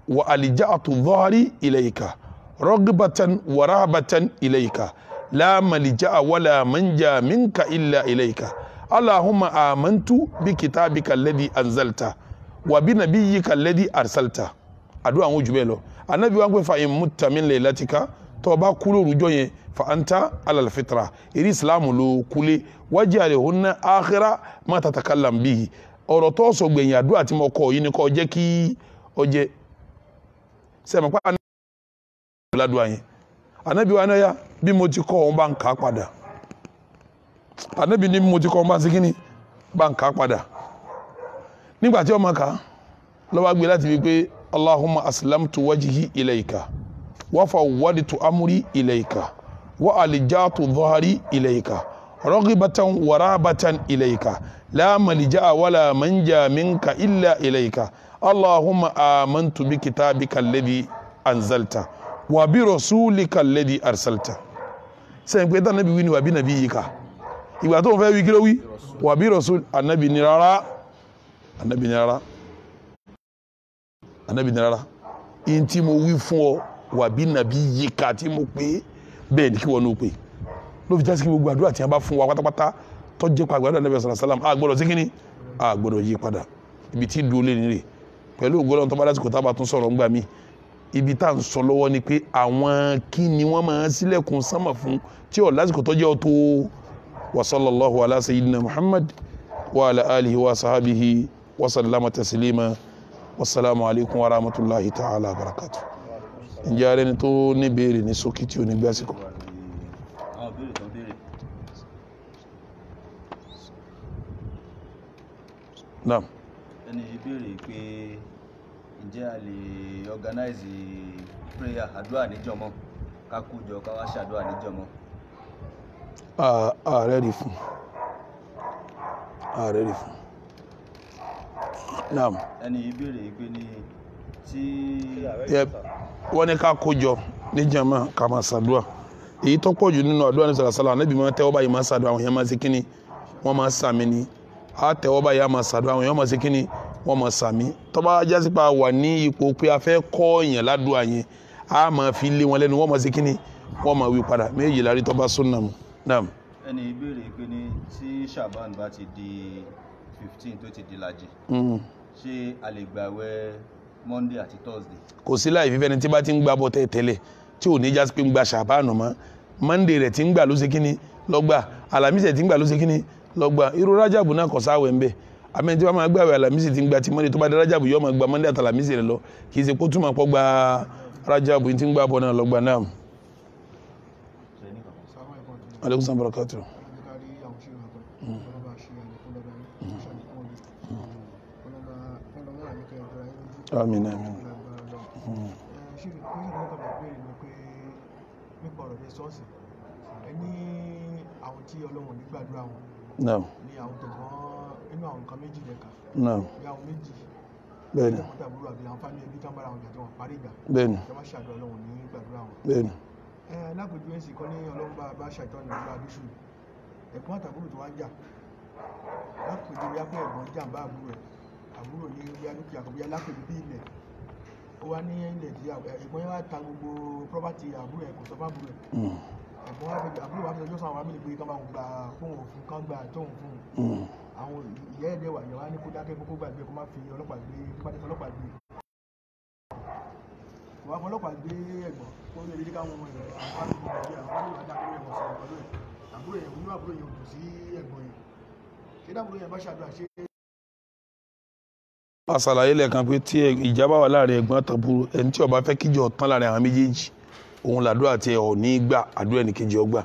Speaker 1: wa alja'tu dhahri ilayka raghbatan wa rahabatan ilayka la malja'a wala manja minka illa ilayka Allahumma amantu bi kitabika alladhi anzalta wa bi nabiyyika alladhi arsalta àdúà àwọn jù bẹ́ẹ̀ lọ ànábì wa ń pè fa in mutta min laylatika tó bá kú lórúkọ yẹn fa anta alal fitra èrí islam ló kúlé waj'al hunna akhira ma tatakallam bihi ọ̀rọ̀ tó sọ gbẹ̀yìn àdúà tí mo kọ́ yìí ni kó jẹ́ kí ó jẹ́ sẹ́mi pa ládùá yẹn ànábì wa náà yá bí mo ti kọ́ ọ́n bá ń kà á padà ànábì ní bí mo ti kọ́ ọ́n bá ń ṣe kíni bá ń kà á padà nígbà tí ọmọ kà lọ́wọ́ gbé láti fi pé Allahumma aslamtu wajhi ilayka wa fawwadtu amri ilayka wa alja'tu dhahri ilayka raghbatan wa rahabatan ilayka la malja'a wala manja minka illa ilayka Allahumma amantu bi kitabika alladhi anzalta wa bi rasulika alladhi arsalta sẹ́yìn pé tánàbí wí ni wà bí nàbí yìí ká ìgbà tó ń fẹ́ wí kí ló wí wà bí rasul ànábì ní rárá in tí mo wí fún ọ wà bí nàbí yíká tí mo pé bẹ́ẹ̀ ni kí wọ́n ní o pé ló fi jásí kí gbogbo àdúrà tí wọ́n bá fún wa pátápátá tó jẹ́ pàgbà àdúrà Ànábì sallallahu alaihi wasallam a gbọ́dọ̀ sí kíní a gbọ́dọ̀ yí padà ibi tí dúró lé nílé pẹ̀lú ògbọ́dọ̀ tó bá lásìkò tá a bá tún sọ̀rọ̀ ńgbà mí ibi tá à ń sọ lọ́wọ́ ni pé àwọn kí ni wọ́n máa ń sílẹ̀kùn sánmà fún tí ọ̀ lásìkò tó jẹ́ ọ̀tọ̀ wa sallallahu ala sayyidina Muhammad wa ala alihi wa sahabihi wa sallama taslima wassalamu alaikum wa rahmatullahi ta'ala barakatuh. Ǹjẹ́ ara ẹni tó ní béèrè ní ṣókí tí ò ní gbé àsìkò. Naam.
Speaker 2: Ẹni ìbéèrè pé ǹjẹ́ a lè organize prayer àdúrà níjọmọ́ ká kójọ ká wá ṣàdúrà níjọmọ́.
Speaker 1: Ààrẹ rí fún. Naam.
Speaker 2: Ẹni ìbéèrè pé ní tí
Speaker 1: wọ́n ní ká kójọ níjọmọ́ ká máa ṣàdúrà èyí tó pọ̀ jù nínú àdúrà ní sàlàsàlà Ànábì máa tẹ́wọ́ báyìí máa ṣàdúrà àwọn èèyàn máa ṣe kíni wọ́n máa sàmì ni a tẹ́wọ́ báyìí a máa ṣàdúrà àwọn èèyàn máa ṣe kíni wọ́n máa sàmì tó bá jásí pa wà ní ipò pé a fẹ́ kọ́ èèyàn ládùúgbò yẹn a máa fi lé wọn lẹ́nu wọ́n máa ṣe kíni wọ́n máa wí padà méjì lárí tó bá súnà mu. Naam.
Speaker 2: Ẹni ìbéèrè pé ní tí Shaban bá ti di 15 tó ti di làjì ṣé a lè gbààwẹ̀ Monday àti Thursday.
Speaker 1: Kò sí láì fífẹ́ni tí bá ti ń gbà bọ̀ tẹ́lẹ̀ tí ò ní jásí pé ń gba Shaban mọ́ Monday rẹ̀ ti ń gbà ló ṣe kíni lọ́gbà Alámísì ti ń gbà ló ṣe kíni lọ́gbà irú Rájàbù náà kọ̀ sáwẹ̀ ń bẹ̀ àmì tí wọ́n máa gbààwẹ̀ Alámísì ti ń gbà tí Monday tó bá dé Rájàbù yóò máa gba Monday àti Alámísì rẹ̀ lọ kì í ṣe kó túmọ̀ pọ̀ gba Rájàbù tí ń gbà bọ̀ náà lọ́gbà náà. Aleykum salaam barakatuh. Àmín àmín.
Speaker 3: Àwọn tí Ọlọ́run ní gbàdúrà wọn
Speaker 1: Naam.
Speaker 3: ní àwọn tẹ̀gbọ́n inú àwọn nǹkan méjì lẹ́ka
Speaker 1: Naam.
Speaker 3: bí àwọn méjì
Speaker 1: Bẹ́ẹ̀ni.
Speaker 3: àwọn tàbúrò àbí àwọn fámìlì ẹbí tán bára wọn jà tí wọ́n parí ìjà
Speaker 1: Bẹ́ẹ̀ni.
Speaker 3: tí wọ́n ṣàdúrà Ọlọ́run ní gbàdúrà wọn.
Speaker 1: Bẹ́ẹ̀ni.
Speaker 3: Lápèjú ẹ̀sìn kan ní Ọlọ́run bá ṣàìtọ́ ní ìlú àdúṣù ẹ̀gbọ́n àtàbúrò tó wá ń jà lápèjú bí apẹ́ ẹ̀gbọ́n jà ń bá àbúrò ní bí dúkìá kan bí lápèjú bí ilẹ̀ ó wá ní ilẹ̀ tí ẹ̀gbọ́n yẹn wá ta gbogbo property àbúrò ẹ̀ kò sọ fún àbúrò ẹ̀ ẹ̀gbọ́n wa fẹ́ àbúrò wa fẹ́ lọ́jọ́ sọ àwọn amílẹ̀ pé kán máa gba fóun òfin kán gba tóun fún un àwọn ìyá ẹ̀dẹ̀ wà yẹn wá ní kó dákẹ́ kó gbàgbé kó má fi ọlọ́pàá gbé kó má dé fọlọ́pàá gbé kò wá fọlọ́pàá gbé ẹ̀gbọ́n kó lè rí káwọn ọmọ rẹ̀ àwọn àdúgbò rẹ̀ àwọn àdúgbò rẹ̀ dákẹ́ ẹ̀gbọ́n sọ̀rọ̀ pẹ̀lú ẹ̀ àbúrò yẹn nínú àbúrò yẹn kò sí ẹ̀gbọ́n yẹn ṣé dábúrò yẹn bá ṣàdúrà ṣe.
Speaker 1: A ṣàlàyé lẹ́ẹ̀kan pé tí ìjà bá wà láàrin ẹ̀gbọ́n àtàbúrò ẹni tí ó bá fẹ́ kíjọ tán láàrin àwọn méjèèjì òun làdúrà tí ẹ ò ní gbà àdúrà ní kejì ọgbà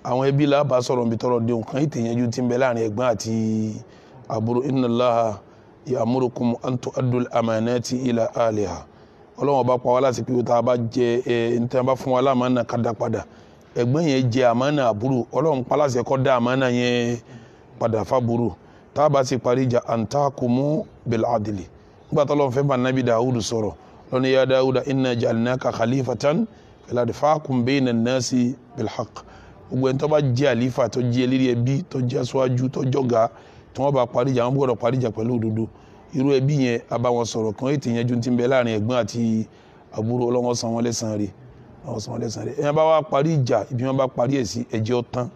Speaker 1: àwọn ẹbí làbá sọ̀rọ̀ níbi tọrọ dé nǹkan ìtẹ̀yẹ́jú tí ń bẹ láàrin ẹ̀gbọ́n àti àbúrò inna Allaha ya'murukum an tu'addul amanati ila ahliha Ọlọ́run bá pa wá láti pé tá a bá jẹ ní tí a bá fún wa lámàánà ká dá padà ẹ̀gbọ́n yẹn jẹ àmánà àbúrò Ọlọ́run pa láṣẹ kó dá àmánà yẹn padà fábúrò tá a bá sì parí ìjà an tahkumu bil adli nígbà tó lọ́n fẹ́ bá Nabi Dawud sọ̀rọ̀ lọ́nà ya Dawuda inna ja'alnaka khalifatan fahkum bayna an-nasi bil haqq gbogbo ẹni tó bá jẹ́ àlífà tó jẹ́ eléré ẹbí tó jẹ́ aṣáájú tó jọ̀gá tí wọ́n bá parí ìjà wọ́n gbọ́dọ̀ parí ìjà pẹ̀lú òdodo irú ẹbí yẹn a bá wọn sọ̀rọ̀ kan ètò ìyẹn ju ti ń bẹ láàrin ẹ̀gbọ́n àti àbúrò Ọlọ́run san wọ́n lẹ́san rẹ̀ ẹ̀yàn bá wá parí ìjà ibi wọn bá parí ẹ̀ sí ẹ̀jẹ̀ ọ̀tán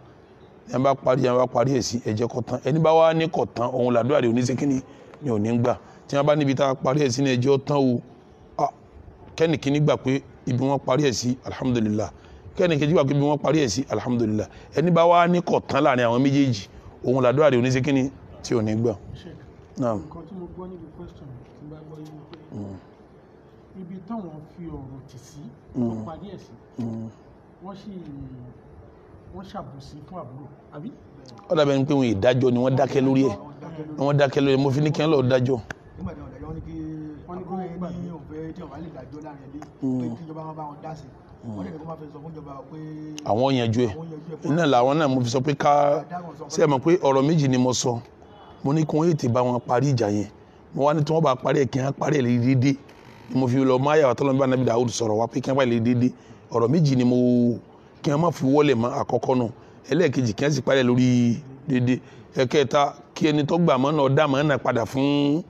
Speaker 1: ẹ̀yàn bá parí ẹ̀ sí ẹ̀jẹ̀ kọ̀tán ẹni bá wá ní kọ̀tán òun làdúrà rẹ̀ oníṣẹ́kíní ni ò ní gbà tí wọ́n bá níbi tá a parí ẹ̀ sí ní ẹ̀jẹ̀ ọ̀tán o kẹ́nìkíní gbà pé ibi wọn parí ẹ̀ sí alhamdulillah kẹ́nìkejì gbà pé ibi wọn parí ẹ̀ sí alhamdulillah ẹni bá wá ní kọ̀tán láàrin àwọn méjèèjì òun làdúrà rẹ̀ oníṣẹ́kíní tí ò ní gbà.
Speaker 4: nǹkan tí mo gbọ́ níbi question tí bá gbọ́ yìí pé ibi táwọn fi ọ̀rọ̀ tì sí wọ́n parí ẹ̀ sí wọ́n ṣàbòsí fún àbúrò àbí.
Speaker 1: ó dàbẹ̀ ni pé wọn ìdájọ́ ni wọ́n dákẹ́ lórí ẹ̀ wọ́n dákẹ́ lórí ẹ̀ mo fi ní kí wọ́n lọ dájọ́.
Speaker 3: nígbà tí wọ́n dájọ́ wọ́n ní kí àbúrò yẹn ní òfẹ́ tí wọ́n bá lè dájọ́ láàrin ẹbí pé kí ìjọba wọn bá wọn dá sí wọ́n lè ní kó má fẹ́ sọ fún ìjọba pé
Speaker 1: àwọn yanjú ẹ̀ iná làwọn náà mo fi sọ pé ká ṣe é mọ̀ pé ọ̀rọ̀ méjì ni mo sọ mo ní kí wọ́n ètè bá wọn parí ìjà yẹn mo wá ní tí wọ́n bá parí ẹ̀ kí wọ́n parí ẹ̀ lè dédé ni mo fi lọ máa yà wà tọ́lọ́ nípa Nabi Dawud sọ̀rọ̀ wá pé kí wọ́n parí ẹ̀ lè dédé ọ̀rọ̀ méjì ni mo kí wọ́n má fi wọlé mọ́ àkọ́kọ́ náà ẹlẹ́ẹ̀kejì kí wọ́n sì parí ẹ̀ lórí dédé ẹ̀kẹta kí ẹni tó gbà mọ́ náà dá mọ́ náà padà fún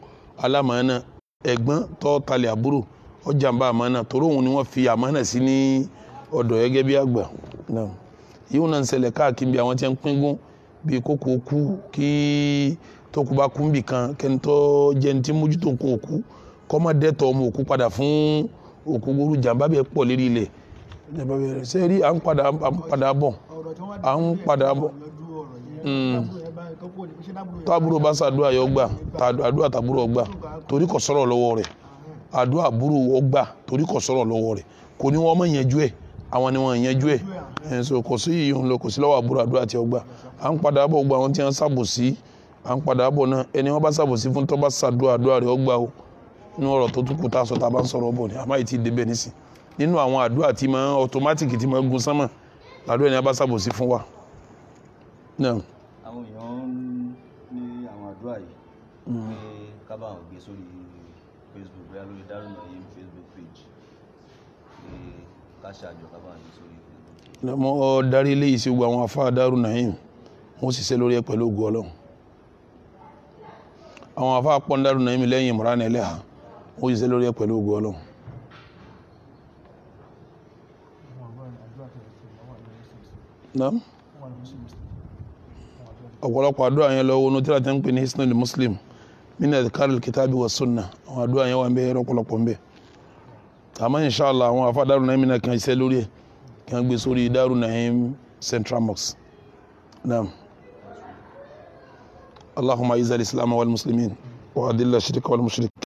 Speaker 1: alámọ̀ náà ẹ̀gbọ́n tó talẹ̀ àbúrò ọjàmbá àmánà torí òun ni wọ́n fi àmánà sí ní ọ̀dọ̀ gẹ́gẹ́ bí àgbà náà yíò náà ń ṣẹlẹ̀ káàkiri bí àwọn tí ń píngún bí kókó kú kí tókù bá kú ń bì kan kẹ́ni tó jẹ́ ní tí mójútó nǹkan òkú kọ́ má dẹ́tọ̀ ọmọ òkú padà fún òkú gbórú jàmbá bẹ́ẹ̀ pọ̀ lérí ilẹ̀ ṣe rí à ń padà bọ̀ tábúrò bá ṣàdúrà yọ gbà àdúrà tàbúrò ọgbà torí kò sọ̀rọ̀ lọ́wọ́ rẹ̀ àdúrà àbúrò ọgbà torí kò sọ̀rọ̀ lọ́wọ́ rẹ̀ kò ní wọ́n mọ̀ yanjú ẹ̀ àwọn ni wọ́n yanjú ẹ̀ so kò sí ìyún lọ kò sí lọ́wọ́ àbúrò àdúrà tí ọgbà à ń padà bọ̀ gbogbo àwọn tí wọ́n ṣàbòsí à ń padà bọ̀ náà ẹni wọ́n bá ṣàbòsí fún tó bá ṣàdúrà àdúrà rẹ̀ ọgbà o nínú ọ̀rọ̀ tó tún kù tá a sọ tá a bá ń sọ̀rọ̀ bọ̀ ni àmọ́ ìtì débẹ̀ nísìn nínú àwọn àdúrà tí máa ọ̀tọ́mátìkì tí máa gun sánmà làdúrà ẹni wọ́n bá ṣàbòsí fún wa.
Speaker 2: àwọn èèyàn ní àwọn àdúrà yìí pé kábà àwọn gbé sórí Facebook bóyá lórí Darul Naim Facebook page pé ká ṣàjọ kábà àwọn gbé sórí Facebook.
Speaker 1: mo darí ilé yìí sí gbogbo àwọn afá Darul Naim wọ́n sì ṣe lórí ẹ pẹ̀lú ògùn Ọlọ́run àwọn afá pọ́n Darul Naim lẹ́yìn Imran Eleha wọ́n sì ṣe lórí ẹ pẹ̀lú ògùn Ọlọ́run. ọ̀pọ̀lọpọ̀ àdúrà yẹn lọ wọnú tíra tí wọ́n ń pè ní Hisnul Muslim min adhkaril kitabi wa sunnah àwọn àdúrà yẹn wà ń bẹ ọ̀pọ̀lọpọ̀ ń bẹ àmọ́ inshallah àwọn afá Darul Naim náà kàn ṣiṣẹ́ lórí ẹ̀ kàn gbé sórí Darul Naim Central Mosque. Naam. Allahumma izzil islam wal muslimin wa adilla shirka wal mushrikin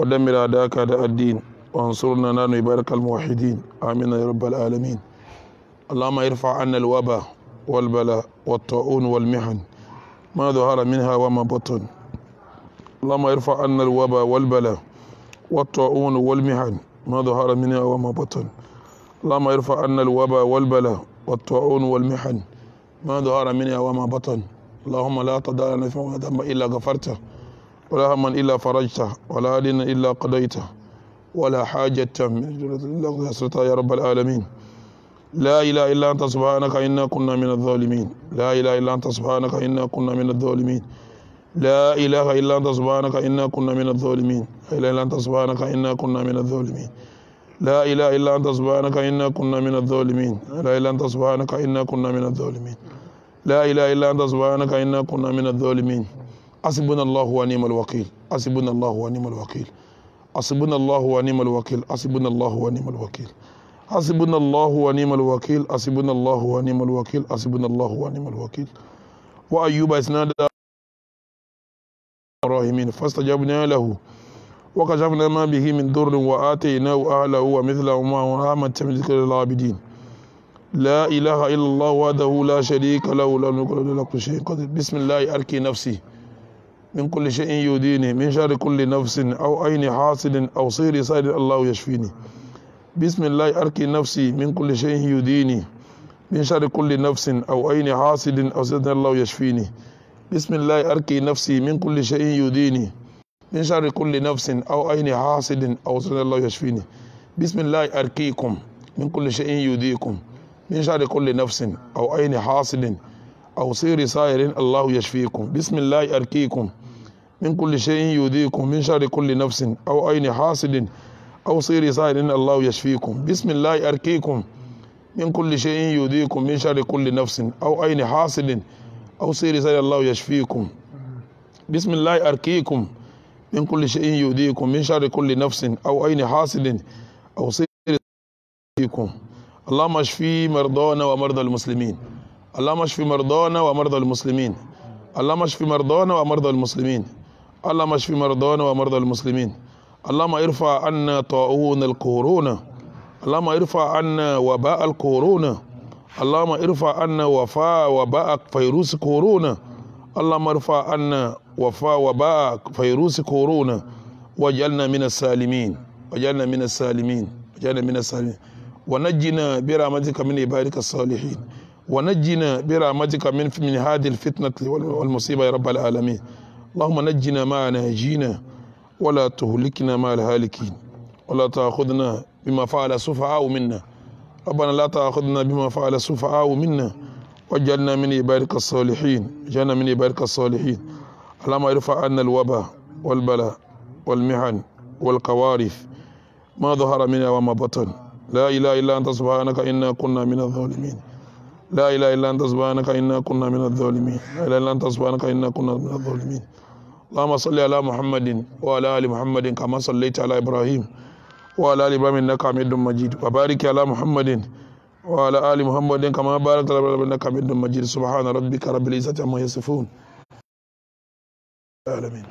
Speaker 1: wa dammir a'daka a'da ad-din wa ansurna nanu ibarakal muwahhidin amin ya rabbal alamin. اللهم ارفع عنا الوباء والبلاء والطاعون والمحن ما ظهر منها وما بطن. اللهم ارفع عنا الوباء والبلاء والطاعون والمحن ما ظهر منها وما بطن. اللهم ارفع عنا الوباء والبلاء والطاعون والمحن ما ظهر منها وما بطن. اللهم لا تدع لنا ذنبا الا غفرته ولا هما الا فرجته ولا دينا الا قضيته ولا حاجة من الا قضيتها يا رب العالمين. لا إله إلا أنت سبحانك إنا كنا من الظالمين. لا إله إلا أنت سبحانك إنا كنا من الظالمين. لا إله إلا أنت سبحانك إنا كنا من الظالمين. لا إله إلا أنت سبحانك إنا كنا من الظالمين. لا إله إلا أنت سبحانك إنا كنا من الظالمين. لا إله إلا أنت سبحانك إنا كنا من الظالمين. لا إله إلا أنت سبحانك إنا كنا من الظالمين. حسبنا الله ونعم الوكيل. حسبنا الله ونعم الوكيل. حسبنا الله ونعم الوكيل. حسبنا الله ونعم الوكيل. حسبنا الله ونعم الوكيل. حسبنا الله ونعم الوكيل. حسبنا الله ونعم الوكيل. وأيوب إذ نادى الراحمين فاستجبنا له وكشفنا ما به من ضر وآتيناه أهله ومثلهم معه رحمة من ذكر العابدين. لا إله إلا الله وحده لا شريك له له الملك وله كل شيء قدير. بسم الله أركي نفسي من كل شيء يؤذيني من شر كل نفس أو عين حاسد أو صير صيد الله يشفيني. بسم الله أركي نفسي من كل شيء يؤذيني من شر كل نفس أو عين حاسد أو صيد الله يشفيني. بسم الله أركي نفسي من كل شيء يؤذيني من شر كل نفس أو عين حاسد أو صيد الله يشفيني. بسم الله أركيكم من كل شيء يؤذيكم من شر كل نفس أو عين حاسد أو صير صائر الله يشفيكم. بسم الله أركيكم من كل شيء يؤذيكم من شر كل نفس أو عين حاسد أو صير صائر الله يشفيكم. بسم الله أركيكم من كل شيء يؤذيكم من شر كل نفس أو عين حاسد أو صير صائر الله يشفيكم. بسم الله أركيكم من كل شيء يؤذيكم من شر كل نفس أو عين حاسد أو صير يشفيكم. اللهم اشفي مرضانا ومرضى المسلمين. اللهم اشفي مرضانا ومرضى المسلمين. اللهم اشفي مرضانا ومرضى المسلمين. اللهم اشفي مرضانا ومرضى المسلمين. اللهم ارفع عنا طاعون الكورونا. اللهم ارفع عنا وباء الكورونا. اللهم ارفع عنا وباء فيروس كورونا. اللهم ارفع عنا وباء فيروس كورونا واجعلنا من السالمين. واجعلنا من السالمين. واجعلنا من السالمين. ونجنا برحمتك من عبادك الصالحين. ونجنا برحمتك من هذه الفتنة والمصيبة يا رب العالمين. اللهم نجنا مع ناجينا ولا تهلكنا مع الهالكين ولا تأخذنا بما فعل السفهاء منا. ربنا لا تأخذنا بما فعل السفهاء منا واجعلنا من عبادك الصالحين. واجعلنا من عبادك الصالحين. اللهم ارفع عنا الوباء والبلاء والمحن والكوارث ما ظهر منها وما بطن لا إله إلا أنت سبحانك إنا كنا من الظالمين لا إله إلا أنت سبحانك إنا كنا من الظالمين لا إله إلا أنت سبحانك إنا كنا من الظالمين اللهم صل على محمد وعلى آل محمد كما صليت على إبراهيم وعلى آل إبراهيم إنك حميد مجيد وبارك على محمد وعلى آل محمد كما باركت على إبراهيم إنك حميد مجيد سبحان ربك رب العزة عما يصفون آمين